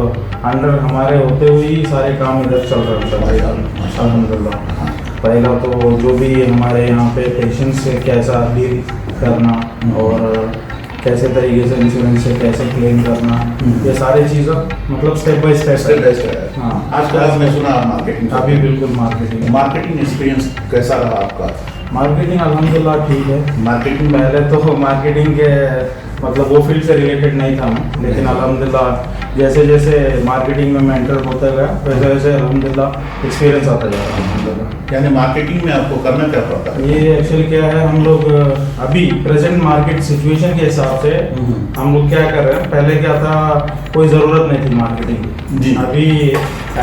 انڈر ہمارے ہوتے ہوئے ہی سارے کام ادھر چل رہے ہیں الحمدللہ. پہلا تو جو بھی ہمارے یہاں پہ پیشنٹ سے کیسا ڈیل کرنا اور کیسے طریقے سے انشورنس سے کیسے کلیم کرنا، یہ ساری چیزیں مطلب اسٹیپ بائی اسٹیپ. ہاں. آج کل آپ نے سنا مارکیٹنگ. ابھی بالکل مارکیٹنگ ایکسپیرینس کیسا رہا آپ کا؟ مارکیٹنگ الحمدللہ ٹھیک ہے. مارکیٹنگ پہلے تو مارکیٹنگ کے مطلب وہ فیلڈ سے ریلیٹڈ نہیں تھا میں، لیکن الحمدللہ جیسے جیسے مارکیٹنگ میں انٹر ہوتا گیا ویسے ویسے الحمدللہ ایکسپیرینس آتا جا رہا ہے الحمدللہ. یعنی مارکیٹنگ میں آپ کو کرنا کیا پڑتا ہے؟ یہ ایکچولی کیا ہے، ہم لوگ ابھی پریزنٹ مارکیٹ سچویشن کے حساب سے ہم لوگ کیا کر رہے ہیں. پہلے کیا تھا، کوئی ضرورت نہیں تھی مارکیٹنگ کی. ابھی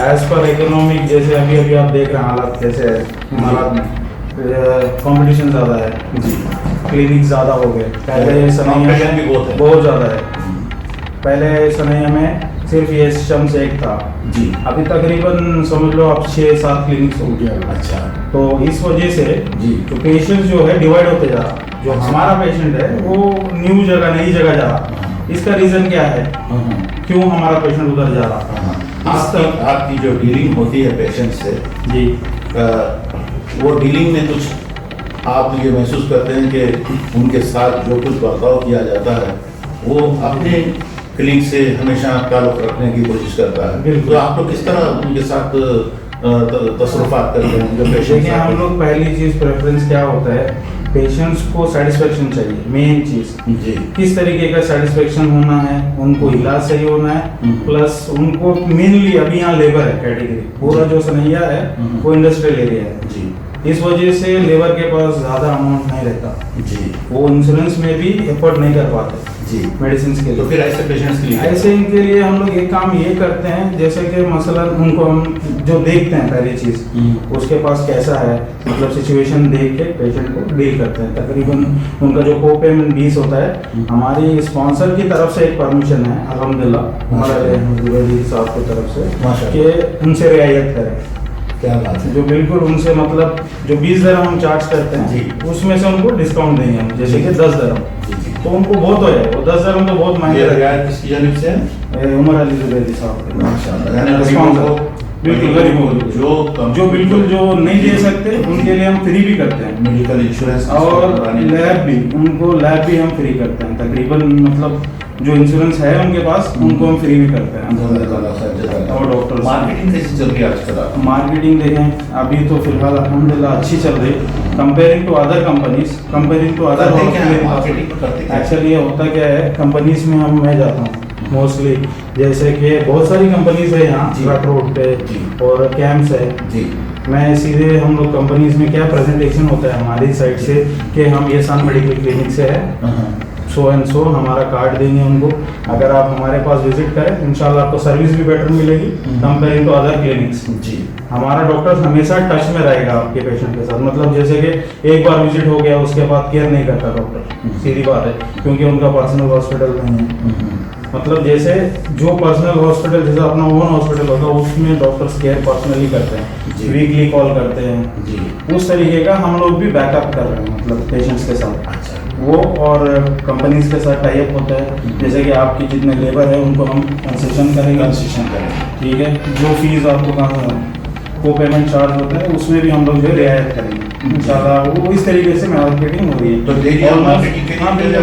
ایز پر اکنامک جیسے ابھی آپ دیکھ رہے ہیں حالات کیسے ہے حالات میں، کمپٹیشن زیادہ ہے، کلینک زیادہ ہو گئے. پہلے سنیا میں بہت زیادہ ہے. پہلے سنیا میں सिर्फ ये शम्स एक था जी। अभी तकरीबन समझ लो आप 6-7 क्लिनिक्स हो गया। अच्छा। तो इस वजह से जी तो पेशेंट जो है डिवाइड होते जा रहा, जो हमारा पेशेंट है वो नई जगह जा रहा। इसका रीजन क्या है, क्यों हमारा पेशेंट उधर जा रहा? आपकी जो डीलिंग होती है पेशेंट से जी वो डीलिंग में कुछ आप ये महसूस करते हैं कि उनके साथ जो कुछ बर्ताव किया जाता है वो अपने क्लिनिक से हमेशा ताल्लुक रखने की कोशिश करता है, तो आप लोग किस तरह उनके साथ तसरुफात करते हैं जो पेशेंट? देखिए हम लोग पहली चीज़ प्रेफरेंस क्या होता है, पेशेंट्स को सेटिस्फेक्शन चाहिए, मेन चीज़ जी। किस तरीके का सेटिस्फेक्शन होना है, उनको इलाज सही होना है, प्लस उनको मेनली अभी यहाँ लेबर है कैटेगरी, पूरा जो सनैया है वो इंडस्ट्रियल एरिया है जी। इस वजह से लेबर के पास ज़्यादा अमाउंट नहीं रहता जी, वो इंश्योरेंस में भी एफर्ट नहीं कर पाते जी मेडिसिन के लिए। तो फिर ऐसे पेशेंट्स के लिए ऐसे इनके लिए हम लोग एक काम ये करते हैं, जैसे कि मसलन उनको हम जो देखते हैं पहली चीज़ उसके पास कैसा है, मतलब सिचुएशन देख के पेशेंट को डील करते हैं। तकरीबन उनका जो को पेमेंट 20 होता है, हमारी स्पॉन्सर की तरफ से एक परमिशन है अल्हम्दुलिल्लाह हमारे जुबैदी साहब की तरफ से कि उनसे रियायत करें। क्या बात है, जो बिल्कुल उनसे मतलब जो 20 दरहम हम चार्ज करते हैं उसमें से उनको डिस्काउंट देंगे हम, जैसे कि 10 दरहम तो उनको बहुत हो जाए, वो 10 दरहम तो बहुत महंगे रियायत किसकी जानिब से है? उमर अली जुबैदी साहब माशाअल्लाह, यानी गरीबों को बिल्कुल गरीबों जो बिल्कुल जो नहीं दे सकते उनके लिए हम फ्री भी करते हैं मेडिकल इंश्योरेंस और लैब भी, उनको लैब भी हम फ्री करते हैं तकरीबन, मतलब जो इंश्योरेंस है उनके पास उनको हम फ्री भी करते हैं। और डॉक्टर मार्केटिंग कैसी चल रही है आजकल? मार्केटिंग देखें अभी तो फिलहाल अल्हम्दुलिल्लाह अच्छी चल रही है comparing to other companies, comparing to other actually ये होता क्या है, कंपनीज में मैं जाता हूँ मोस्टली, जैसे कि बहुत सारी कंपनीज है यहाँ ट्रक रोड पे और कैंप्स है जी। मैं सीधे हम लोग कंपनीज में क्या प्रेजेंटेशन होता है हमारी साइड से कि हम ये सन मेडिकल क्लिनिक से है सो एंड सो, हमारा कार्ड देंगे उनको, अगर आप हमारे पास विजिट करें इंशाल्लाह आपको सर्विस भी बेटर मिलेगी कंपेयरिंग टू अदर क्लिनिक्स जी। हमारा डॉक्टर हमेशा टच में रहेगा आपके पेशेंट के साथ, मतलब जैसे कि एक बार विजिट हो गया उसके बाद केयर नहीं करता डॉक्टर, सीधी बात है, क्योंकि उनका पर्सनल हॉस्पिटल नहीं है। मतलब जैसे जो पर्सनल हॉस्पिटल जैसे अपना ओन हॉस्पिटल होता है उसमें डॉक्टर्स केयर पर्सनली करते हैं, वीकली कॉल करते हैं जी। उस तरीके का हम लोग भी बैकअप कर रहे हैं, मतलब पेशेंट्स के साथ वो, और कंपनीज के साथ टाई अप होता है, जैसे कि आपकी जितने लेबर है उनको हम कंसेशन करेंगे, ठीक है, जो फीस आपको कहाँ को पेमेंट चार्ज होता है उसमें भी हम लोग जो रियायत करेंगे इंशाल्लाह। वो इस तरीके से मार्केटिंग हो रही है, तो डेली मार्केटिंग के लिए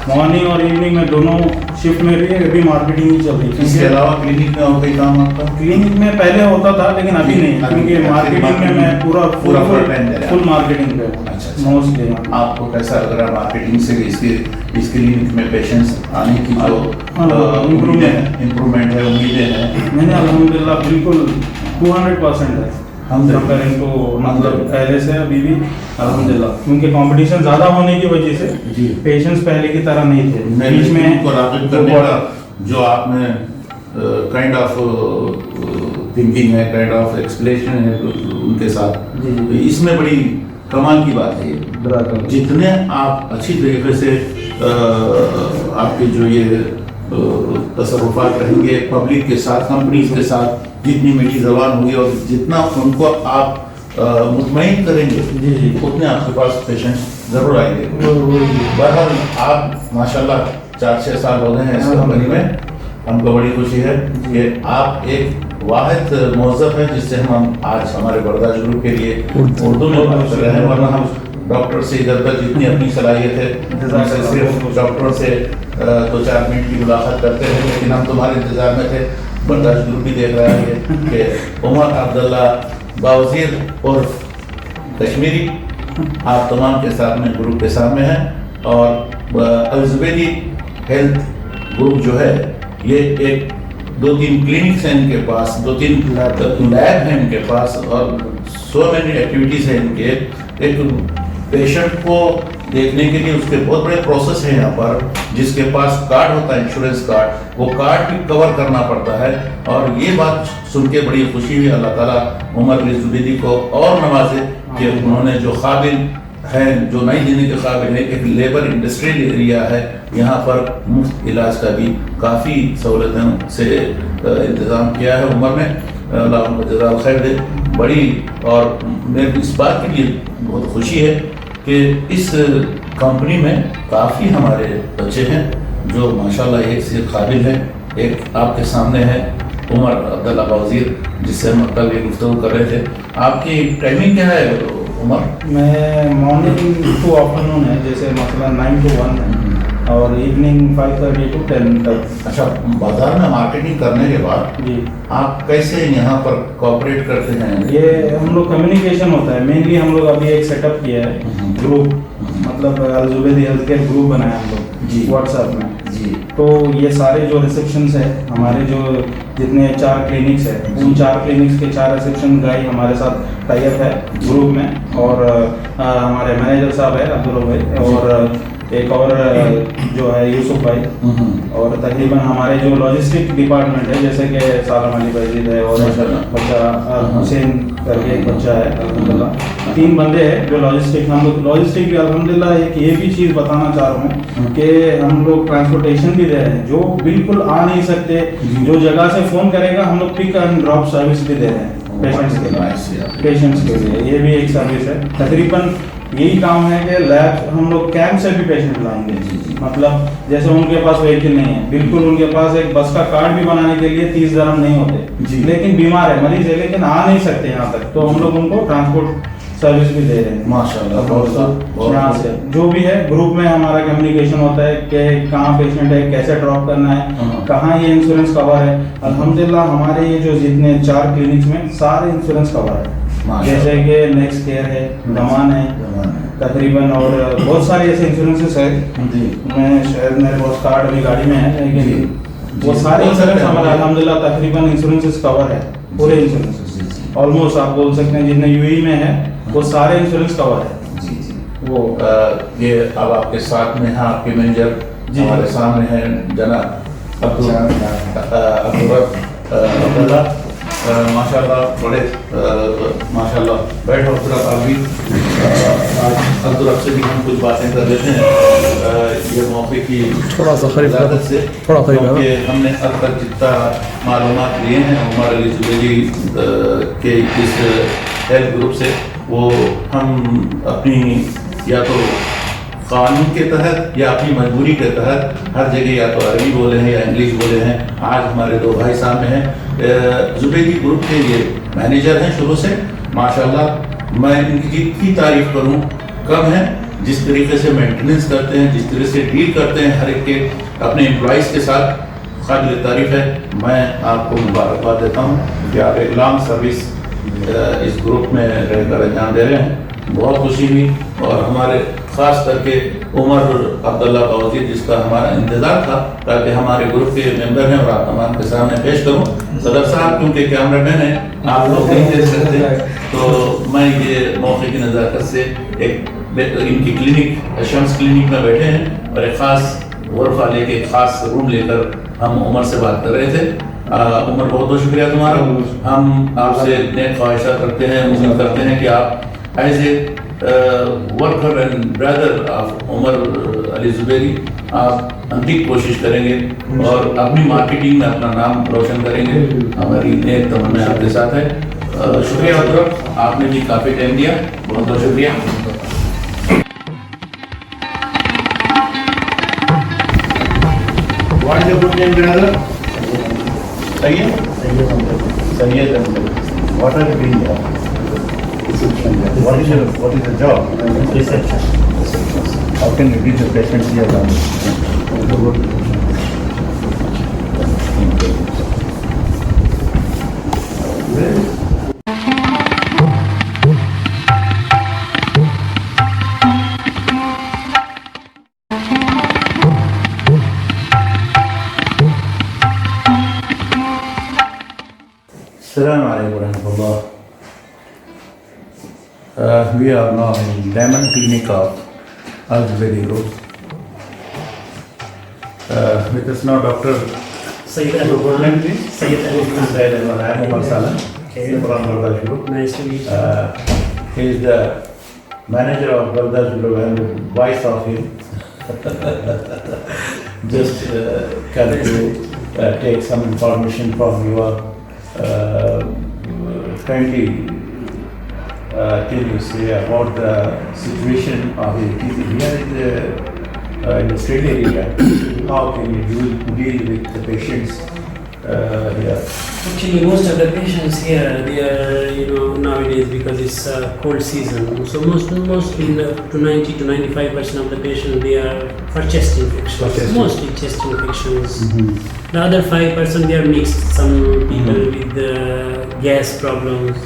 मॉर्निंग और इवनिंग में दोनों शिफ्ट में भी मार्केटिंग ही चल रही है। इसके अलावा क्लिनिक में और कोई काम आपका? क्लिनिक में पहले होता था लेकिन अभी नहीं, क्योंकि मार्केटिंग में मैं पूरा फुल मार्केटिंग पे मोस्टली। आपको कैसा लग रहा है मार्केटिंग से इस क्लिनिक में पेशेंट्स आने की जो इम्प्रूवमेंट है, उम्मीदें हैं? मैंने अल्हम्दुलिल्लाह बिल्कुल 200% है कंपेयरिंग टू, मतलब पहले से अभी भी अल्हम्दुलिल्लाह, क्योंकि कंपटीशन ज़्यादा होने की वजह से पेशेंट्स पहले की तरह नहीं थे, बीच में राग़िब करने का जो आपने काइंड ऑफ थिंकिंग है, काइंड ऑफ एक्सप्लेनेशन है उनके साथ, तो इसमें बड़ी कमाल की बात है ये। जितने आप अच्छी तरीके से आपके जो ये तसर्रुफात रहेंगे पब्लिक के साथ, कंपनीज के साथ, जितनी मीठी जबान होगी और जितना उनको आप मुतमईन करेंगे उतने आपके पास पेशेंट्स जरूर आएंगे। बहरहाल आप माशाल्लाह 4-6 साल हो गए हैं इस कंपनी में, हमको बड़ी खुशी है कि आप एक वाहिद मौज़फ़ हैं जिससे हम आज हमारे बर्दाश्त ग्रुप के लिए उर्दू में बात कर रहे हैं, वरना हम डॉक्टर से इधर तक जितनी अपनी सलाहियत है सिर्फ डॉक्टरों से 2-4 मिनट की मुलाकात करते हैं, लेकिन हम तुम्हारे इंतजार में थे। बर्दाश्त ग्रुप भी देख रहा है कि उमर अब्दुल्ला बावजीर और कश्मीरी आप तमाम के साथ में ग्रुप के सामने हैं, और अलजुबैदी हेल्थ ग्रुप जो है ये एक 2-3 क्लिनिक्स हैं इनके पास, 2-3 लैब हैं इनके पास, और सो मैनी एक्टिविटीज़ हैं इनके। एक पेशेंट को देखने के लिए उसके बहुत बड़े प्रोसेस है यहाँ पर, जिसके पास कार्ड होता है इंश्योरेंस कार्ड, वो कार्ड भी कवर करना पड़ता है। और ये बात सुन के बड़ी खुशी हुई, अल्लाह ताला उमर अली जुबैदी को और नवाजे कि उन्होंने जो काबिल ہے جو نہیں دینے کے قابل ہے. ایک لیبر انڈسٹریل ایریا ہے, یہاں پر مفت علاج کا بھی کافی سہولتوں سے انتظام کیا ہے عمر نے, اللہ ان کو جزائے خیر دے. بڑی اور میرے اس بات کے لیے بہت خوشی ہے کہ اس کمپنی میں کافی ہمارے بچے ہیں جو ماشاءاللہ ایک سے قابل ہیں. ایک آپ کے سامنے ہے عمر عبداللہ وزیر, جس سے ہم کل یہ گفتگو کر رہے تھے. آپ کی ٹائمنگ کیا ہے عمر؟ میں مارننگ ٹو آفٹرنون ہے, جیسے مثلا 9 to 1 ہے, اور ایوننگ 5:30 to 10 تک. اچھا, بازار میں مارکیٹنگ کرنے کے بعد جی آپ کیسے یہاں پر کوآپریٹ کرتے ہیں؟ یہ ہم لوگ کمیونیکیشن ہوتا ہے مینلی. ہم لوگ ابھی ایک سیٹ اپ کیا ہے گروپ, مطلب الزبیدی ہیلتھ کیئر گروپ بنایا ہم لوگ جی واٹس ایپ میں. جی, تو یہ سارے جو ریسیپشنس ہیں ہمارے, جو جتنے 4 کلینکس ہیں, ان 4 کلینکس کے 4 ریسیپشن گائی ہمارے ساتھ ٹائی اپ ہے گروپ میں. اور ہمارے مینیجر صاحب ہے عبداللہ بھائی, اور ایک اور جو ہے یوسف بھائی, اور تقریباً ہمارے جو لاجسٹک ڈپارٹمنٹ ہے جیسے کہ سالم علی بھائی ہے, اور بچہ حسین کر کے ایک بچہ ہے الحمدللہ. 3 بندے ہیں جو لاجسٹک. ہم لوگ لاجسٹک بھی الحمدللہ. ایک یہ بھی چیز بتانا چاہ رہا ہوں کہ ہم لوگ ٹرانسپورٹیشن بھی دے رہے ہیں, جو بالکل آ نہیں سکتے جو جگہ سے فون کرے گا ہم لوگ پک اینڈ ڈراپ سروس بھی دے رہے ہیں پیشنٹس کے لیے. یہ بھی ایک سروس ہے. تقریباً یہی کام ہے کہ لیب ہم لوگ کیمپ سے بھی پیشنٹ لائیں گے. مطلب جیسے ان کے پاس وہیکل نہیں ہے, بالکل ان کے پاس ایک بس کا کارڈ بھی بنانے کے لیے 30 درہم نہیں ہوتے, لیکن بیمار ہے, مریض ہے, لیکن آ نہیں سکتے یہاں تک, تو ہم لوگ ان کو ٹرانسپورٹ سروس بھی دے رہے ہیں ماشاءاللہ. یہاں سے جو بھی ہے گروپ میں ہمارا کمیونیکیشن ہوتا ہے کہ کہاں پیشنٹ ہے, کیسے ڈراپ کرنا ہے, کہاں یہ انشورنس کور ہے. الحمدللہ ہمارے یہ جو جتنے 4 کلینکس میں سارے انشورنس کور ہے, جیسے کہ نیکسٹ کیئر ہے, دمان ہے تقریباً, اور بہت سارے ایسے انشورنسز ہیں. میں شاید میرے پاس کارڈ ابھی گاڑی میں ہے, لیکن وہ سارے انشورنس ہمارا الحمدللہ تقریباً انشورنسز کور ہے. پورے انشورنسز آلموسٹ آپ بول سکتے ہیں جتنے یو ای میں ہے وہ سارے انشورنس کور ہے. جی جی, وہ یہ اب آپ کے ساتھ میں ہیں آپ کے مینیجر ہمارے سامنے ہیں جناب عبداللہ, ماشاءاللہ بڑے ماشاءاللہ. بیٹھو عبداللہ, آپ بھی عبداللہ سے بھی ہم کچھ باتیں کر لیتے ہیں یہ موقع کی اجازت سے, کیونکہ ہم نے اب تک جتنا معلومات لیے ہیں عمر علی زبیدی کے اس ہیلتھ گروپ سے, وہ ہم اپنی یا تو قانون کے تحت یا اپنی مجبوری کے تحت ہر جگہ یا تو عربی بولے ہیں یا انگلش بولے ہیں. آج ہمارے 2 بھائی سامنے ہیں, زبیدی گروپ کے یہ مینیجر ہیں شروع سے ماشاءاللہ. میں ان کی جتنی تعریف کروں کم ہے. جس طریقے سے مینٹیننس کرتے ہیں, جس طرح سے ڈیل کرتے ہیں ہر ایک کے اپنے امپلائیز کے ساتھ, قابل تعریف ہے. میں آپ کو مبارکباد دیتا ہوں کہ آپ ایک لانگ سروس اس گروپ میں رہ کر انجام دے رہے ہیں. بہت خوشی ہوئی, اور ہمارے خاص کر کے عمر عبداللہ وزیر جس کا ہمارا انتظار تھا تاکہ ہمارے گروپ کے ممبر ہیں اور آپ تمام کے سامنے پیش کروں. صدر صاحب کیونکہ کیمرہ مین ہیں, آپ لوگ نہیں دیکھ سکتے, تو میں یہ موقع کی نزاکت سے ایک ان کی کلینک شمس کلینک میں بیٹھے ہیں, اور ایک خاص غرفہ لے کے, ایک خاص روم لے کر ہم عمر سے بات کر رہے تھے. عمر بہت بہت شکریہ تمہارا. ہم آپ سے نیک خواہشات رکھتے ہیں, امید کرتے ہیں کہ آپ as a worker and brother of عمر علی زبیدی آپ انتک کوشش کریں گے اور اپنی مارکیٹنگ میں اپنا نام روشن کریں گے. ہماری نیک تمنا آپ کے ساتھ ہے. شکریہ حضرت, آپ نے بھی کافی ٹائم دیا, بہت بہت شکریہ. What is your good name, brother? Sayyid? Sayyid Ahmed. What are you doing here? What is the job? Reception. How can you reach the patients here? Assalamu alaikum warahmatullah. We are now in Diamond Clinic of Al-Zubedi Group. With us now Dr. Sayyid Al-Rahman. Sayyid Al-Rahman. Sayyid Al-Rahman. Okay. Nice to meet you. He is the manager of Bardaj Group and the wife of him. Just come to take some information from your kindly can you say about the situation of the here in the state area? How can you deal with the patients here? Actually, most of the patients here, they are, nowadays because it's cold season. So mostly to 90 to 95% of the patients, they are for chest infections. Mostly chest infections. The other 5% they are mixed. Some people with gas problems,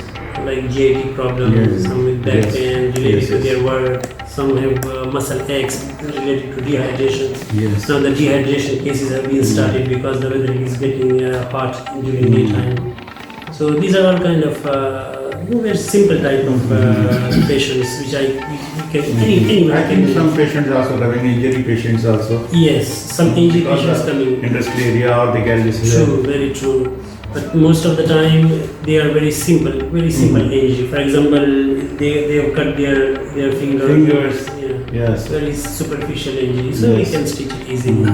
like GIT problems. Some with back pain related to their work. Some have muscle aches related to dehydration. Now the dehydration cases have been started because the weather is getting hot during daytime. So these are all kind of very simple type of patients which I think some patients also having injury patients also. Yes, some injury patients coming. Industry area or the garages. True, very true. But most of the time they are very simple injury. For example, they have cut their fingers. Yes. Very superficial injury, so we can stitch it easily.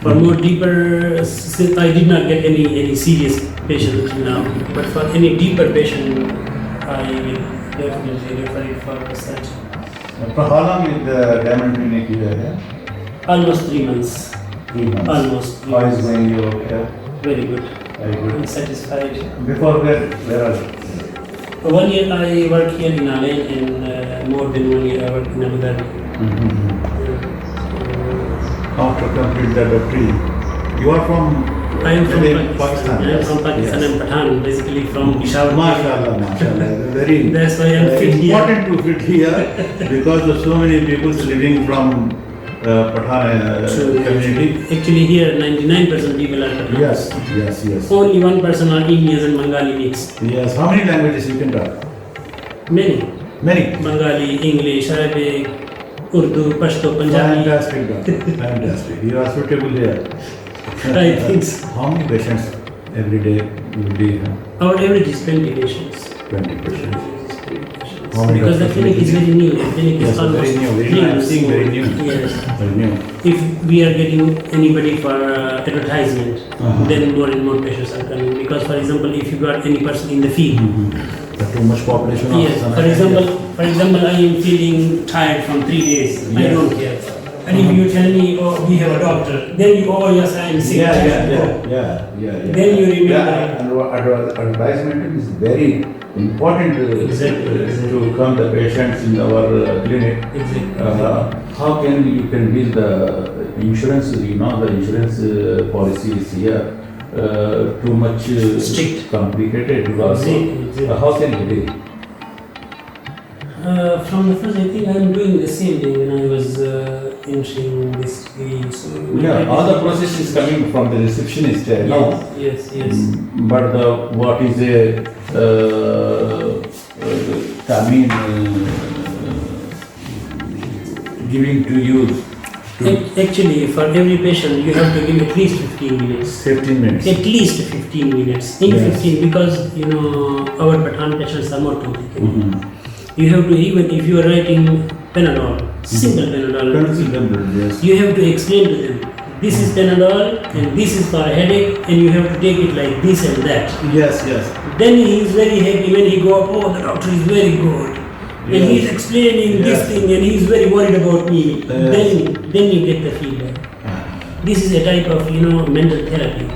For more deeper, since I did not get any serious patient until now, but for any deeper patient, I will definitely refer it for research. For how long is the diamond clinic here? Almost 3 months. 3 months. Almost. How is going your care? Very good. Very good. I'm satisfied. Before where are you? 1 year I work here in Alain and more than 1 year I work in Abu Dhabi. After complete the doctorate, you are from? I am from Pakistan. I am from Pakistan. I am Pathan, basically from Peshawar. MashaAllah, MashaAllah. Very. That's why I am fit here. Important to fit here because of so many people living from Pathan community. Actually, here 99% people are Pathan. Yes. Only 1% are Indians and Bengali mixed. Yes. How many languages you can talk? Many. Bengali, English, Arabic, Urdu, Pashto, Punjabi. Fantastic. You are suitable here. I think so. How many patients every day you will be? Our average is 20 patients. 20 patients. Because the clinic is very new. The clinic is almost very new. I am seeing very new. Yes. Very new. If we are getting anybody for advertisement, then more and more patients are coming. Because, for example, if you got any person in the field, too much population. Yes. For example, I am feeling tired from 3 days. I don't care. And if you tell me, oh, we have a doctor, then you, oh yes, I am sick. Yeah. Then you remember. And advertisement is very important to come the patients in our clinic. How can you can build the insurance? The insurance policy is here too much strict, complicated. Because how can you do? From the first, I think I am doing the same thing when I was entering this degree. So all the process is coming from the receptionist. Yes. But what is a giving to you? Actually, for every patient, you have to give at least 15 minutes. 15 minutes. At least 15 minutes. In 15, because our Pathan patients are more complicated. You have to, even if you are writing Panadol, simple Panadol, you have to explain to them, this is Panadol and this is for a headache and you have to take it like this and that. Yes. Then he is very happy when he go, oh, the doctor is very good. And he is explaining this thing and he is very worried about me. Then you get the feedback. This is a type of, mental therapy.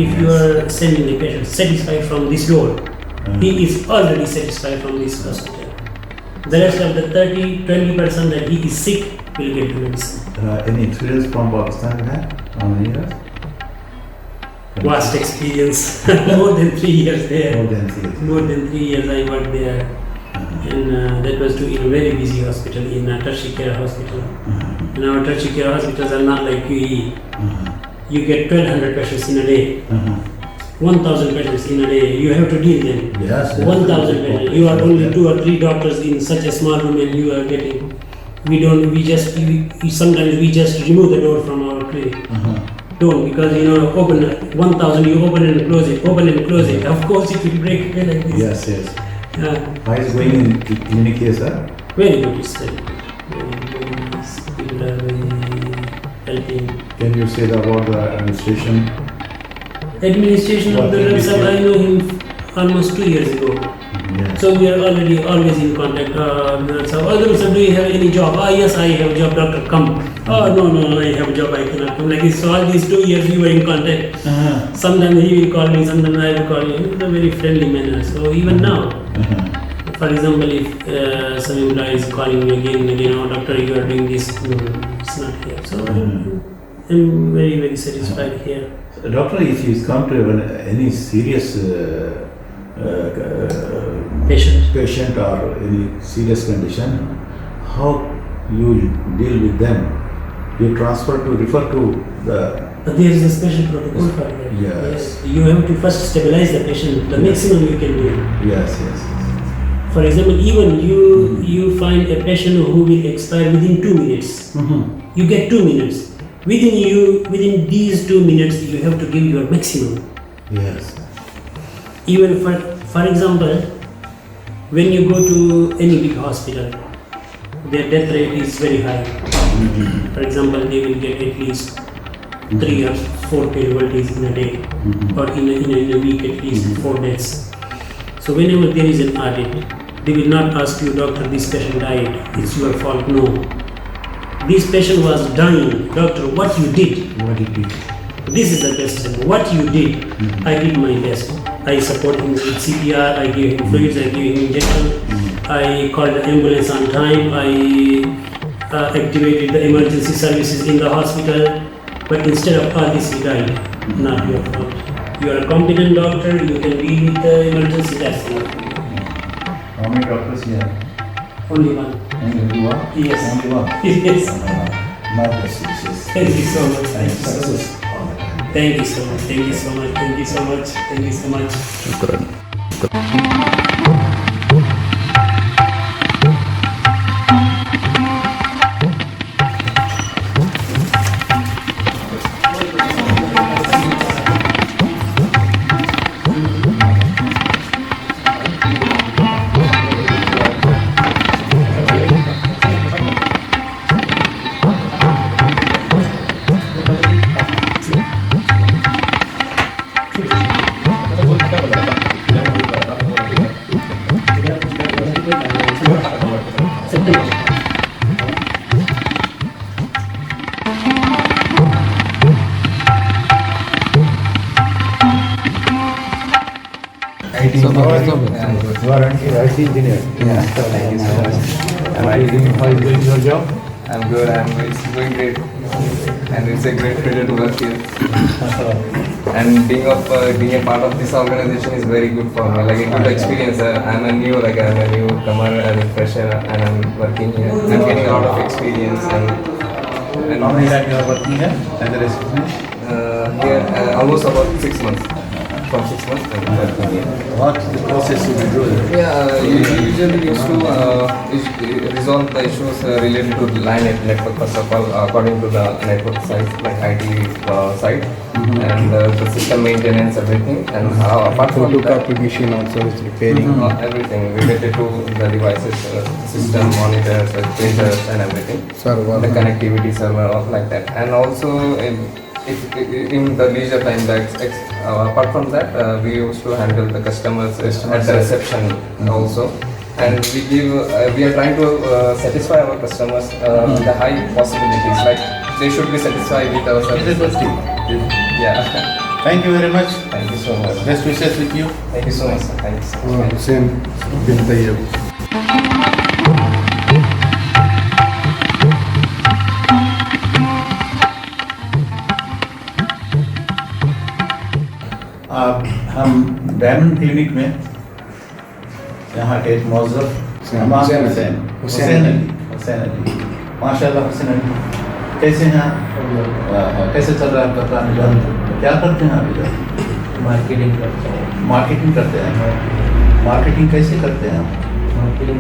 If you are sending the patient satisfied from this door, he is already satisfied from this hospital. The rest of the 20% that he is sick will get the medicine. Any experience from Pakistan? How many years? Vast experience. More than 3 years there. More than 3 years I worked there. And that was in a very busy hospital, in a tertiary care hospital. And our tertiary care hospitals are not like QE. You get 1,200 patients in a day. 1,000 patients in a day, you have to deal them. 1,000 patients. You are only 2 or 3 doctors in such a small room and you are getting. Sometimes we just remove the door from our clinic. Don't, because open 1,000, you open and close it. Of course it will break like this. Yes. How is going in clinic here, sir? Very good study. Very nice. People are very helping. Can you say about the administration? Administration of the Dr. Sahab, I know him almost 2 years ago. So we are already always in contact. Dr. Sahab, do you have any job? Yes, I have a job, doctor, come. No, I have a job, I cannot come. Like this, so all these 2 years we were in contact. Sometimes he will call me, sometimes I will call him. It's a very friendly manner. So even now, for example, if some employee is calling me again and again, oh doctor, you are doing this, no, it's not here. So I'm very, very satisfied here. Doctor, if you come to any serious patient or any serious condition, how you deal with them? You refer to the... But there is a special protocol for that. Yes. You have to first stabilize the patient, the maximum you can do. Yes. For example, even you find a patient who will expire within 2 minutes. You get 2 minutes. Within these 2 minutes, you have to give your maximum. Yes. Even for example, when you go to any big hospital, their death rate is very high. For example, they will get at least 3 or 4 casualties in a day, or in a week at least 4 deaths. So whenever there is an audit, they will not ask you, doctor, this patient died, it's your fault. No. This patient was dying. Doctor, what you did? What did you do? This is the question. What you did? I did my best. I support him with CPR, I gave him fluids, I gave him injection, I called the ambulance on time, I activated the emergency services in the hospital, but instead of all this, he died. Not your fault. You are a competent doctor, you can deal with the emergency, that's enough. How many doctors here? Only one. Only one? Yes. Only one? Yes. Marvelous. Thank you so much. Thank you so much. Thank you so much. Thank you so much. Thank you so much. Thank you so much. You are an IT engineer. Yeah, thank you so much. How are you doing your job? I'm good. It's going great, and it's a great pleasure to work here. And being a part of this organization is very good for me. Like a good experience. I'm a newcomer and a fresher, and I'm working here. I'm getting a lot of experience. And How many time you are working here as a receptionist? Here, almost about 6 months. From 6 months, I'm working here. What's the process you do? Yeah, usually used to resolve the issues related to the line network, first of all, according to the network size, like IT side, and the system maintenance, everything. And apart from that, machine also is repairing. everything related to the devices, system, monitors, printers, and everything. Server. The connectivity server, all like that. And also, in the leisure time, apart from that, we used to handle the customers at the reception also, and we are trying to satisfy our customers the high possibilities, like they should be satisfied with our services. Yeah. Thank you very much. Thank you so much. Best wishes with you. Thank you so much. Thank you so much. Same. Bin Tayyib. हम diamond clinic में यहाँ के एक मौजूद हुसैन अली माशाल्लाह हुसैन अली कैसे हैं आप? कैसे चल रहा है आपका काम? क्या करते हैं आप इधर? मार्केटिंग करते हैं। मार्केटिंग करते हैं। मार्केटिंग कैसे करते हैं आप? मार्केटिंग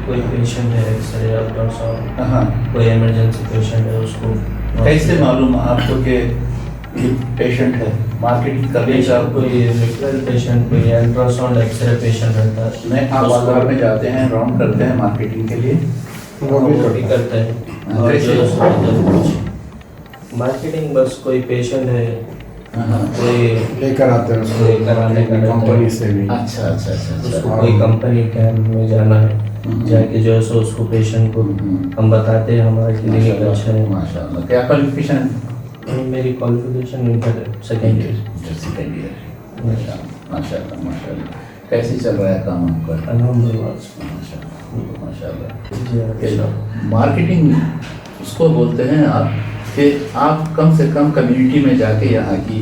कोई पेशेंट है सर डॉक्टर साहब, हाँ, कोई इमरजेंसी पेशेंट है उसको कैसे मालूम आपको कि پیشنٹ ہے مارکیٹنگ کرنے کا پیشنٹ کوئی ریفرل پیشنٹ کوئی الٹراساؤنڈ ایکس رے پیشنٹ رہتا ہے نہیں آپ بازار میں جاتے ہیں راؤنڈ کرتے ہیں مارکیٹنگ کے لیے وہ بھی کرتے ہیں اور جو مارکیٹنگ بس کوئی پیشنٹ ہے کوئی لے کر آتے ہیں اس کو لے کر آنے کا کمپنی سے بھی. اچھا اچھا اچھا اس کو کوئی کمپنی کیمپ میں جانا ہے جا کے جو ہے سو اس کو پیشنٹ کو ہم بتاتے ہیں ہمارا کلینک اچھا ہے. ماشاء اللہ. کیا کوالیفیکیشن ہے؟ میری qualification inter second year. Second year. ماشاء اللہ ماشاء اللہ ماشاء اللہ. کیسے چل رہا ہے کام آپ کا؟ الحمد للہ ماشاء اللہ ماشاء اللہ. مارکیٹنگ اس کو بولتے ہیں آپ کہ آپ کم سے کم کمیونٹی میں جا کے یہاں کی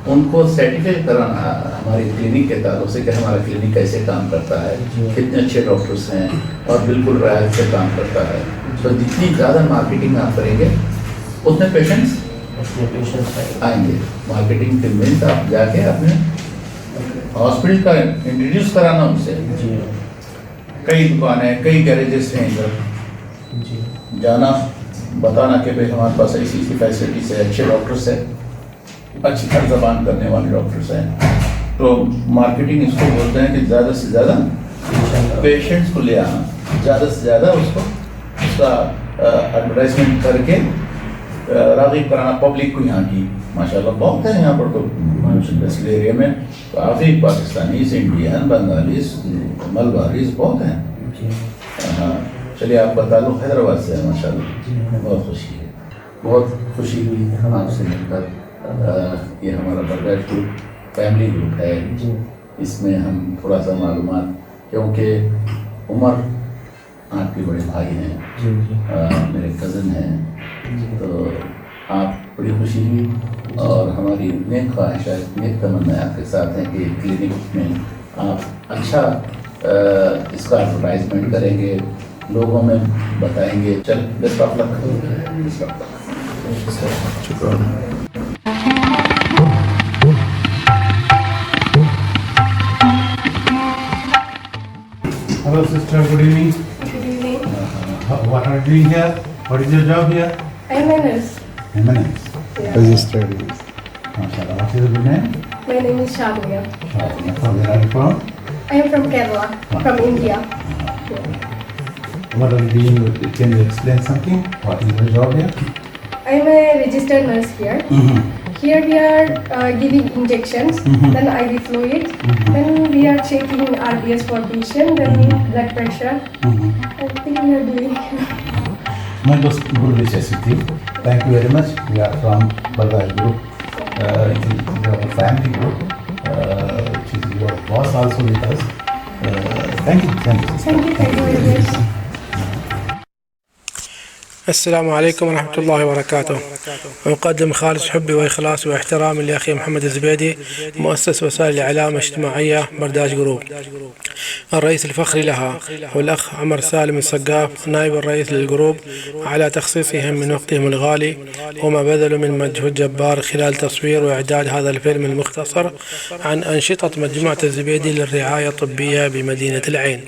ان کو سرٹیفائی کرانا ہماری کلینک کے تعلق سے کہ ہمارا کلینک کیسے کام کرتا ہے, کتنے اچھے ڈاکٹرس ہیں اور بالکل رعایت سے کام کرتا ہے. تو جتنی زیادہ مارکیٹنگ آپ کریں گے اتنے پیشنٹس آئیں گے. مارکیٹنگ کے مینس آپ جا کے اپنے ہاسپٹل کا انٹروڈیوس کرانا ان سے. کئی دکانیں کئی گیریجز ہیں ادھر, جانا بتانا کہ بھائی ہمارے پاس ایسی ایسی فیسلٹیز ہے, اچھے ڈاکٹرس ہیں, اچھی ہر زبان کرنے والے ڈاکٹرس ہیں. تو مارکیٹنگ اس کو بولتے ہیں کہ زیادہ سے زیادہ پیشنٹس کو لے آنا, زیادہ سے زیادہ اس کا ایڈورٹائزمنٹ کر کے راغب کرانا پبلک کو. یہاں کی ماشاء اللہ بہت ہے یہاں پر تو اس ایریا میں کافی پاکستانیز, انڈین, بنگالیز, ملباریز بہت ہیں. ہاں چلیے آپ کا تعلق حیدرآباد سے ہے ماشاء اللہ. بہت خوشی ہے, بہت خوشی ہوئی آپ سے مل کر. یہ ہمارا برگر گروپ فیملی گروپ ہے, اس میں ہم تھوڑا سا معلومات, کیونکہ عمر آپ کے بڑے بھائی ہیں, میرے کزن ہیں, تو آپ بڑی خوشی ہوئی. اور ہماری نیک خواہشات نیک تمنا آپ کے ساتھ ہیں کہ کلینک میں آپ اچھا اس کا ایڈورٹائزمنٹ کریں گے, لوگوں میں بتائیں گے. چل best of luck. Hello sister, good evening. Good evening. What are you doing here? What is your job here? I am a nurse. I'm a nurse. Yeah. Registered. MashaAllah. What is your good name? My name is Shamiya. From where are you from? I am from Kerala, from India. What are you doing with it? Can you explain something? What is your job here? I am a registered nurse here. Here we are giving injections, then IV fluid, then we are checking RBS for patient, then blood pressure. I think we are doing. My good wishes with you. Thank you very much. We are from Bardaj Group. It is our family group. Which is your boss also with us. Thank you. Thank you. Thank you very much. السلام عليكم ورحمة الله وبركاته. أقدم خالص حبي وإخلاصي واحترامي لأخي محمد الزبيدي, مؤسس وسائل الإعلام الاجتماعية برداج group. الرئيس الفخري لها والأخ عمر سالم السقاف نائب الرئيس للجروب على تخصيصهم من وقتهم الغالي وما بذلوا من مجهود جبار خلال تصوير وإعداد هذا الفيلم المختصر عن أنشطة مجموعة الزبيدي للرعاية الطبية بمدينة العين.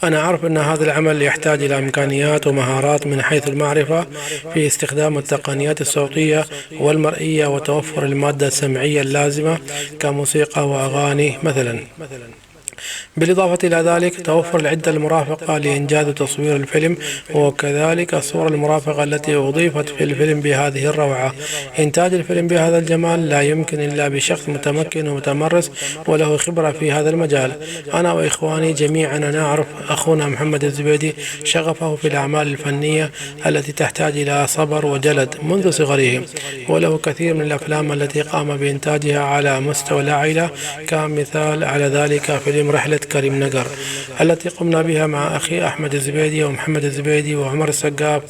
أنا أعرف أن هذا العمل يحتاج إلى إمكانيات ومهارات من حيث المعرفة في استخدام التقنيات الصوتية والمرئية وتوفر المادة السمعية اللازمة كموسيقى وأغاني مثلا. بالإضافة إلى ذلك توفر العدة المرافقة لإنجاز تصوير الفيلم وكذلك الصور المرافقة التي أضيفت في الفيلم بهذه الروعة. إنتاج الفيلم بهذا الجمال لا يمكن إلا بشخص متمكن ومتمرس وله خبرة في هذا المجال. أنا وإخواني جميعا نعرف أخونا محمد الزبيدي شغفه في الأعمال الفنية التي تحتاج إلى صبر وجلد منذ صغره, وله كثير من الأفلام التي قام بإنتاجها على مستوى العائلة, كمثال على ذلك فيلم رحلة كريم نجر التي قمنا بها مع أخي أحمد الزبيدي ومحمد الزبيدي وعمر السقاف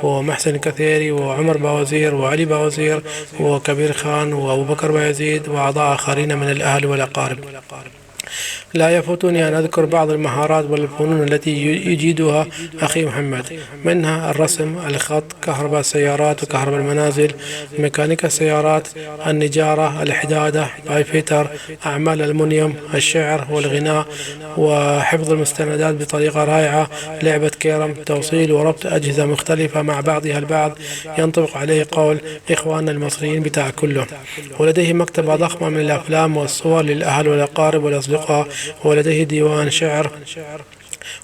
ومحسن الكثيري وعمر باوزير وعلي باوزير وكبير خان وأبو بكر بايزيد وأعضاء آخرين من الأهل والأقارب. لا يفوتني أن أذكر بعض المهارات والفنون التي يجيدها أخي محمد، منها الرسم، الخط، كهرباء السيارات وكهرباء المنازل، ميكانيكا السيارات، النجارة، الحدادة، بايفيتر، أعمال الألمنيوم، الشعر والغناء، وحفظ المستندات بطريقة رائعة، لعبة كيرم، توصيل وربط أجهزة مختلفة مع بعضها البعض ينطبق عليه قول إخواننا المصريين بتاع كله. ولديه مكتبة ضخمة من الأفلام والصور للأهل والأقارب والأصدقاء، ولديه ديوان شعر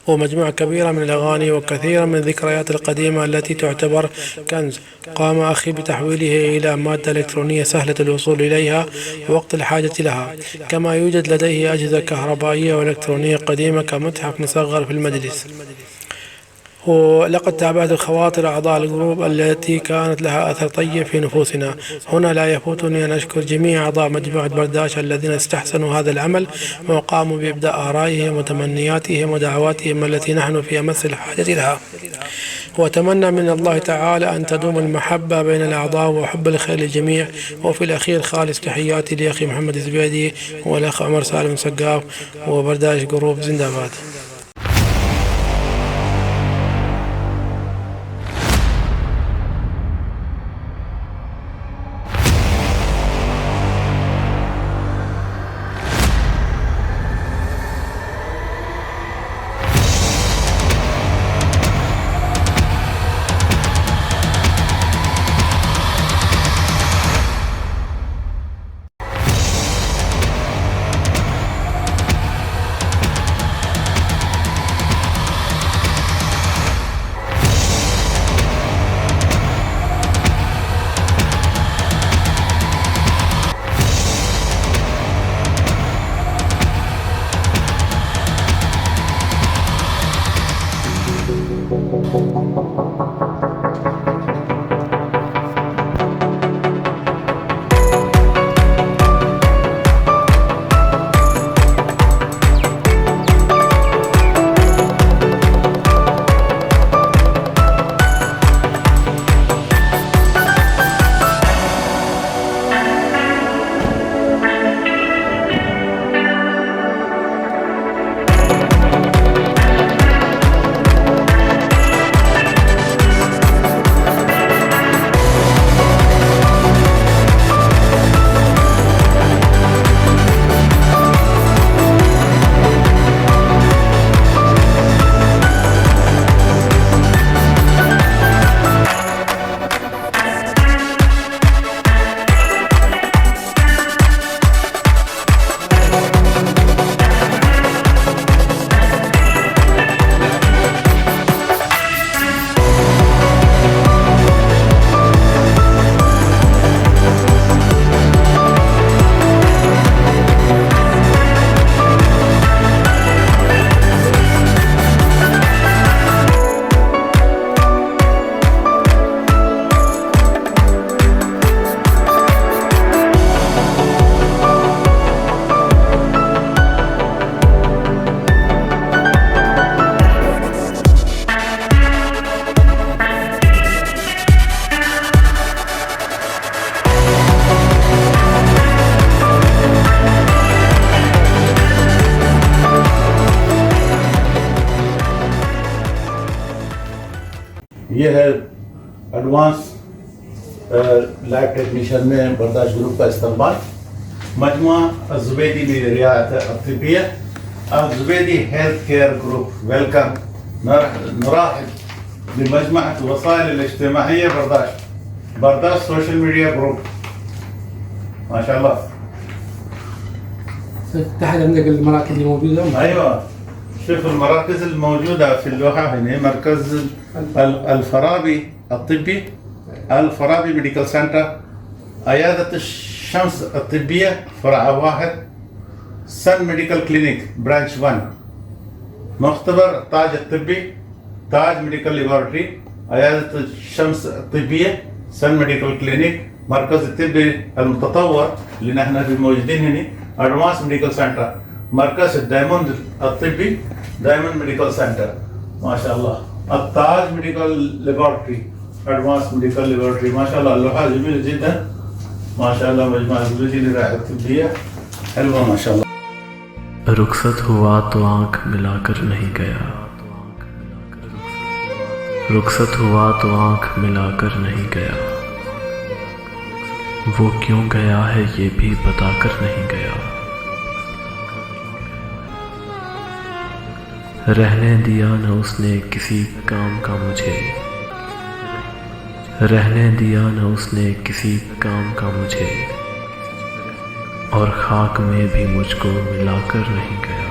ومجموعة كبيرة من الأغاني وكثيرا من الذكريات القديمة التي تعتبر كنز. قام أخي بتحويله إلى مادة إلكترونية سهلة الوصول إليها وقت الحاجة لها، كما يوجد لديه أجهزة كهربائية وإلكترونية قديمة كمتحف مصغر في المجلس. ولقد تابعت خواطر أعضاء الجروب التي كانت لها أثر طيب في نفوسنا. هنا لا يفوتني أن أشكر جميع أعضاء مجموعة برداش الذين استحسنوا هذا العمل وقاموا بإبداء آرائهم وتمنياتهم ودعواتهم التي نحن في أمس الحاجة لها. وأتمنى من الله تعالى أن تدوم المحبة بين الأعضاء وحب الخير للجميع. وفي الأخير خالص تحياتي لأخي محمد الزبيدي والأخ عمر سالم سقاف وبرداش جروب زندباد. ये है एडवांस लैब टेक्नीशियन में बर्दाश ग्रुप का इस्तेमाल मजमुआ الزبيدي من الرعاية الطبية الزبيدي هيلث كير جروب ويلكم. نرحب بمجموعة الوسائل الاجتماعية برداش سوشيال ميديا جروب. ما شاء الله. تحت عندك المراكز اللي موجودة؟ أيوة، شوف المراكز الموجودة في اللوحة هنا. مركز الفرابي الطبي، الفرابي ميديكال سنتر، عيادة الشمس الطبية فرع 1، سن ميديكال كلينيك برانش 1، مختبر تاج الطبي، تاج ميديكال لابوراتوري، عيادة الشمس الطبية، سن ميديكال كلينيك، مركز الطبي المتطور اللي نحن موجودين هنا، ادفانس ميديكال سنتر، مركز الدايموند الطبي، دايموند ميديكال سنتر. ما شاء الله. التاج ميديكال لابوراتوري، ادفانس ميديكال لابوراتوري. ما شاء الله اللوحة جميلة جدا. ما شاء الله مجموعة الزبيدي للرعاية الطبية حلوة ما شاء الله. رخصت ہوا تو آنکھ ملا کر نہیں گیا، رخصت ہوا تو آنکھ ملا کر نہیں گیا، وہ کیوں گیا ہے یہ بھی بتا کر نہیں گیا۔ رہنے دیا نہ اس نے کسی کام کا مجھے، رہنے دیا نہ اس نے کسی کام کا مجھے، اور خاک میں بھی مجھ کو ملا کر نہیں گیا۔